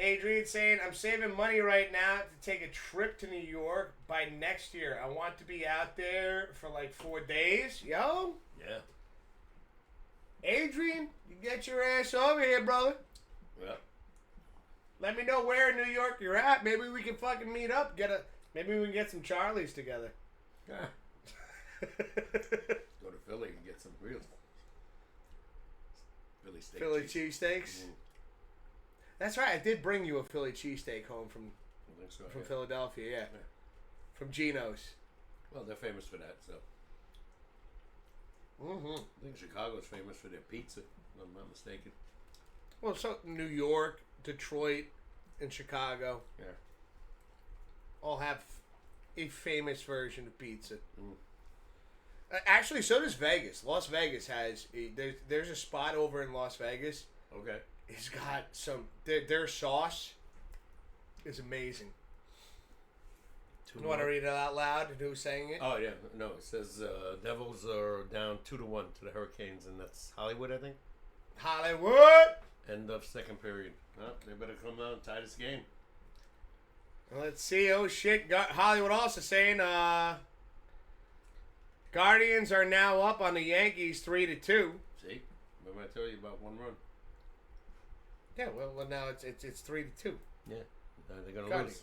Adrian saying, I'm saving money right now to take a trip to New York by next year. I want to be out there for 4 days. Yo. Yeah. Adrian, you get your ass over here, brother. Yeah. Let me know where in New York you're at. Maybe we can fucking meet up. Maybe we can get some Charlies together. Yeah. Go to Philly and get some real Philly steak. Philly cheesesteaks. Mm. That's right. I did bring you a Philly cheesesteak home from Yeah. Philadelphia. Yeah. From Gino's. Well, they're famous for that, so. Mm-hmm. I think Chicago's famous for their pizza, if I'm not mistaken. Well, so New York, Detroit, and Chicago. Yeah. All have a famous version of pizza. Mm. Actually, so does Vegas. Las Vegas has there's a spot over in Las Vegas. Okay. It's got some their sauce is amazing. You want to read it out loud? And who's saying it? Oh yeah, no. It says Devils are down 2-1 to the Hurricanes, and that's Hollywood, I think. Hollywood. End of second period. Oh, they better come out and tie this game. Let's see. Oh shit! Hollywood also saying Guardians are now up on the Yankees 3-2. See, remember I told you about 1 run. Yeah, well now it's 3-2. Yeah, they're gonna Guardians. lose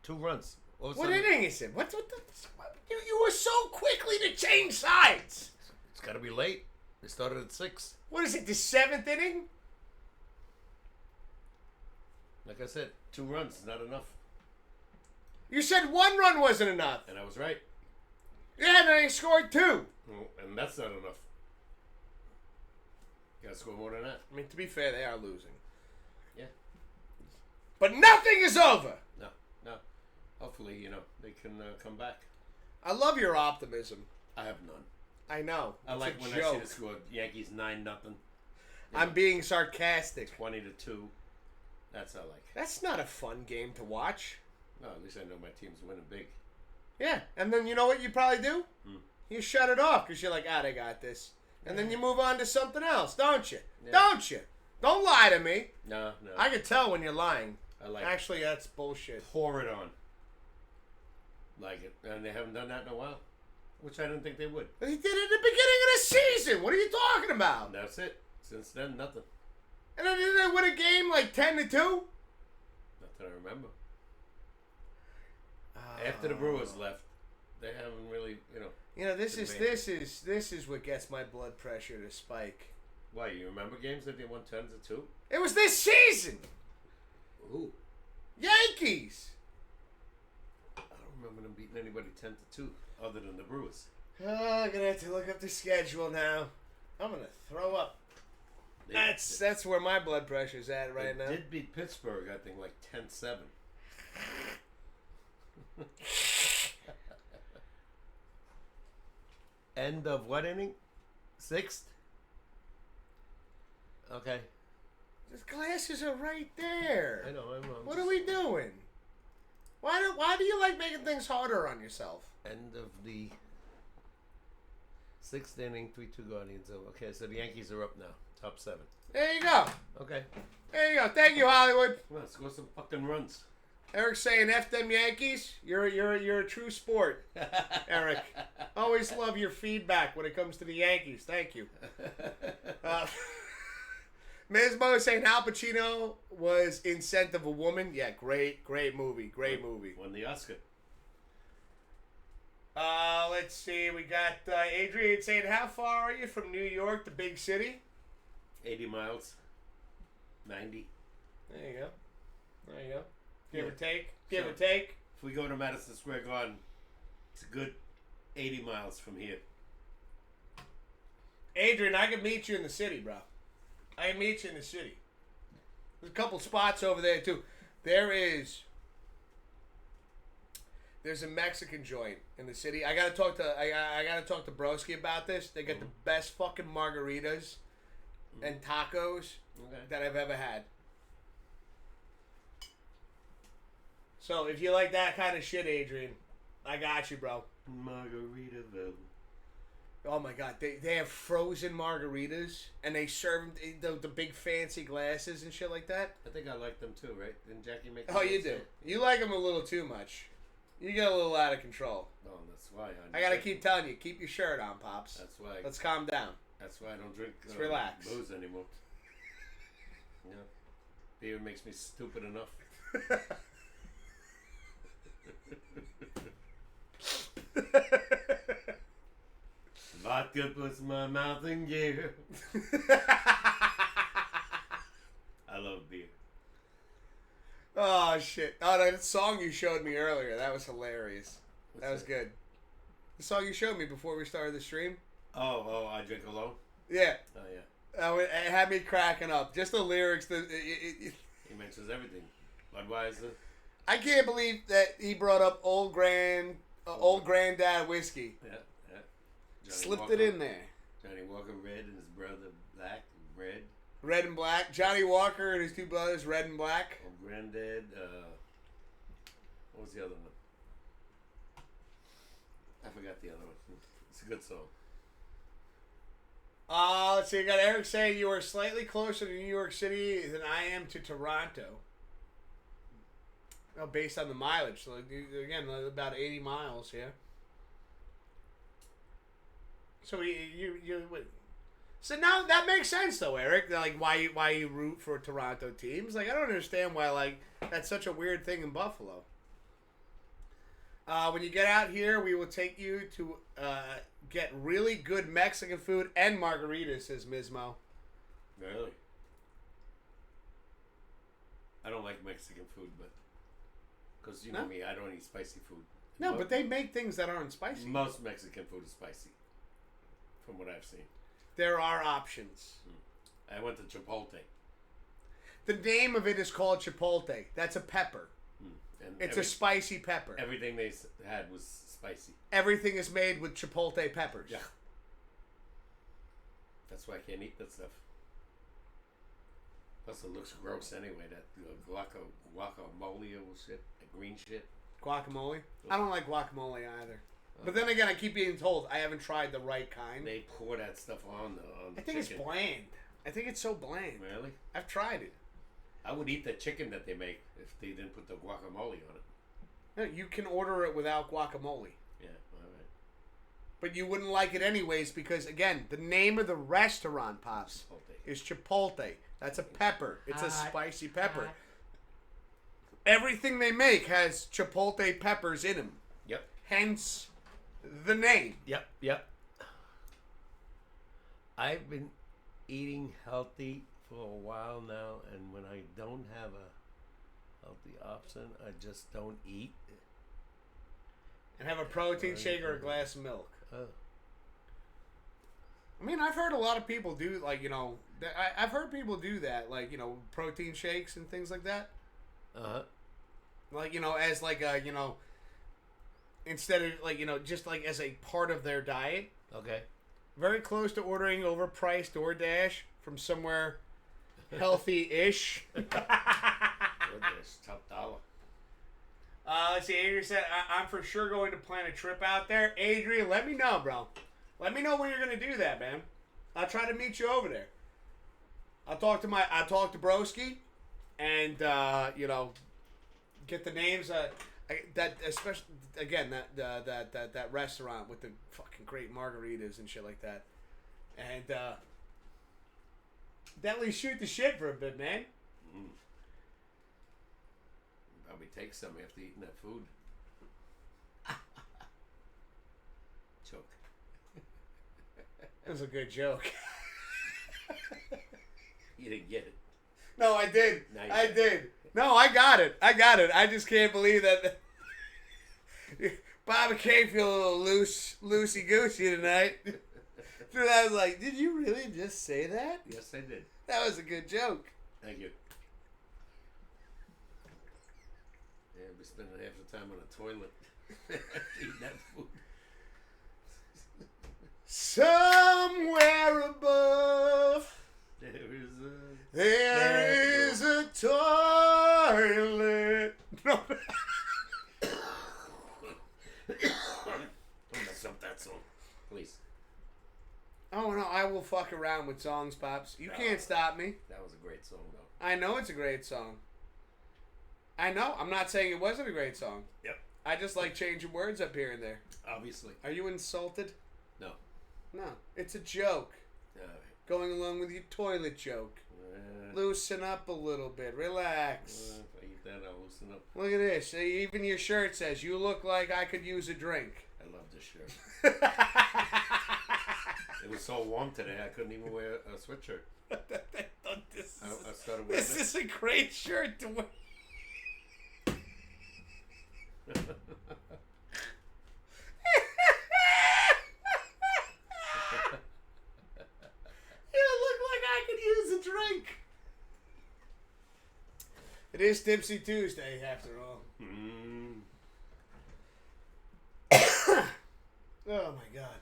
2 runs. What inning is it? What you were so quickly to change sides. It's got to be late. They started at 6. What is it? The 7th inning? Like I said, 2 runs is not enough, You said 1 run wasn't enough. and I was right. Yeah, and they scored 2. Well, and that's not enough. You gotta score more than that. I mean, to be fair, they are losing. Yeah. But nothing is over. No. Hopefully, they can come back. I love your optimism. I have none. I know. I It's like a when joke. I see the score. Yankees 9-0. I'm being sarcastic. 20-2. That's I like. That's not a fun game to watch. No, at least I know my team's winning big. Yeah, and then you know what you probably do? You shut it off because you're like, they got this. And then you move on to something else, don't you? Yeah. Don't you? Don't lie to me. No. I can tell when you're lying. I like Actually, that's bullshit. pour it on. Like it. And they haven't done that in a while. Which I didn't think they would. They did it at the beginning of the season. What are you talking about? And that's it. Since then, nothing. And then didn't they win a game like 10-2? Not that I remember. After the Brewers left, they haven't really, This been is what gets my blood pressure to spike. Why, you remember games that they won 10-2? It was this season. Ooh. Yankees. I don't remember them beating anybody 10-2 other than the Brewers. I'm gonna have to look up the schedule now. I'm gonna throw up. That's where my blood pressure's at right now. They did beat Pittsburgh, I think, like 10-7. End of what inning? 6th? Okay. The glasses are right there. I know. What are we doing? Why do you like making things harder on yourself? End of the 6th inning, 3-2 Guardians. Okay, so the Yankees are up now. Top 7. There you go. Okay. There you go. Thank you, Hollywood. Well, let's go some fucking runs. Eric's saying F them Yankees. You're a true sport, Eric. Always love your feedback when it comes to the Yankees. Thank you. Mizmo is saying Al Pacino was in Scent of a Woman. Yeah, great movie. Great movie. Won the Oscar. Let's see. We got Adrian saying, how far are you from New York, the big city? 80 miles. 90. There you go. Give Yeah. or take. Give So- or take. If we go to Madison Square Garden, it's a good 80 miles from here. Adrian, I can meet you in the city, bro. I can meet you in the city. There's a couple spots over there, too. There's a Mexican joint in the city. I gotta talk to Broski about this. They got the best fucking margaritas and tacos that I've ever had. So if you like that kind of shit, Adrian, I got you, bro. Margaritaville. Oh my god, they have frozen margaritas and they serve them the big fancy glasses and shit like that. I think I like them too, right? Didn't Jackie make them? Oh, you do. You like them a little too much. You get a little out of control. Oh, that's why. I gotta keep telling you, keep your shirt on, Pops. That's why. Let's calm down. That's why I don't drink Let's relax. booze anymore. Yeah. Beer makes me stupid enough. Vodka puts my mouth in gear. I love beer. Oh shit! Oh, that song you showed me earlier, that was hilarious. That was good. The song you showed me before we started the stream. Oh, I drink alone. Yeah. Oh yeah. It had me cracking up. Just the lyrics. He mentions everything. Budweiser. I can't believe that he brought up old granddad whiskey. Yeah. Johnny Slipped Walker, it in there. Johnny Walker red and his brother black and red. Red and black. Johnny Walker and his two brothers, red and black. Old granddad. What was the other one? I forgot the other one. It's a good song. Let's see. I got Eric saying you are slightly closer to New York City than I am to Toronto. Oh, based on the mileage. So again, about 80 miles. Yeah. So you wait. So now that makes sense though, Eric. Like why you root for Toronto teams? Like I don't understand why that's such a weird thing in Buffalo. When you get out here, we will take you to get really good Mexican food and margaritas, says Mizmo. Really? I don't like Mexican food, but because you know me, I don't eat spicy food. No, but they make things that aren't spicy. Most Mexican food is spicy, from what I've seen. There are options. I went to Chipotle. The name of it is called Chipotle. That's a pepper. And It's a spicy pepper. Everything they had was spicy. Everything is made with Chipotle peppers. Yeah. That's why I can't eat that stuff. Plus, it looks gross anyway. That guacamole shit, the green shit. Guacamole? I don't like guacamole either. But then again, I keep being told I haven't tried the right kind. They pour that stuff on the I think chicken. it's bland. I think it's so bland. Really? I've tried it. I would eat the chicken that they make if they didn't put the guacamole on it. No, you can order it without guacamole. Yeah, all right. But you wouldn't like it anyways because, again, the name of the restaurant, Pops, is Chipotle. That's a pepper. It's a spicy pepper. Everything they make has Chipotle peppers in them. Yep. Hence the name. Yep. I've been eating healthy for a while now, and when I don't have a healthy option, I just don't eat. And have a protein shake or a glass of milk. Oh. I mean, I've heard a lot of people do, like, I've heard people do that, like, protein shakes and things like that. Uh-huh. Like, as like a, instead of, like, just like as a part of their diet. Okay. Very close to ordering overpriced DoorDash from somewhere healthy-ish. DoorDash, top dollar. Let's see, Adrian said, I'm for sure going to plan a trip out there. Adrian, let me know, bro. Let me know when you're going to do that, man. I'll try to meet you over there. I'll talk to Broski and, get the names. That especially again that restaurant with the fucking great margaritas and shit like that, and definitely shoot the shit for a bit, man. Probably take some after eating that food. Choke. That was a good joke. You didn't get it. No, I did. No, you I didn't. did. No, I got it. I just can't believe that. Bob and Kay feel a little loosey-goosey tonight. Dude, I was like, did you really just say that? Yes, I did. That was a good joke. Thank you. Yeah, I'll be spending half the time on a toilet eating that food. Somewhere above, there is a toilet. No. Don't mess up that song, please. Oh no, I will fuck around with songs, Pops. You can't stop me. That was a great song, though. I know it's a great song. I know. I'm not saying it wasn't a great song. Yep. I just like changing words up here and there. Obviously. Are you insulted? No. No. It's a joke. All right. Going along with your toilet joke. Loosen up a little bit. Relax. If I eat that, I'll loosen up. Look at this. Even your shirt says, you look like I could use a drink. I love this shirt. It was so warm today, I couldn't even wear a sweatshirt. I started wearing This is a great shirt to wear. You look like I could use a drink. It is Tipsy Tuesday, after all. Oh my God.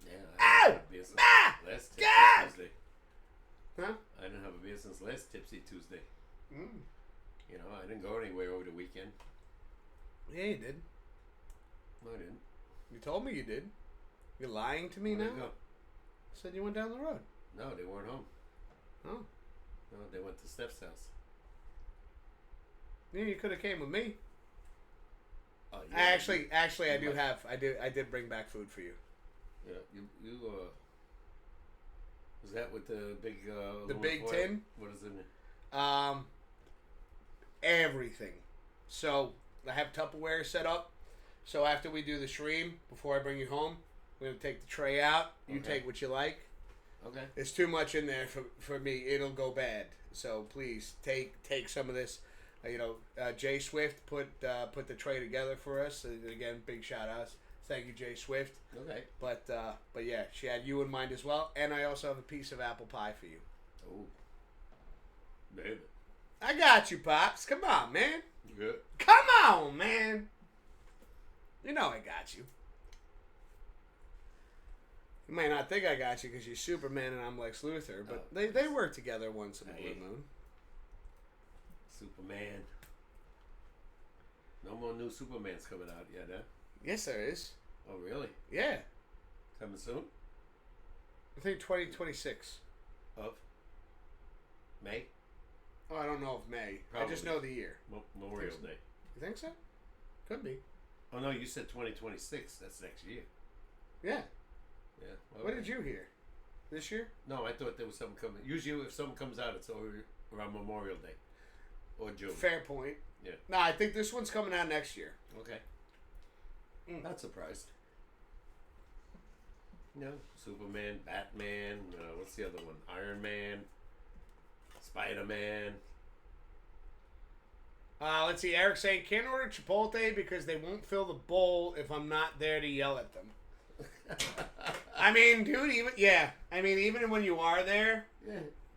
Yeah, I didn't have a beer since last Tipsy Tuesday. Huh? I didn't have a beer since last Tipsy Tuesday. Mm. You know, I didn't go anywhere over the weekend. Yeah, you did. No, I didn't. You told me you did. You're lying to me Where'd now? they go? Said you went down the road. No, they weren't home. Oh. No, they went to Steph's house. Yeah, you could have came with me. Oh, Actually, I you I did bring back food for you. Yeah, you was that with the big The big tin? What is in it? Everything. So I have Tupperware set up. So after we do the stream, before I bring you home, we're gonna take the tray out. You Okay. take what you like. Okay. There's too much in there for me. It'll go bad. So please take some of this. Jay Swift put the tray together for us. Again, big shout outs. Thank you, Jay Swift. Okay. But yeah, she had you in mind as well. And I also have a piece of apple pie for you. Oh, baby. I got you, Pops. Come on, man. You good? Come on, man. You know I got you. You might not think I got you because you're Superman and I'm Lex Luthor, but they work together once in a blue moon. Superman. No more new Supermans coming out yet, huh? Yes, there is. Oh, really? Yeah. Coming soon? I think 2026. Of? May? Oh, I don't know if May. Probably. I just know the year. Memorial Day. You think so? Could be. Oh, no, you said 2026. That's next year. Yeah. Yeah. Well, What did you hear? This year? No, I thought there was something coming. Usually if something comes out, it's around Memorial Day. Or June. Fair point. Yeah. No, I think this one's coming out next year. Okay. Not surprised. No. Superman, Batman, what's the other one? Iron Man, Spider-Man. Let's see. Eric saying, can't order Chipotle because they won't fill the bowl if I'm not there to yell at them. I mean, dude, even when you are there,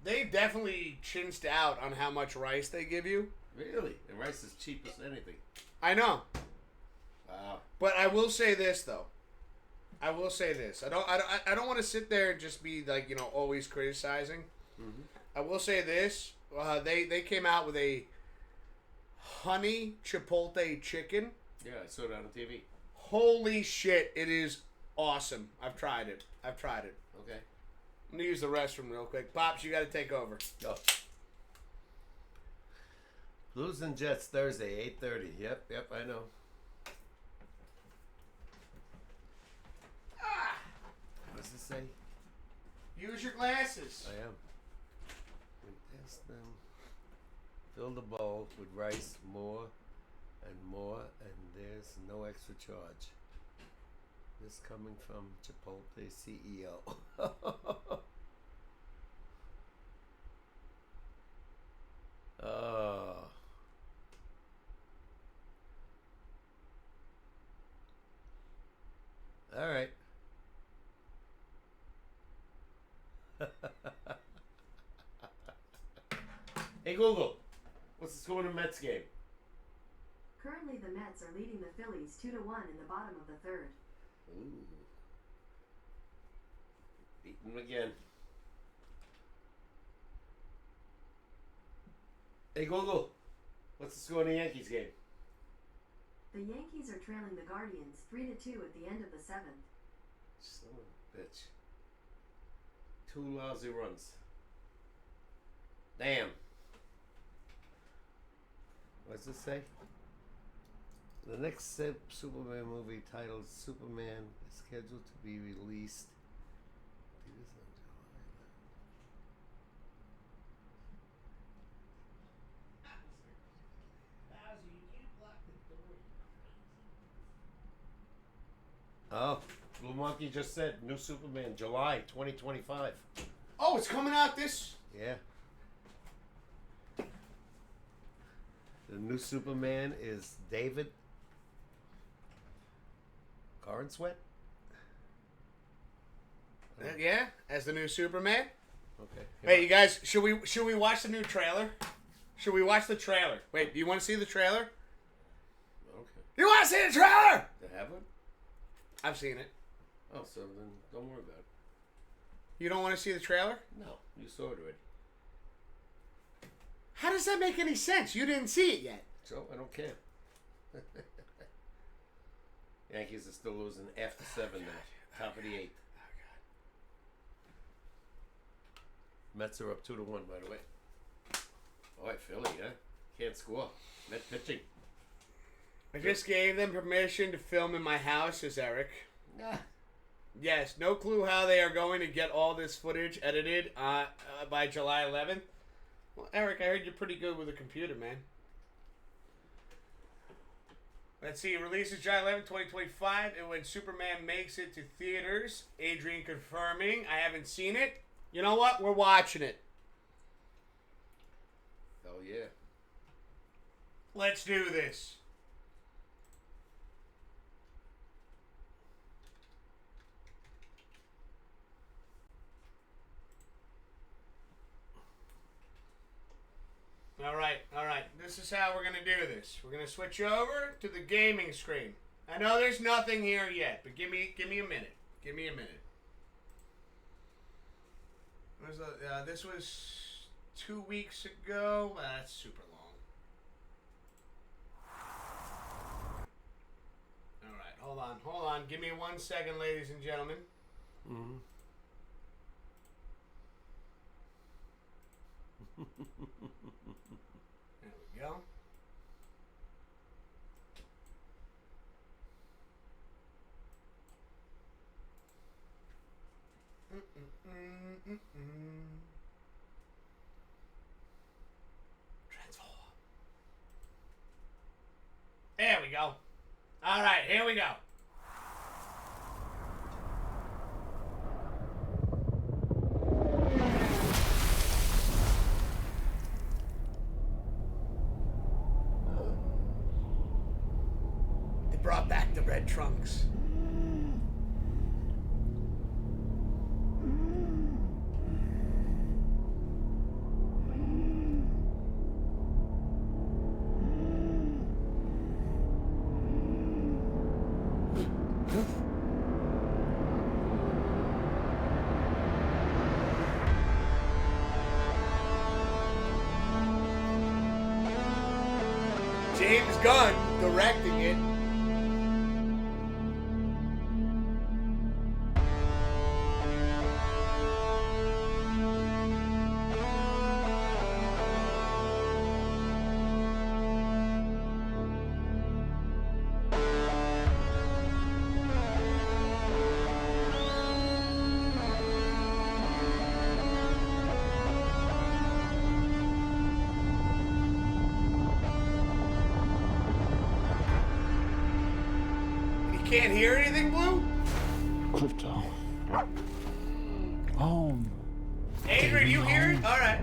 they definitely chinsed out on how much rice they give you. Really? And rice is cheap as anything. I know. Wow. But I will say this though. I don't want to sit there and just be like, always criticizing. Mm-hmm. I will say this. They came out with a honey chipotle chicken. Yeah, I saw it on TV. Holy shit, it is awesome. I've tried it. Okay. I'm going to use the restroom real quick. Pops, you got to take over. Go. Blues and Jets Thursday, 8:30. Yep, I know. What does it say? Use your glasses. I am. We test them. Fill the bowl with rice more, and there's no extra charge. This coming from Chipotle CEO. Oh. All right. Hey Google, what's the score in the Mets game? Currently, the Mets are leading the Phillies 2-1 in the bottom of the third. Ooh. Beating them again. Hey Google, what's the score in the Yankees game? The Yankees are trailing the Guardians 3-2 at the end of the seventh. Son of a bitch. 2 lousy runs. Damn. What does it say? The next Superman movie titled Superman is scheduled to be released. Oh, Blue Monkey just said new Superman, July 2025. Oh, it's coming out this. Yeah. The new Superman is David Cornsweet. Yeah, as the new Superman. Okay. Hey, you guys, should we watch the new trailer? Should we watch the trailer? Wait, do you want to see the trailer? Okay. You want to see the trailer? They have it? I've seen it. Oh, so then don't worry about it. You don't want to see the trailer? No, you saw it already. How does that make any sense? You didn't see it yet. So I don't care. Yankees are still losing after 7 now. Top of the 8th. Mets are up 2-1, by the way. All right, Philly, huh? Can't score. Met pitching. I just gave them permission to film in my house, says Eric. Nah. Yes, no clue how they are going to get all this footage edited by July 11th. Well, Eric, I heard you're pretty good with a computer, man. Let's see, it releases July 11th, 2025, and when Superman makes it to theaters, Adrian confirming, I haven't seen it. You know what? We're watching it. Oh, yeah. Let's do this. All right. This is how we're going to do this. We're going to switch over to the gaming screen. I know there's nothing here yet, but give me a minute. Give me a minute. This was 2 weeks ago. That's super long. All right, hold on. Give me 1 second, ladies and gentlemen. Mm-hmm. There we go. Transform. There we go. All right, here we go. They brought back the red trunks. James Gunn directing it. Can't hear anything, Blue? Crypto. Home. Adrian, you hear it? All right.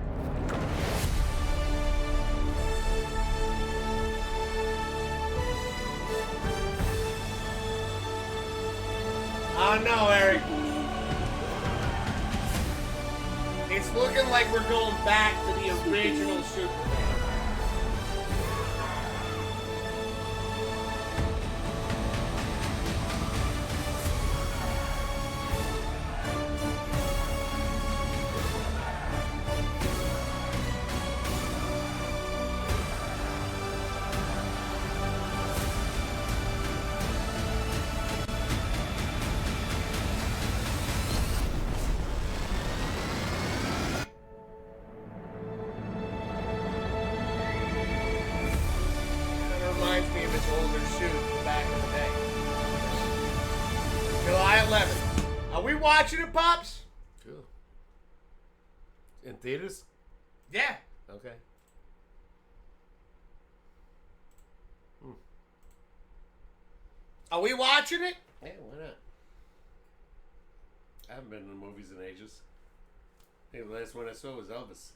Oh no, Eric. It's looking like we're going back to the original Superman. Reminds me of his older suit from back in the day. July 11th. Are we watching it, Pops? Cool. In theaters? Yeah. Okay. Are we watching it? Yeah, why not? I haven't been to the movies in ages. I think the last one I saw was Elvis.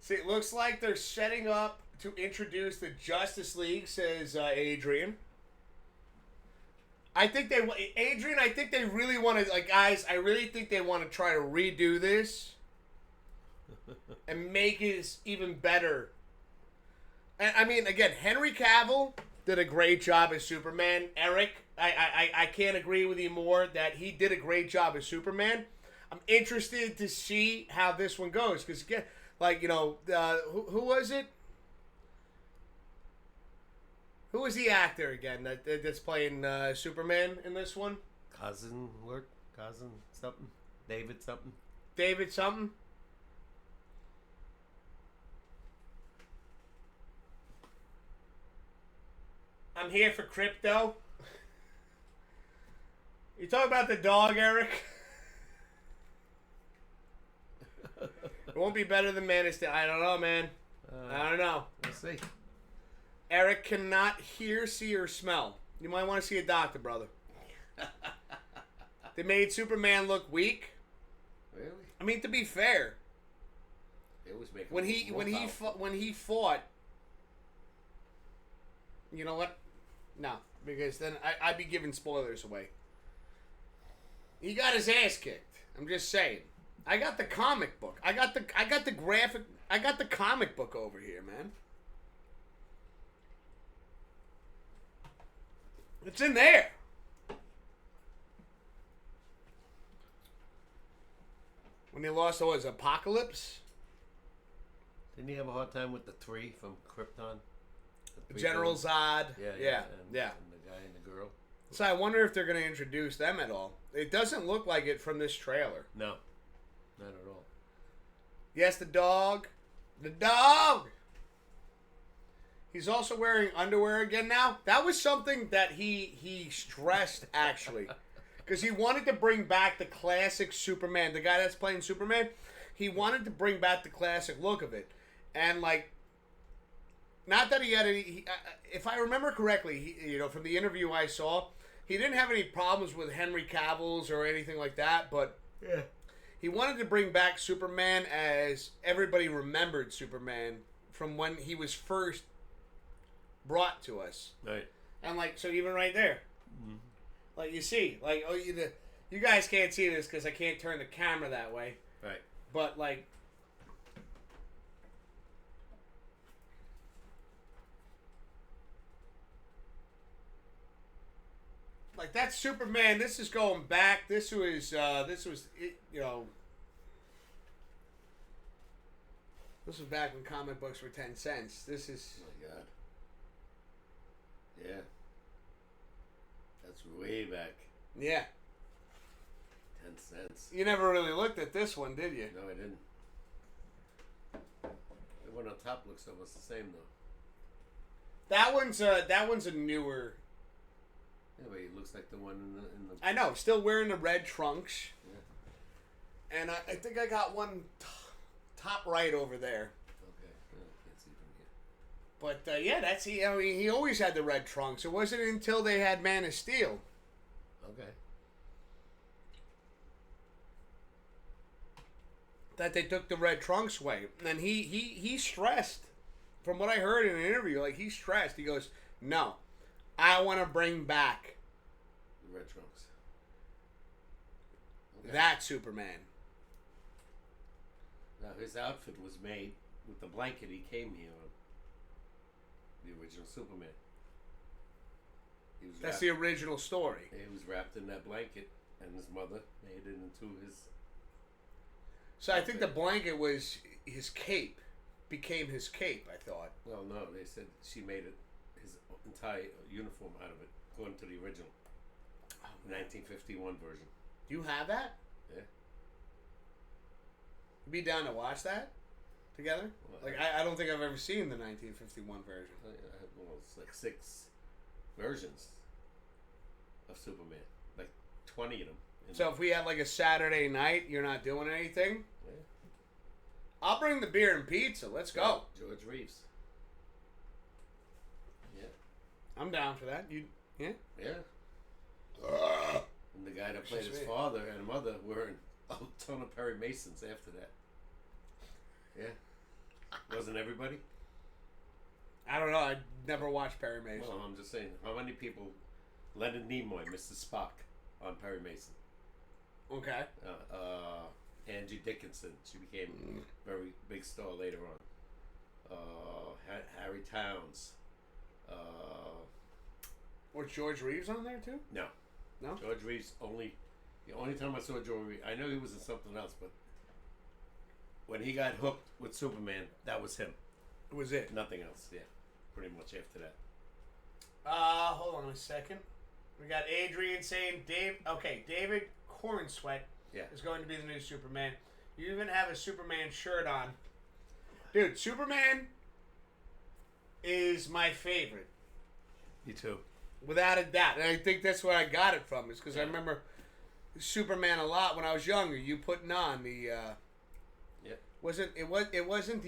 See, it looks like they're setting up to introduce the Justice League, says Adrian. I think they really want to, like, guys, I really think they want to try to redo this and make it even better. And I mean, again, Henry Cavill did a great job as Superman. Eric, I can't agree with you more that he did a great job as Superman. I'm interested to see how this one goes because, again, like, you know, who was it? Who was the actor again that's playing Superman in this one? Cousin something? David something? David something? I'm here for crypto. You talking about the dog, Eric? It won't be better than Man of Steel. I don't know, man. I don't know. We'll see. Eric cannot hear, see, or smell. You might want to see a doctor, brother. They made Superman look weak. Really? I mean, to be fair, They always make when he fought, you know what? No, because then I'd be giving spoilers away. He got his ass kicked. I'm just saying. I got the comic book. I got the graphic. I got the comic book over here, man. It's in there. When they lost, what was it, Apocalypse? Didn't he have a hard time with the 3 from Krypton? The 3 General villains? Zod. Yeah. Yeah. And the guy and the girl. So I wonder if they're going to introduce them at all. It doesn't look like it from this trailer. No, not at all. Yes, the dog. The dog! He's also wearing underwear again now. That was something that he stressed, actually. Because he wanted to bring back the classic Superman. The guy that's playing Superman, he wanted to bring back the classic look of it. And, like, not that he had any... if I remember correctly, from the interview I saw, he didn't have any problems with Henry Cavill's or anything like that, but... Yeah. He wanted to bring back Superman as everybody remembered Superman from when he was first brought to us. Right. And, like, so even right there. Mm-hmm. Like, you see. Like, you guys can't see this because I can't turn the camera that way. Right. But, like... Like, that's Superman. This is going back. This was This was back when comic books were 10 cents. This is... Oh, my God. Yeah. That's way back. Yeah. 10 cents. You never really looked at this one, did you? No, I didn't. The one on top looks almost the same, though. That one's a newer... Yeah, but it looks like the one in the... I know. Still wearing the red trunks. Yeah. And I think I got one top right over there. Okay. Yeah, I can't see from here. But, yeah, that's... he always had the red trunks. It wasn't until they had Man of Steel. Okay. That they took the red trunks away. And he stressed, from what I heard in an interview, like, he stressed. He goes, no, I want to bring back the red trunks. Okay. that Superman. Now, his outfit was made with the blanket he came here on. The original Superman. That's the original story. He was wrapped in that blanket, and his mother made it into his... So I think the blanket was his cape. Became his cape, I thought. Well, no, they said she made it his entire uniform out of it, according to the original 1951 version. Do you have that? Yeah. You be down to watch that together? Well, Like I don't think I've ever seen the 1951 version. Well, it's like 6 versions of Superman, like 20 of them. So if we had like a Saturday night, you're not doing anything? Yeah. I'll bring the beer and pizza. Let's go. George Reeves. Yeah. I'm down for that. You, yeah? Yeah. And the guy that played his father and mother were in a ton of Perry Masons after that. Yeah. Wasn't everybody? I don't know. I never watched Perry Mason. Well, I'm just saying, how many people... Leonard Nimoy, Mr. Spock, on Perry Mason. Okay. Angie Dickinson, she became a very big star later on. Harry Towns. Was George Reeves on there too? No. No? George Reeves the only time I saw George Reeves, I know he was in something else, but when he got hooked with Superman, that was him. Was it? Nothing else, yeah. Pretty much after that. Hold on a second. We got Adrian saying David Cornsweat is going to be the new Superman. You even have a Superman shirt on. Dude, Superman is my favorite. Me too. Without a doubt. And I think that's where I got it from, is because I remember Superman a lot when I was younger. You putting on the it wasn't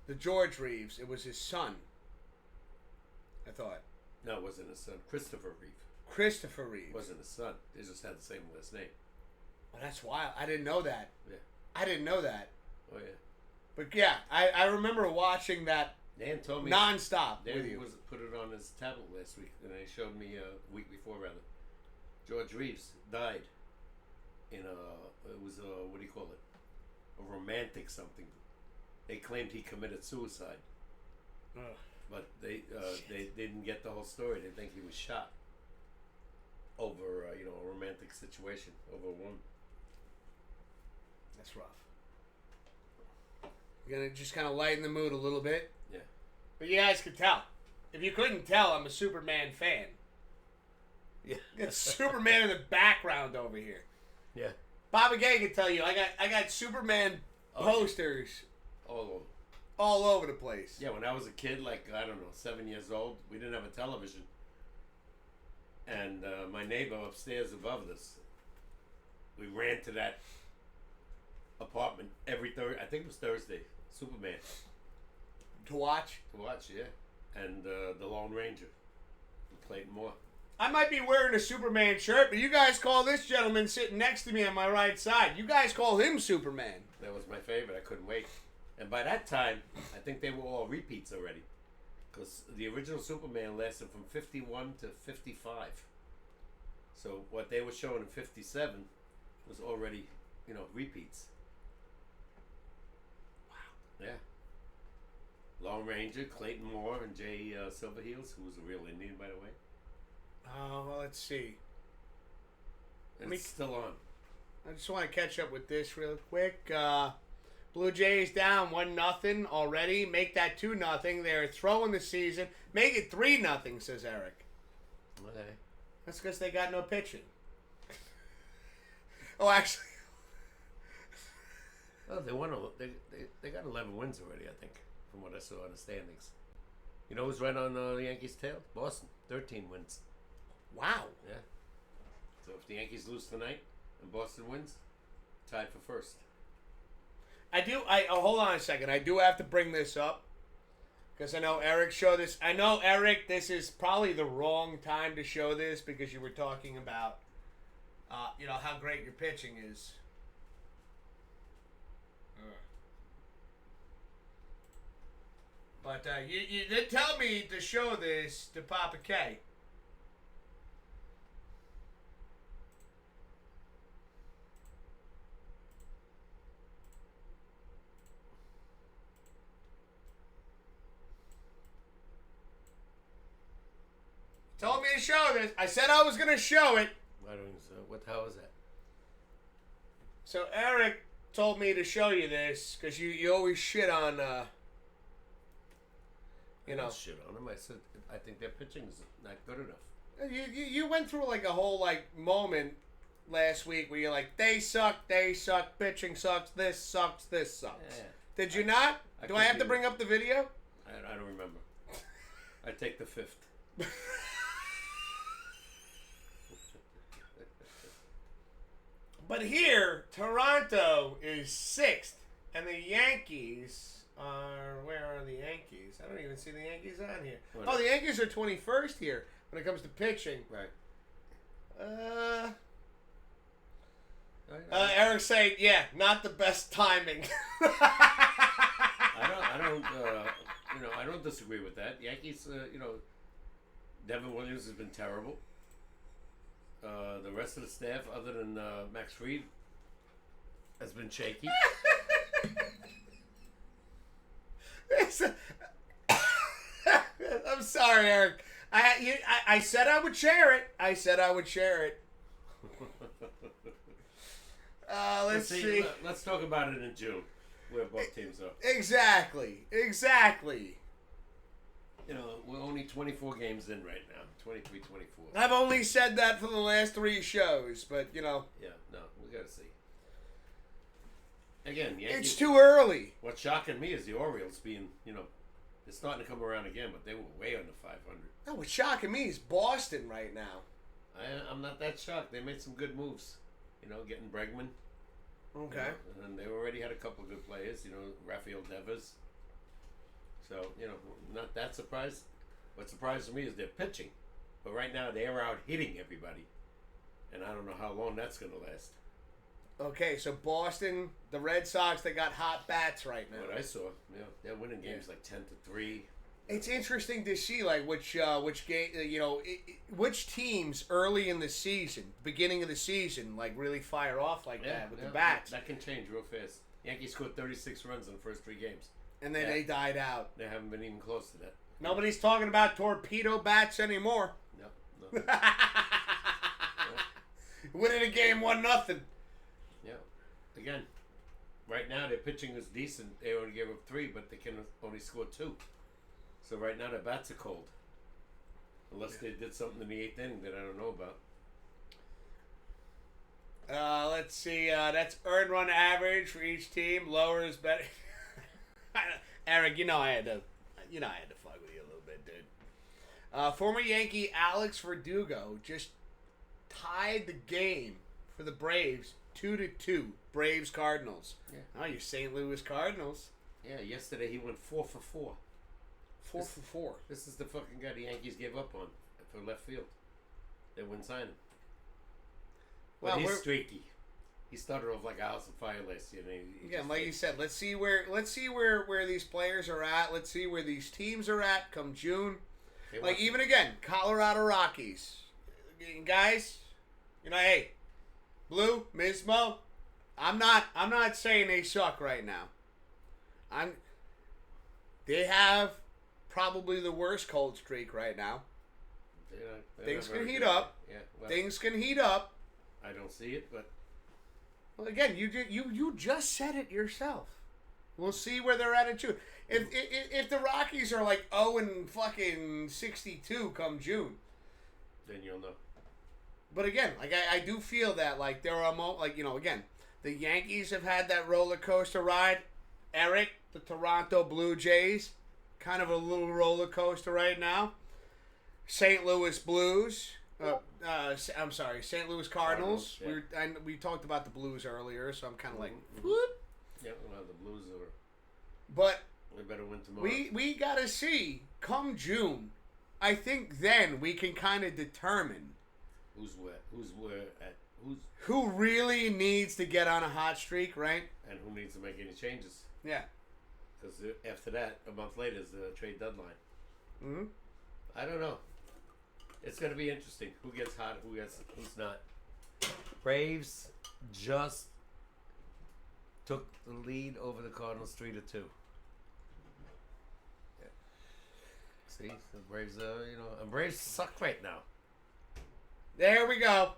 the George Reeves, it was his son. I thought. No, it wasn't his son. Christopher Reeve. Christopher Reeve. Wasn't his son. They just had the same last name. Well, that's wild. I didn't know that. Yeah. I didn't know that. Oh, yeah. But yeah, I remember watching that Dan told me nonstop Dan with you. put it on his tablet last week, and they showed me a week before, rather. George Reeves died in it was what do you call it? A romantic something. They claimed he committed suicide. Ugh. But they didn't get the whole story. They think he was shot over a romantic situation over a woman. That's rough. You're going to just kind of lighten the mood a little bit. Yeah. But you guys can tell. If you couldn't tell, I'm a Superman fan. Yeah. It's Superman in the background over here. Yeah. Bobby Gay can tell you, I got Superman posters all over the place. Yeah, when I was a kid, like, I don't know, 7 years old, we didn't have a television. And my neighbor upstairs above us, we ran to that apartment every Thursday. I think it was Thursday. Superman. To watch? To watch, yeah. And the Lone Ranger. Clayton Moore. I might be wearing a Superman shirt, but you guys call this gentleman sitting next to me on my right side. You guys call him Superman. That was my favorite. I couldn't wait. And by that time, I think they were all repeats already. Because the original Superman lasted from 51 to 55. So what they were showing in 57 was already, repeats. Wow. Yeah. Lone Ranger, Clayton Moore, and Jay Silverheels, who was a real Indian, by the way. Oh, well, let's see. And it's still on. I just want to catch up with this real quick. Blue Jays down 1-0 already. Make that 2-0. They're throwing the season. Make it 3-0, says Eric. Okay. That's because they got no pitching. Oh, actually. Oh, they won. They got 11 wins already, I think, from what I saw in the standings. You know who's right on the Yankees' tail? Boston, 13 wins. Wow. Yeah. So if the Yankees lose tonight and Boston wins, tied for first. Hold on a second. I do have to bring this up because I know Eric showed this. I know, Eric, this is probably the wrong time to show this because you were talking about, how great your pitching is. But you did tell me to show this to Papa K. Told me to show this. I said I was going to show it. I don't even know. What the hell is that? So Eric told me to show you this because you always shit on, I don't shit on them. I said I think their pitching is not good enough. You went through like a whole moment last week where you're like, they suck, pitching sucks, this sucks. Yeah. Did you not? Do I have to bring up the video? I don't remember. I take the fifth. But here, Toronto is 6th, and the Yankees are... Where are the Yankees? I don't even see the Yankees on here. Oh, the Yankees are 21st here when it comes to pitching. Right. Eric's saying, yeah, not the best timing. I don't disagree with that. Yankees, Devin Williams has been terrible. The rest of the staff, other than Max Fried, has been shaky. I'm sorry, Eric. I said I would share it. Let's see. Let's talk about it in June, where both teams are. Exactly. We're only 24 games in right now. 23, 24. I've only said that for the last 3 shows, but, Yeah, no, we got to see. Again, Yankees, it's too early. What's shocking me is the Orioles being, they're starting to come around again, but they were way under 500. No, what's shocking me is Boston right now. I'm not that shocked. They made some good moves. Getting Bregman. Okay. And they already had a couple of good players, Rafael Devers. So, not that surprised. What surprises me is their pitching. But right now, they are out hitting everybody. And I don't know how long that's going to last. Okay, so Boston, the Red Sox, they got hot bats right now. What I saw, they're winning games like 10-3. It's interesting to see which game, which teams early in the season, beginning of the season, really fire off that with the bats. That can change real fast. Yankees scored 36 runs in the first 3 games. And then they died out. They haven't been even close to that. Nobody's talking about torpedo bats anymore. No. Winning a game 1-0. Yeah. Again, right now their pitching is decent. They only gave up 3, but they can only score 2. So right now their bats are cold. Unless they did something in the 8th inning that I don't know about. Let's see. That's earned run average for each team. Lower is better. Eric, I had to fuck with you a little bit, dude. Former Yankee Alex Verdugo just tied the game for the Braves 2-2. Braves Cardinals. Yeah. Oh, your St. Louis Cardinals. Yeah, yesterday he went 4 for 4. 4 for 4. This is the fucking guy the Yankees gave up on for left field. They wouldn't sign him. But he's streaky. He started off like a house of fire last year. Like you said, let's see where these players are at. Let's see where these teams are at come June. Like even again, Colorado Rockies, guys. Hey, Blue, Mismo. I'm not saying they suck right now. They have probably the worst cold streak right now. Things can heat up. Yeah, well, things can heat up. I don't see it, but well, again, you just said it yourself. We'll see where they're at in June. If the Rockies are like 0-62 come June, then you'll know. But again, like I do feel that like there are again, the Yankees have had that roller coaster ride. Eric, the Toronto Blue Jays, kind of a little roller coaster right now. St. Louis Blues. I'm sorry, St. Louis Cardinals. Yeah. We talked about the Blues earlier, so I'm kind of like, whoop. Yeah, well, the Blues are. But we better win tomorrow. We gotta see come June. I think then we can kind of determine who really needs to get on a hot streak, right? And who needs to make any changes. Yeah. Because after that, a month later is the trade deadline. Mm-hmm. I don't know. It's going to be interesting. Who gets hot, who's not. Braves just took the lead over the Cardinals 3-2. Yeah. See, the Braves, and Braves suck right now. There we go.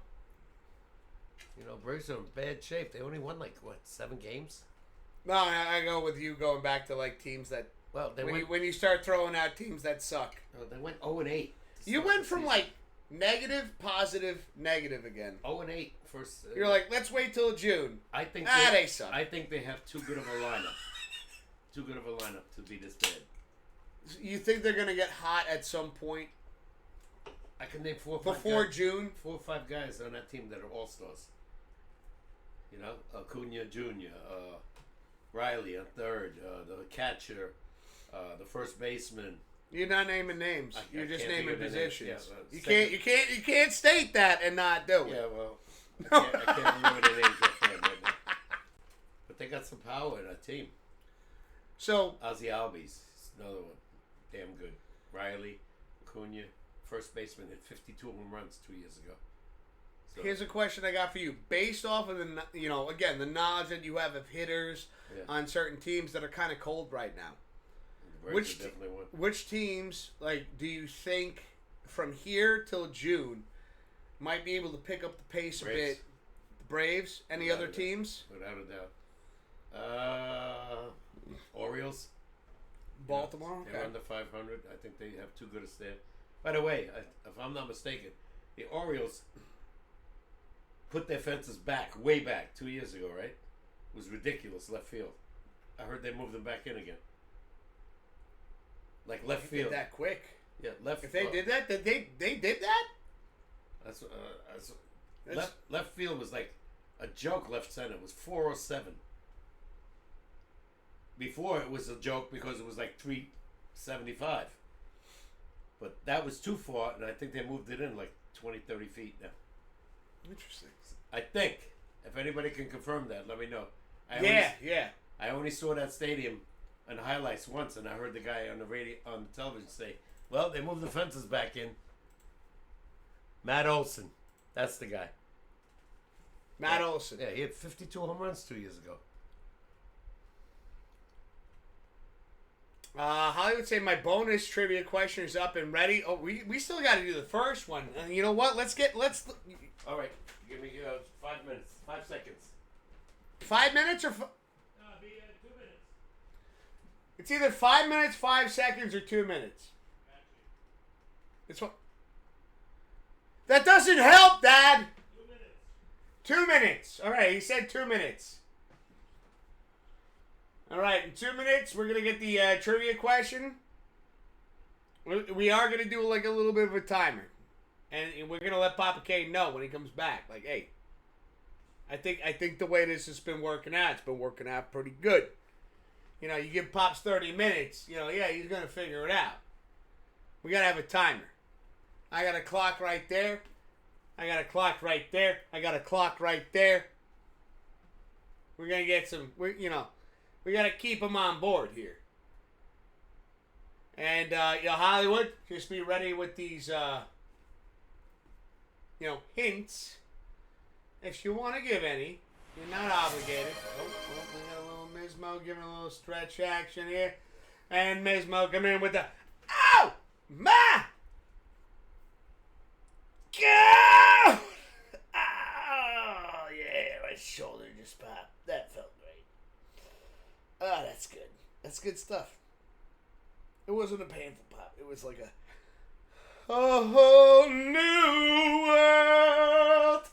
Braves are in bad shape. They only won 7 games? No, I go with you going back to teams that. Well, when you start throwing out teams that suck. They went 0-8. You went from negative, positive, negative again. 0-8 first. You're like, let's wait till June. I think they suck. I think they have too good of a lineup. Too good of a lineup to be this bad. You think they're gonna get hot at some point? I can name 4 or 5 before guys, June. 4 or 5 guys on that team that are all stars. Acuna Jr., Riley on third, the catcher, the first baseman. You're not naming names. You're just naming positions. Yeah, you can't state that and not do it. Yeah, well, I can't remember their names right now. But they got some power in that team. So Ozzie Albies, another one, damn good. Riley, Acuna, first baseman, hit 52 home runs 2 years ago. So, here's a question I got for you, based off of the the knowledge that you have of hitters on certain teams that are kind of cold right now. Which teams do you think from here till June might be able to pick up the pace a bit? The Braves? Any other teams? Without a doubt. Orioles. Baltimore? They're under 500. I think they have too good a staff. By the way, if I'm not mistaken, the Orioles put their fences way back 2 years ago, right? It was ridiculous, left field. I heard they moved them back in again. Left field. That quick? Yeah, left. If they did that, they did that? That's left field was like a joke. Left center it was 407. Before it was a joke because it was 375. But that was too far, and I think they moved it in 20, 30 feet now. Interesting. I think. If anybody can confirm that, let me know. I only saw that stadium on highlights once, and I heard the guy on the television say, "Well, they moved the fences back in." Matt Olson, that's the guy. Matt Olson. Yeah, he had 52 home runs 2 years ago. Hollywood say my bonus trivia question is up and ready. Oh, we still got to do the first one. And you know what? Let's. All right, give me 5 minutes, 5 seconds. 5 minutes or? No, It's either 5 minutes, 5 seconds, or 2 minutes. It's what? That doesn't help, Dad. 2 minutes. All right, he said 2 minutes. All right, in 2 minutes, we're going to get the trivia question. We are going to do like a little bit of a timer. And we're going to let Papa K know when he comes back. Like, hey, I think the way this has been working out, it's been working out pretty good. You know, you give Pops 30 minutes, yeah, he's going to figure it out. We got to have a timer. I got a clock right there. I got a clock right there. I got a clock right there. We're going to get some, we got to keep them on board here. And, Hollywood, just be ready with these, hints. If you want to give any, you're not obligated. We got a little Mismo giving a little stretch action here. And Mismo coming in with the, oh, my God! Oh, yeah, my shoulder just popped. That felt great. Oh, that's good. That's good stuff. It wasn't a painful pop. It was like a whole new world.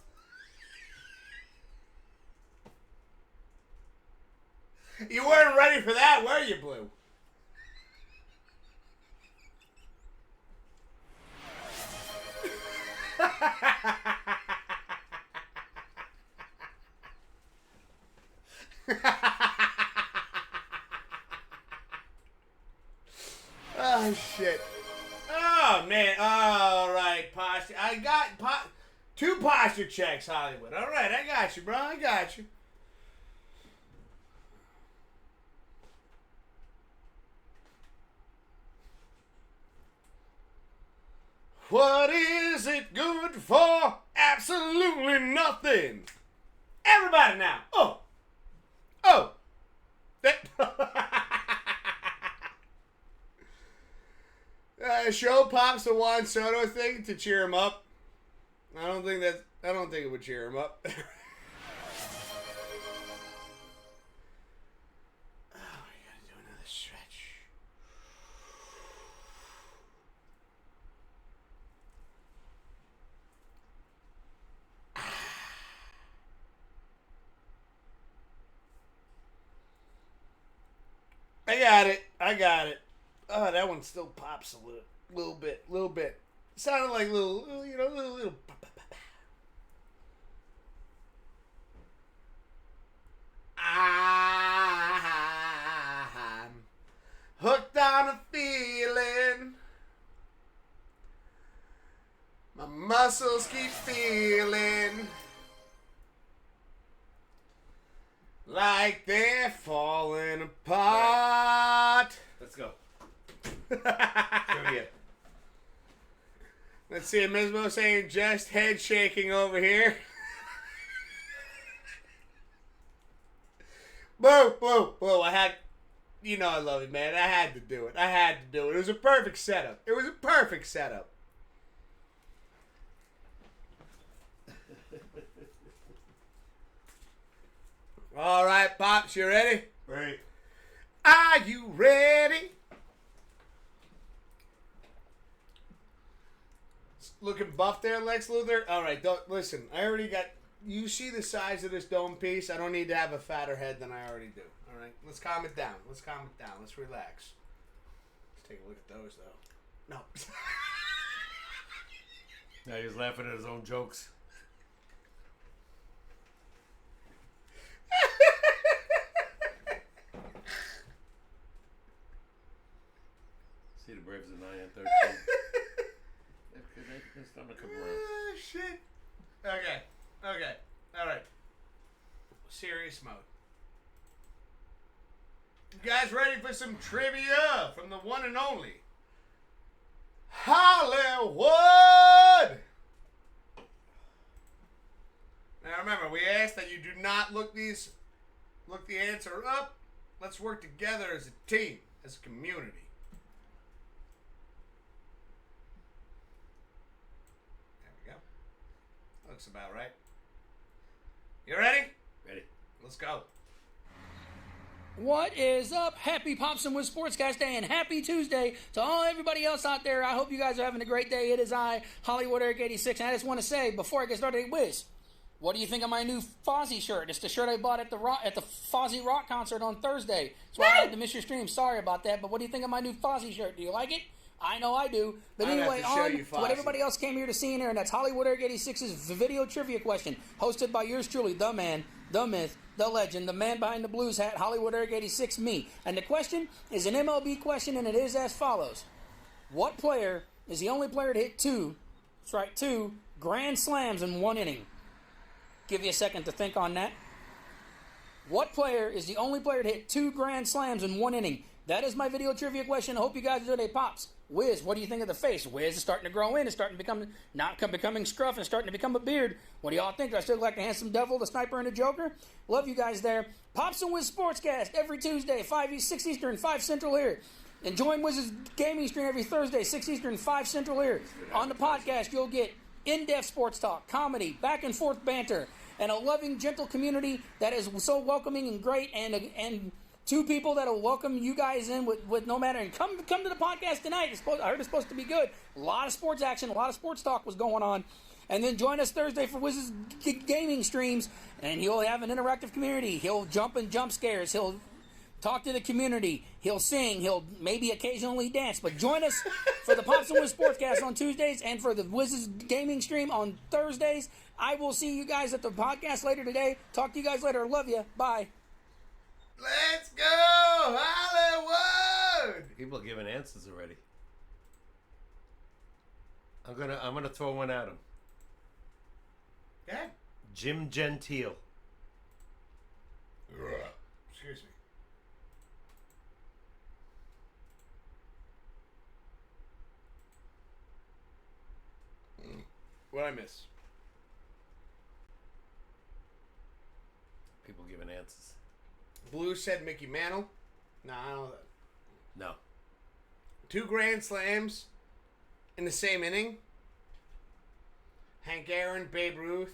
You weren't ready for that, were you, Blue? Oh, shit. Oh, man. All right, posture. I got 2 posture checks, Hollywood. All right, I got you, bro. I got you. What is it good for? Absolutely nothing. Everybody now. Oh. Show Pops the Juan Soto thing to cheer him up. I don't think it would cheer him up. Oh, we gotta do another stretch. I got it. Oh, that one still pops a little bit. Sounded like little. I'm hooked on a feeling. My muscles keep feeling like they're falling apart. Let's go. Trivia. Let's see, Mismo saying just head shaking over here. Boo. I love it, man. I had to do it. It was a perfect setup. All right, Pops, you ready? Right. Are you ready? Looking buff there, Lex Luthor. All right, don't listen. I already got. You see the size of this dome piece. I don't need to have a fatter head than I already do. All right, let's calm it down. Let's relax. Let's take a look at those, though. No. Now he's laughing at his own jokes. See the Braves at 9-13. It's time to come around. Shit. Okay. All right. Serious mode. You guys ready for some trivia from the one and only Hollywood? Now remember, we asked that you do not look the answer up. Let's work together as a team, as a community. Looks about right. You ready? Ready. Let's go. What is up? Happy Pops Wiz SportsCast Day and happy Tuesday to everybody else out there. I hope you guys are having a great day. It is I, Hollywood Eric 86, and I just want to say before I get started, Wiz, what do you think of my new Fozzy shirt? It's the shirt I bought at the Fozzy Rock concert on Thursday. So I had to miss your stream. Sorry about that, but what do you think of my new Fozzy shirt? Do you like it? I know I do. But anyway, on to what everybody else came here to see in here, and that's Hollywood Eric 86's video trivia question, hosted by yours truly, the man, the myth, the legend, the man behind the blues hat, Hollywood Eric 86, me. And the question is an MLB question, and it is as follows. What player is the only player to hit two grand slams in one inning? Give you a second to think on that. What player is the only player to hit 2 grand slams in one inning? That is my video trivia question. I hope you guys enjoyed it. Pops, Wiz, what do you think of the face? Wiz is starting to grow in. It's starting to become, becoming scruff and starting to become a beard. What do y'all think? Do I still look like the handsome devil, the sniper, and the Joker? Love you guys there. Pops Wiz SportsCast every Tuesday, 6 Eastern, 5 Central here. And join Wiz's gaming stream every Thursday, 6 Eastern, 5 Central here. On the podcast, you'll get in-depth sports talk, comedy, back and forth banter, and a loving, gentle community that is so welcoming and great, and 2 people that will welcome you guys in with no matter. And come to the podcast tonight. I heard it's supposed to be good. A lot of sports action, a lot of sports talk was going on. And then join us Thursday for Wiz's gaming streams, and he'll have an interactive community. He'll jump scares. He'll talk to the community. He'll sing. He'll maybe occasionally dance. But join us for the Pops Wiz SportsCast on Tuesdays and for the Wiz's gaming stream on Thursdays. I will see you guys at the podcast later today. Talk to you guys later. Love you. Bye. Let's go, Hollywood! People are giving answers already. I'm gonna throw one at him. Go ahead. Jim Gentile. Excuse me. What'd I miss? People giving answers. Blue said Mickey Mantle. No, I don't know that. No. 2 grand slams in the same inning. Hank Aaron, Babe Ruth.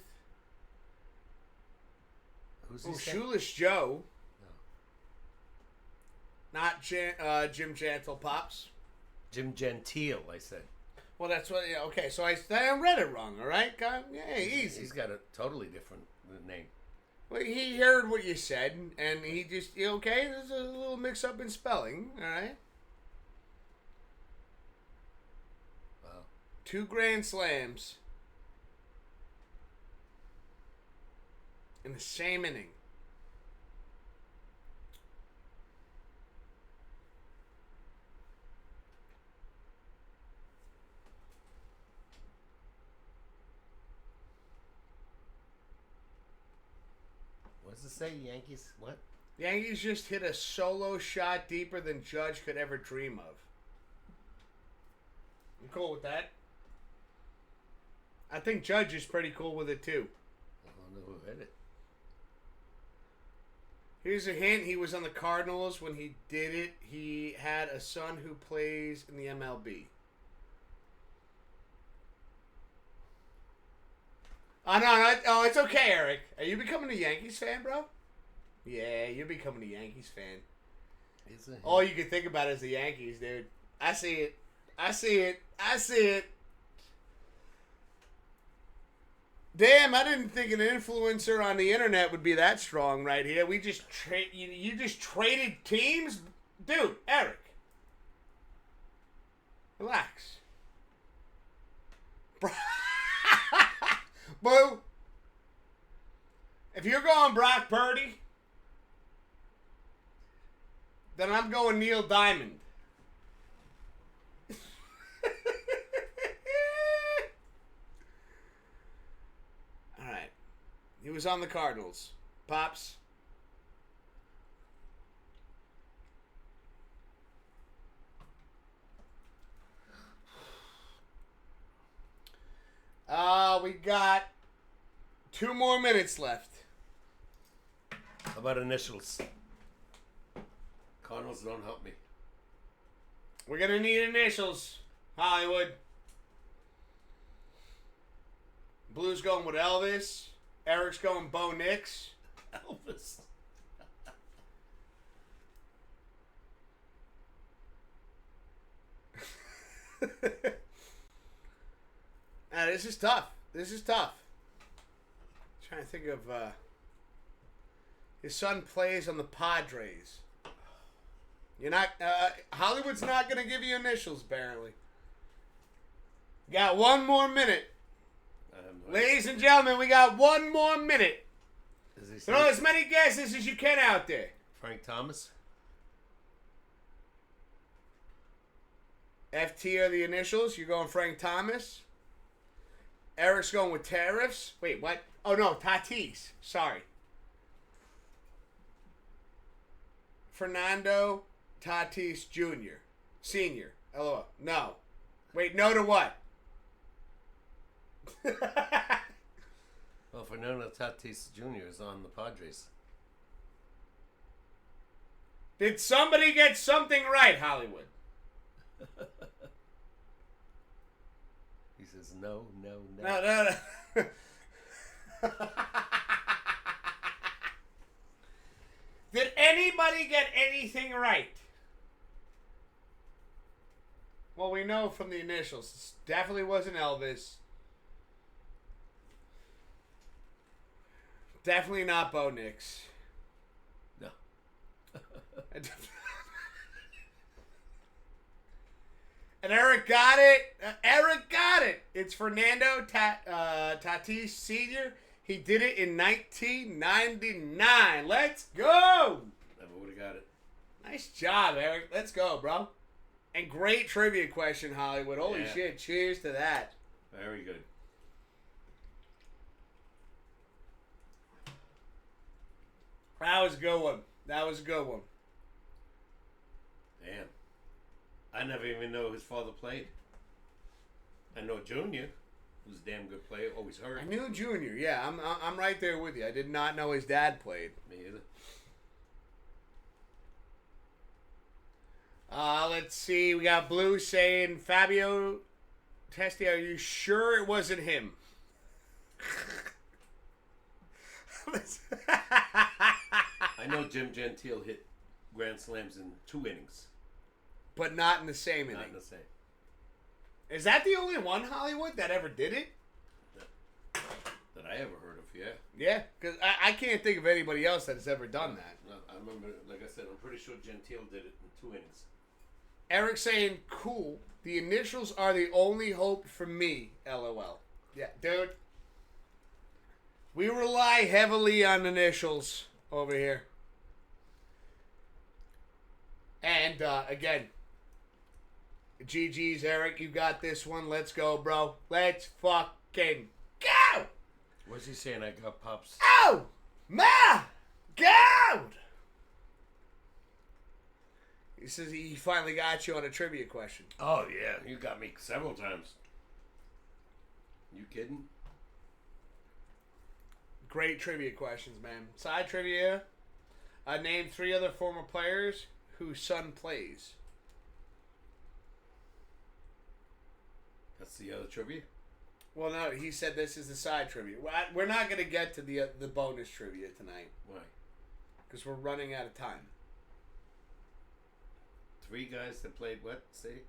Who's Oh, he? Shoeless Joe. No. Not Jim Gentle, Pops. Jim Gentile, I said. Well, that's what. Yeah, okay, so I read it wrong. All right, God, yeah, easy. He's got a totally different name. Well, he heard what you said, and he just okay. There's a little mix-up in spelling. All right. Wow. 2 grand slams in the same inning. What does it say? Yankees? What? Yankees just hit a solo shot deeper than Judge could ever dream of. I'm cool with that. I think Judge is pretty cool with it too. I don't know who hit it. Here's a hint. He was on the Cardinals when he did it. He had a son who plays in the MLB. Oh, no, oh, it's okay, Eric. Are you becoming a Yankees fan, bro? Yeah, you're becoming a Yankees fan. All you can think about is the Yankees, dude. I see it. I see it. I see it. Damn, I didn't think an influencer on the internet would be that strong right here. We just you just traded teams? Dude, Eric. Relax. Bro. Boo. If you're going Brock Purdy, then I'm going Neil Diamond. All right. He was on the Cardinals. Pops. We got 2 more minutes left. How about initials? Cardinals don't help me. We're going to need initials, Hollywood. Blue's going with Elvis. Eric's going Bo Nix. Elvis. This is tough. This is tough. Trying to think of his son plays on the Padres. You're not Hollywood's not gonna give you initials, apparently. Got one more minute. Ladies and gentlemen, we got one more minute. Throw as many guesses as you can out there. Frank Thomas? FT are the initials. You're going Frank Thomas. Eric's going with tariffs. Wait, what? Oh, no, Tatis. Sorry. Fernando Tatis Jr. Senior. LOL. No. Wait, no to what? Well, Fernando Tatis Jr. is on the Padres. Did somebody get something right, Hollywood? He says no. No. Did anybody get anything right? Well, we know from the initials. This definitely wasn't Elvis. Definitely not Bo Nix. No. And Eric got it. Eric got it. It's Fernando Tatis Sr. He did it in 1999. Let's go. Never would have got it. Nice job, Eric. Let's go, bro. And great trivia question, Hollywood. Holy shit. Cheers to that. Very good. That was a good one. That was a good one. Damn. I never even know his father played. I know Junior, who's a damn good player, always hurt. I knew Junior. Yeah, I'm right there with you. I did not know his dad played. Me either. Let's see. We got Blue saying, Fabio Testi, are you sure it wasn't him? I know Jim Gentile hit grand slams in 2 innings. But not in the same inning. Not in the same. Is that the only one, Hollywood, that ever did it? That I ever heard of, yeah. Yeah, because I can't think of anybody else that has ever done that. No, I remember, like I said, I'm pretty sure Gentile did it in 2 innings. Eric saying, cool. The initials are the only hope for me, LOL. Yeah, dude. We rely heavily on initials over here. And, again, GG's, Eric. You got this one. Let's go, bro. Let's fucking go! What's he saying? I got Pops. Oh, my God! He says he finally got you on a trivia question. Oh, yeah. You got me several times. You kidding? Great trivia questions, man. Side trivia. Name 3 other former players whose son plays. That's the other trivia? Well, no, he said this is the side trivia. We're not going to get to the bonus trivia tonight. Why? Because we're running out of time. 3 guys that played what? Say?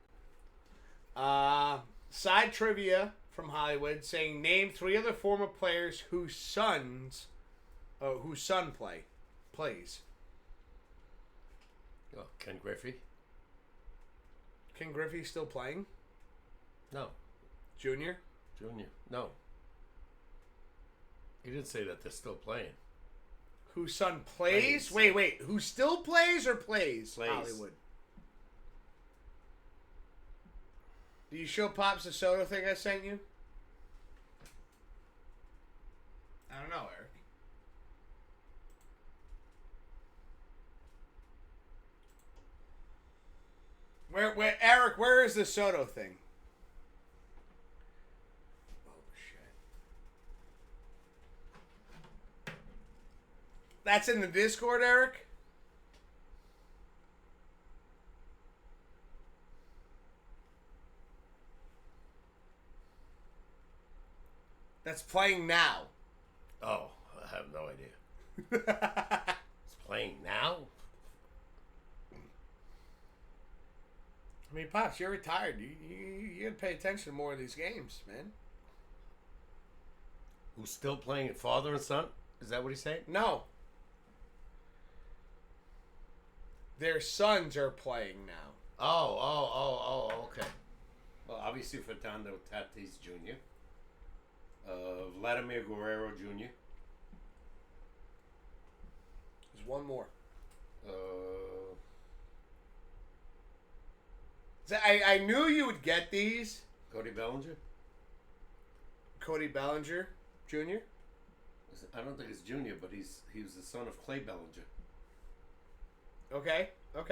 Side trivia from Hollywood saying name 3 other former players whose son plays. Oh, Ken Griffey? Ken Griffey still playing? No. Junior? No. He did say that they're still playing. Whose son plays? Wait. Who still plays or plays? Hollywood. Do you show Pops the soda thing I sent you? I don't know, Eric. Where Eric, where is the Soto thing? Oh shit. That's in the Discord, Eric? That's playing now. Oh, I have no idea. It's playing now? Let me Pops, you're retired. You gotta pay attention to more of these games, man. Who's still playing it? Father and son? Is that what he's saying? No. Their sons are playing now. Oh, okay. Well, obviously Fernando Tatis Jr., Vladimir Guerrero Jr., There's one more. I knew you would get these. Cody Bellinger. Cody Bellinger Jr. I don't think it's Junior, but he was the son of Clay Bellinger. Okay. How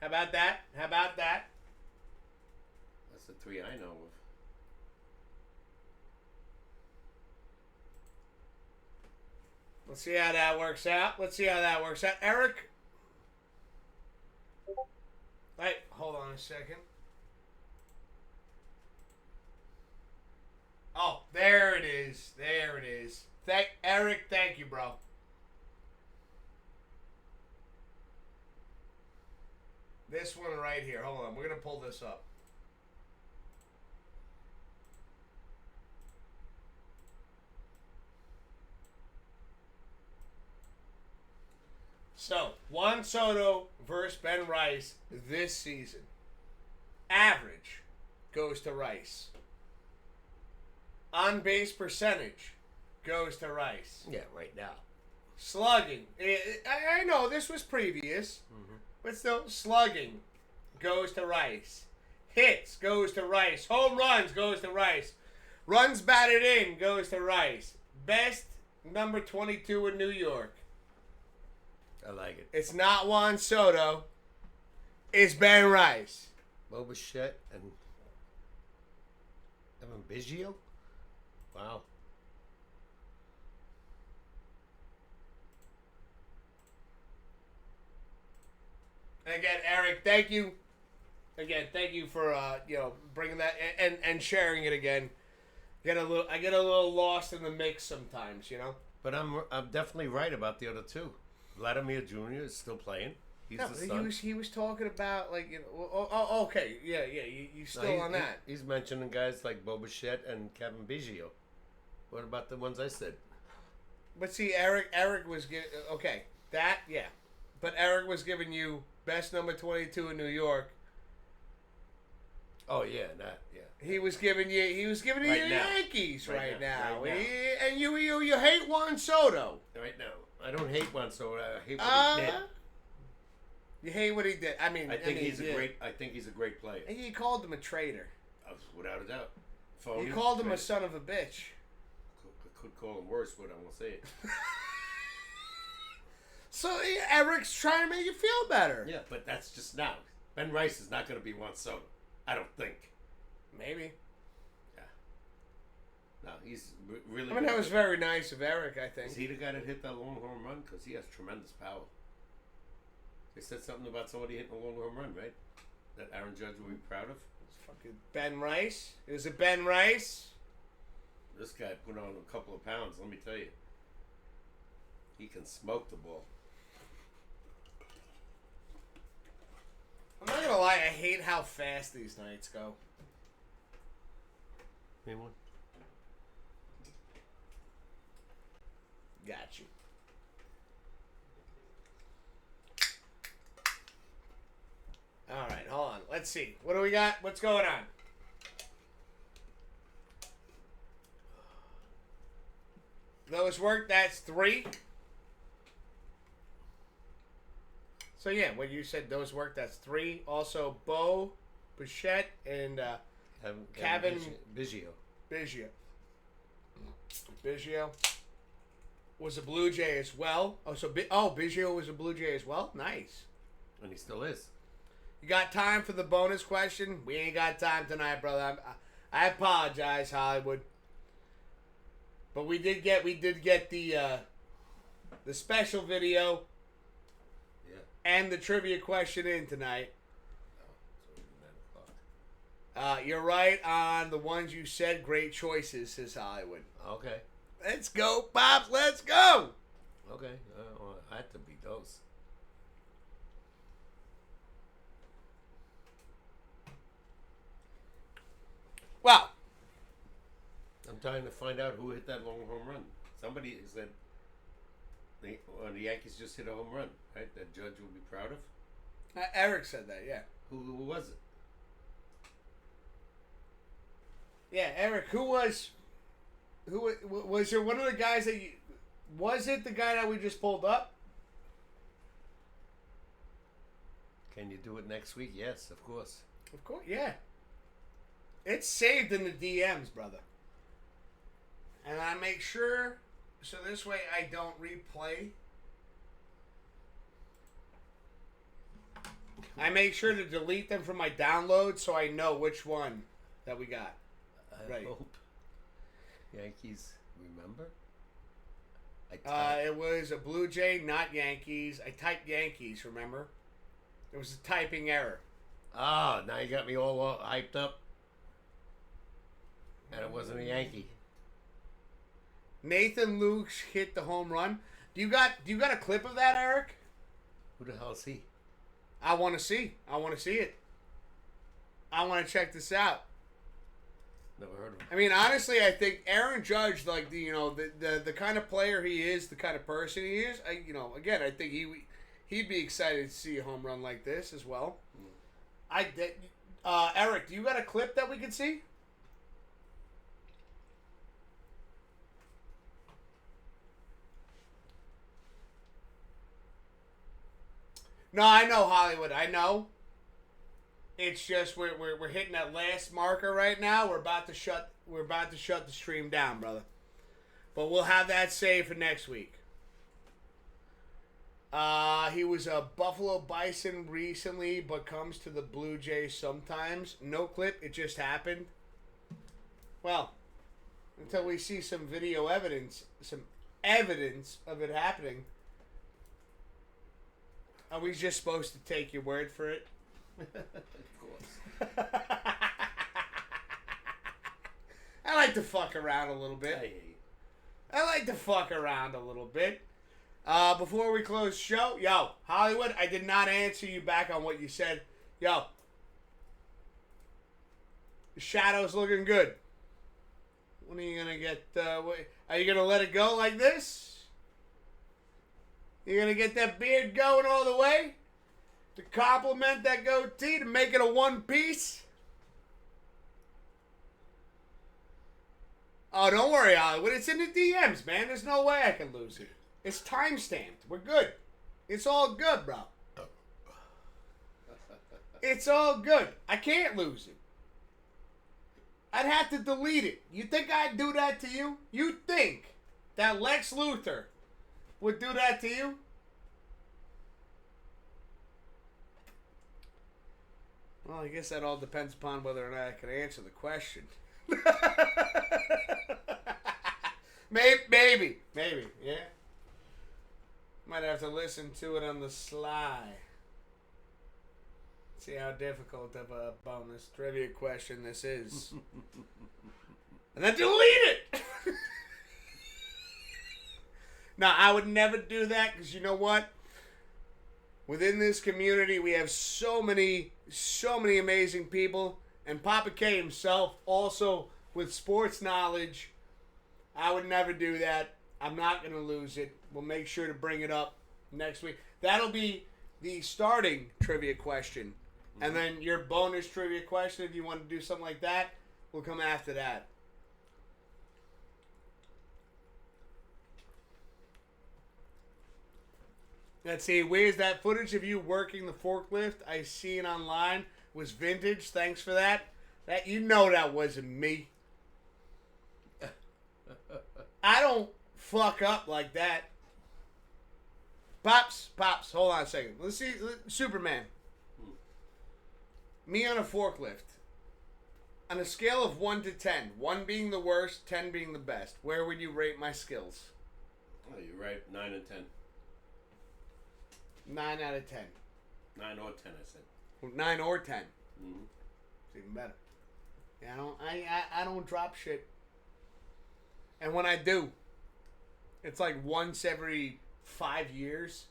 about that? That's the three I know of. Let's see how that works out. Eric. Wait, hold on a second. Oh, there it is. Eric, thank you, bro. This one right here. Hold on. We're going to pull this up. So, Juan Soto versus Ben Rice this season. Average goes to Rice. On base percentage goes to Rice. Yeah, right now. Slugging. I know this was previous, but still, slugging goes to Rice. Hits goes to Rice. Home runs goes to Rice. Runs batted in goes to Rice. Best number 22 in New York. I like it. It's not Juan Soto. It's Ben Rice. Bo Bichette and Evan Biggio? Wow. Again, Eric, thank you. Again, thank you for bringing that and sharing it again. I get a little lost in the mix sometimes, But I'm definitely right about the other two. Vladimir Jr. is still playing. He's the son. He was talking about okay, yeah, you still on that. He's mentioning guys like Bo Bichette and Kevin Biggio. What about the ones I said? But see, Eric was but Eric was giving you best number 22 in New York. Oh yeah, He was giving you Right now. Yankees right now. Right now. And you hate Juan Soto. Right now. I don't hate Juan Soto. I hate what he did. You hate what he did. I think he's a great player. And you called him a traitor. Without a doubt. Phony, you called him a traitor. son of a bitch. Could call him worse, but I won't say it. So Eric's trying to make you feel better. Yeah, but that's just now. Ben Rice is not going to be Juan Soto. I don't think. Maybe. Yeah. No, he's really. That was very nice of Eric, I think. Is he the guy that hit that long home run? Because he has tremendous power. They said something about somebody hitting a long home run, right? That Aaron Judge would be proud of. It's fucking Ben Rice. Is it Ben Rice? This guy put on a couple of pounds. Let me tell you, he can smoke the ball. I'm not gonna lie. I hate how fast these nights go. Anyone? Got you. All right, hold on. Let's see. What do we got? What's going on? Those work. That's 3. So yeah, when you said those work, that's 3. Also, Bo, Bichette, and Kevin Biggio. Biggio was a Blue Jay as well. Biggio was a Blue Jay as well. Nice. And he still is. You got time for the bonus question? We ain't got time tonight, brother. I apologize, Hollywood. But we did get the special video. Yeah. And the trivia question in tonight. Oh, it's already 9 o'clock. You're right on the ones you said. Great choices, says Hollywood. Okay. Let's go, Pops. Let's go. Okay. I had to beat those. trying to find out who hit that long home run. Somebody said the Yankees just hit a home run, right? That Judge will be proud of. Eric said that, yeah. Who was it? Yeah, Eric, who was there one of the guys that was it the guy that we just pulled up? Can you do it next week? Yes, of course. Of course, yeah. It's saved in the DMs, brother. And I make sure, so this way I don't replay. I make sure to delete them from my download so I know which one that we got. I Right. hope Yankees remember. It was a Blue Jay, not Yankees. I typed Yankees, remember? It was a typing error. Ah, now you got me all hyped up. And it wasn't a Yankee. Nathan Luke's hit the home run. Do you got a clip of that, Eric? Who the hell is he? I want to see it. I want to check this out. Never heard of him. I mean, honestly, I think Aaron Judge, like the kind of player he is, the kind of person he is. Again, I think he'd be excited to see a home run like this as well. Eric, do you got a clip that we can see? No, I know, Hollywood. I know. It's just we're hitting that last marker right now. We're about to shut the stream down, brother. But we'll have that saved for next week. He was a Buffalo Bison recently, but comes to the Blue Jays sometimes. No clip. It just happened. Well, until we see some video evidence, of it happening. Are we just supposed to take your word for it? Of course. I like to fuck around a little bit. I hate you. I like to fuck around a little bit. Before we close the show, yo, Hollywood, I did not answer you back on what you said. Yo, the Shadow's looking good. When are you going to get, are you going to let it go like this? You're going to get that beard going all the way? To complement that goatee, to make it a one piece? Oh, don't worry, Hollywood. It's in the DMs, man. There's no way I can lose it. It's time-stamped. We're good. It's all good, bro. It's all good. I can't lose it. I'd have to delete it. You think I'd do that to you? You think that Lex Luthor would do that to you? Well, I guess that all depends upon whether or not I can answer the question. Maybe, yeah. Might have to listen to it on the sly. See how difficult of a bonus trivia question this is. And then delete it! Now, I would never do that because you know what? Within this community, we have so many amazing people. And Papa K himself, also with sports knowledge, I would never do that. I'm not going to lose it. We'll make sure to bring it up next week. That'll be the starting trivia question. And then your bonus trivia question, if you want to do something like that, will come after that. Let's see, where's that footage of you working the forklift? I see it online. It was vintage. Thanks for that. That you know that wasn't me. I don't fuck up like that. Pops, hold on a second. Let's see, Superman. Me on a forklift. On a scale of 1 to 10, 1 being the worst, 10 being the best, where would you rate my skills? Oh, you're right. 9 and 10. 9 out of 10. 9 or 10, I said. 9 or 10. Mm-hmm. It's even better. Yeah, I don't drop shit. And when I do, it's like once every 5 years.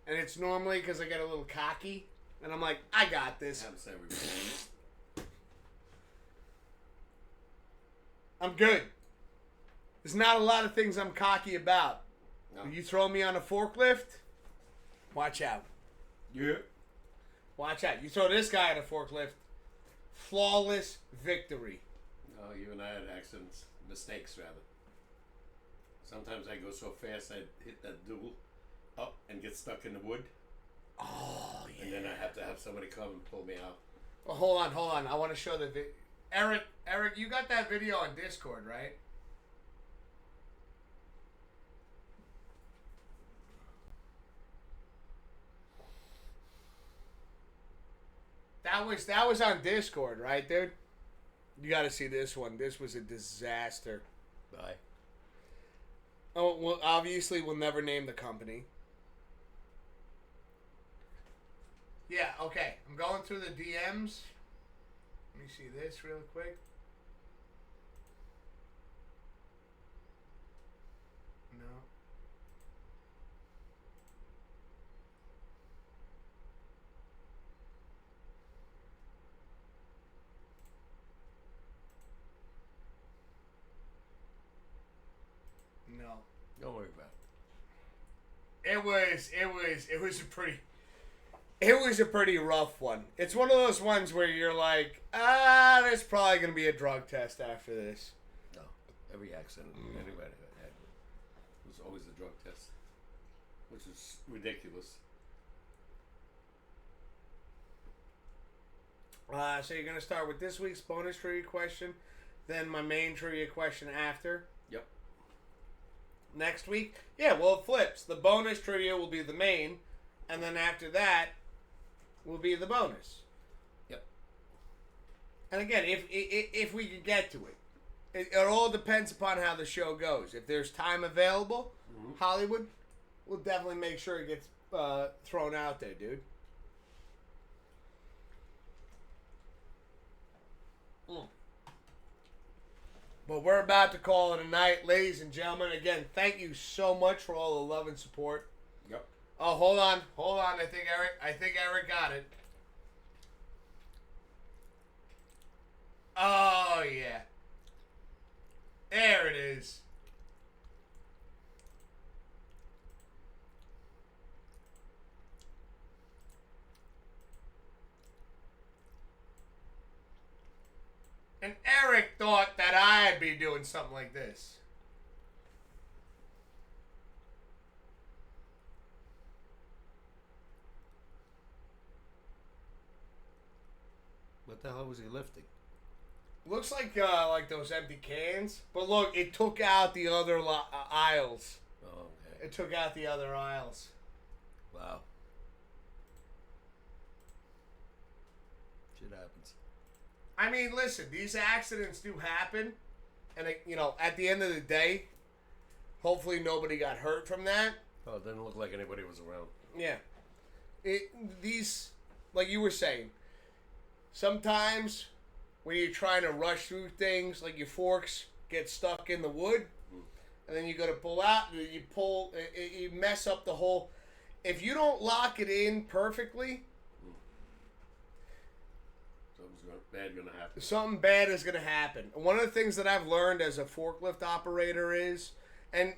And it's normally because I get a little cocky. And I'm like, I got this. Happens to everybody. I'm good. There's not a lot of things I'm cocky about. No. You throw me on a forklift, watch out. Yeah. Watch out. You throw this guy on a forklift, flawless victory. Oh, you and I had accidents, mistakes rather. Sometimes I go so fast I hit that dual up and get stuck in the wood. Oh, yeah. And then I have to have somebody come and pull me out. Well, hold on. I want to show the video. Eric, you got that video on Discord, right? That was on Discord, right, dude? You got to see this one. This was a disaster. Bye. Oh, well, obviously we'll never name the company. Yeah, okay. I'm going through the DMs. Let me see this real quick. No. No. Don't worry about It was a pretty rough one. It's one of those ones where you're like, there's probably gonna be a drug test after this. it. No. Every accident anybody had was always a drug test, which is ridiculous. So you're gonna start with this week's bonus trivia question, then my main trivia question after. Yep. Next week, yeah, well it flips. The bonus trivia will be the main, and then after that will be the bonus. Yep. And again, if we can get to it, it all depends upon how the show goes. If there's time available, Hollywood, we'll definitely make sure it gets thrown out there, dude. But we're about to call it a night, ladies and gentlemen. Again, thank you so much for all the love and support. Yep. Oh, hold on. I think Eric got it. Oh yeah. There it is. And Eric thought that I'd be doing something like this. What the hell was he lifting? Looks like those empty cans. But look, it took out the other aisles. Oh, okay. It took out the other aisles. Wow. Shit happens. I mean, listen, these accidents do happen. And, at the end of the day, hopefully nobody got hurt from that. Oh, it didn't look like anybody was around. Yeah. These, like you were saying, sometimes when you're trying to rush through things, like your forks get stuck in the wood, and then you go to pull out, and you mess up the whole. If you don't lock it in perfectly, something bad is going to happen. And one of the things that I've learned as a forklift operator is, and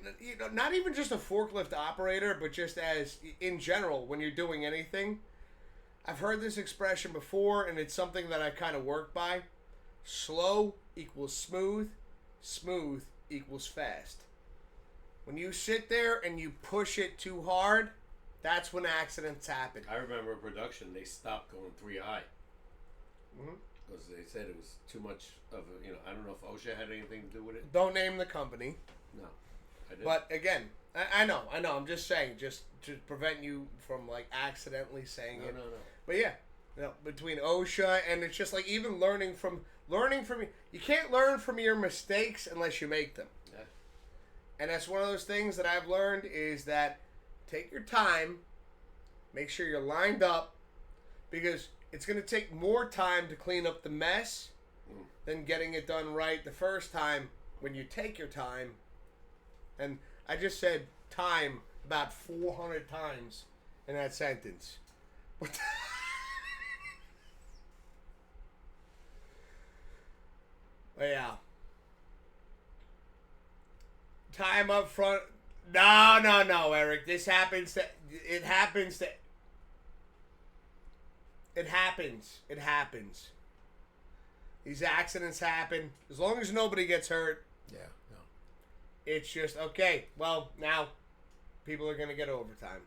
not even just a forklift operator, but just as in general, when you're doing anything, I've heard this expression before, and it's something that I kind of work by. Slow equals smooth. Smooth equals fast. When you sit there and you push it too hard, that's when accidents happen. I remember in production, they stopped going 3 high. Mm-hmm. Because they said it was too much of a, I don't know if OSHA had anything to do with it. Don't name the company. No, I didn't. But again, I know. I'm just saying, just to prevent you from accidentally saying it. No. But yeah, between OSHA and it's just like even learning from you can't learn from your mistakes unless you make them. Yeah. And that's one of those things that I've learned is that take your time, make sure you're lined up, because it's going to take more time to clean up the mess than getting it done right the first time when you take your time. And I just said time about 400 times in that sentence. But yeah. Time up front. No, Eric. This happens to. It happens to. It happens. It happens. These accidents happen. As long as nobody gets hurt. Yeah. No. It's just, okay, well, now people are going to get overtime.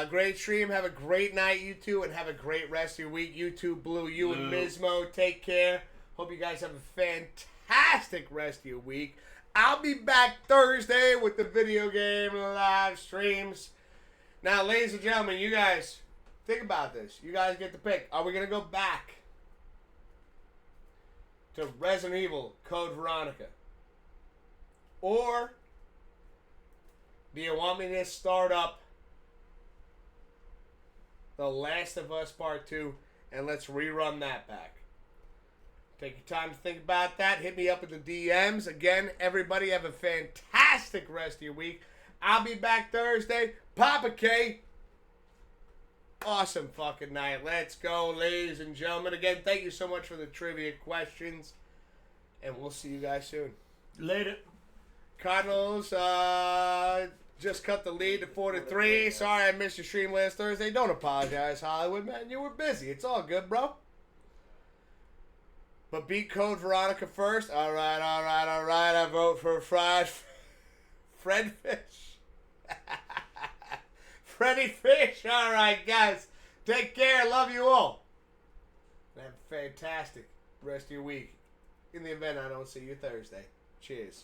Great stream. Have a great night, you two, and have a great rest of your week. You two, Blue, you and Mismo, take care. Hope you guys have a fantastic rest of your week. I'll be back Thursday with the video game live streams. Now, ladies and gentlemen, you guys, think about this. You guys get to pick. Are we going to go back to Resident Evil Code Veronica? Or do you want me to start up The Last of Us Part 2 and let's rerun that back? Take your time to think about that. Hit me up in the DMs. Again, everybody have a fantastic rest of your week. I'll be back Thursday. Papa K. Awesome fucking night. Let's go, ladies and gentlemen. Again, thank you so much for the trivia questions. And we'll see you guys soon. Later. Cardinals just cut the lead to 4-3. Sorry I missed your stream last Thursday. Don't apologize, Hollywood, man. You were busy. It's all good, bro. But beat Code Veronica first. All right. I vote for Fred Fish. Freddy Fish. All right, guys. Take care. Love you all. Have a fantastic rest of your week. In the event I don't see you Thursday. Cheers.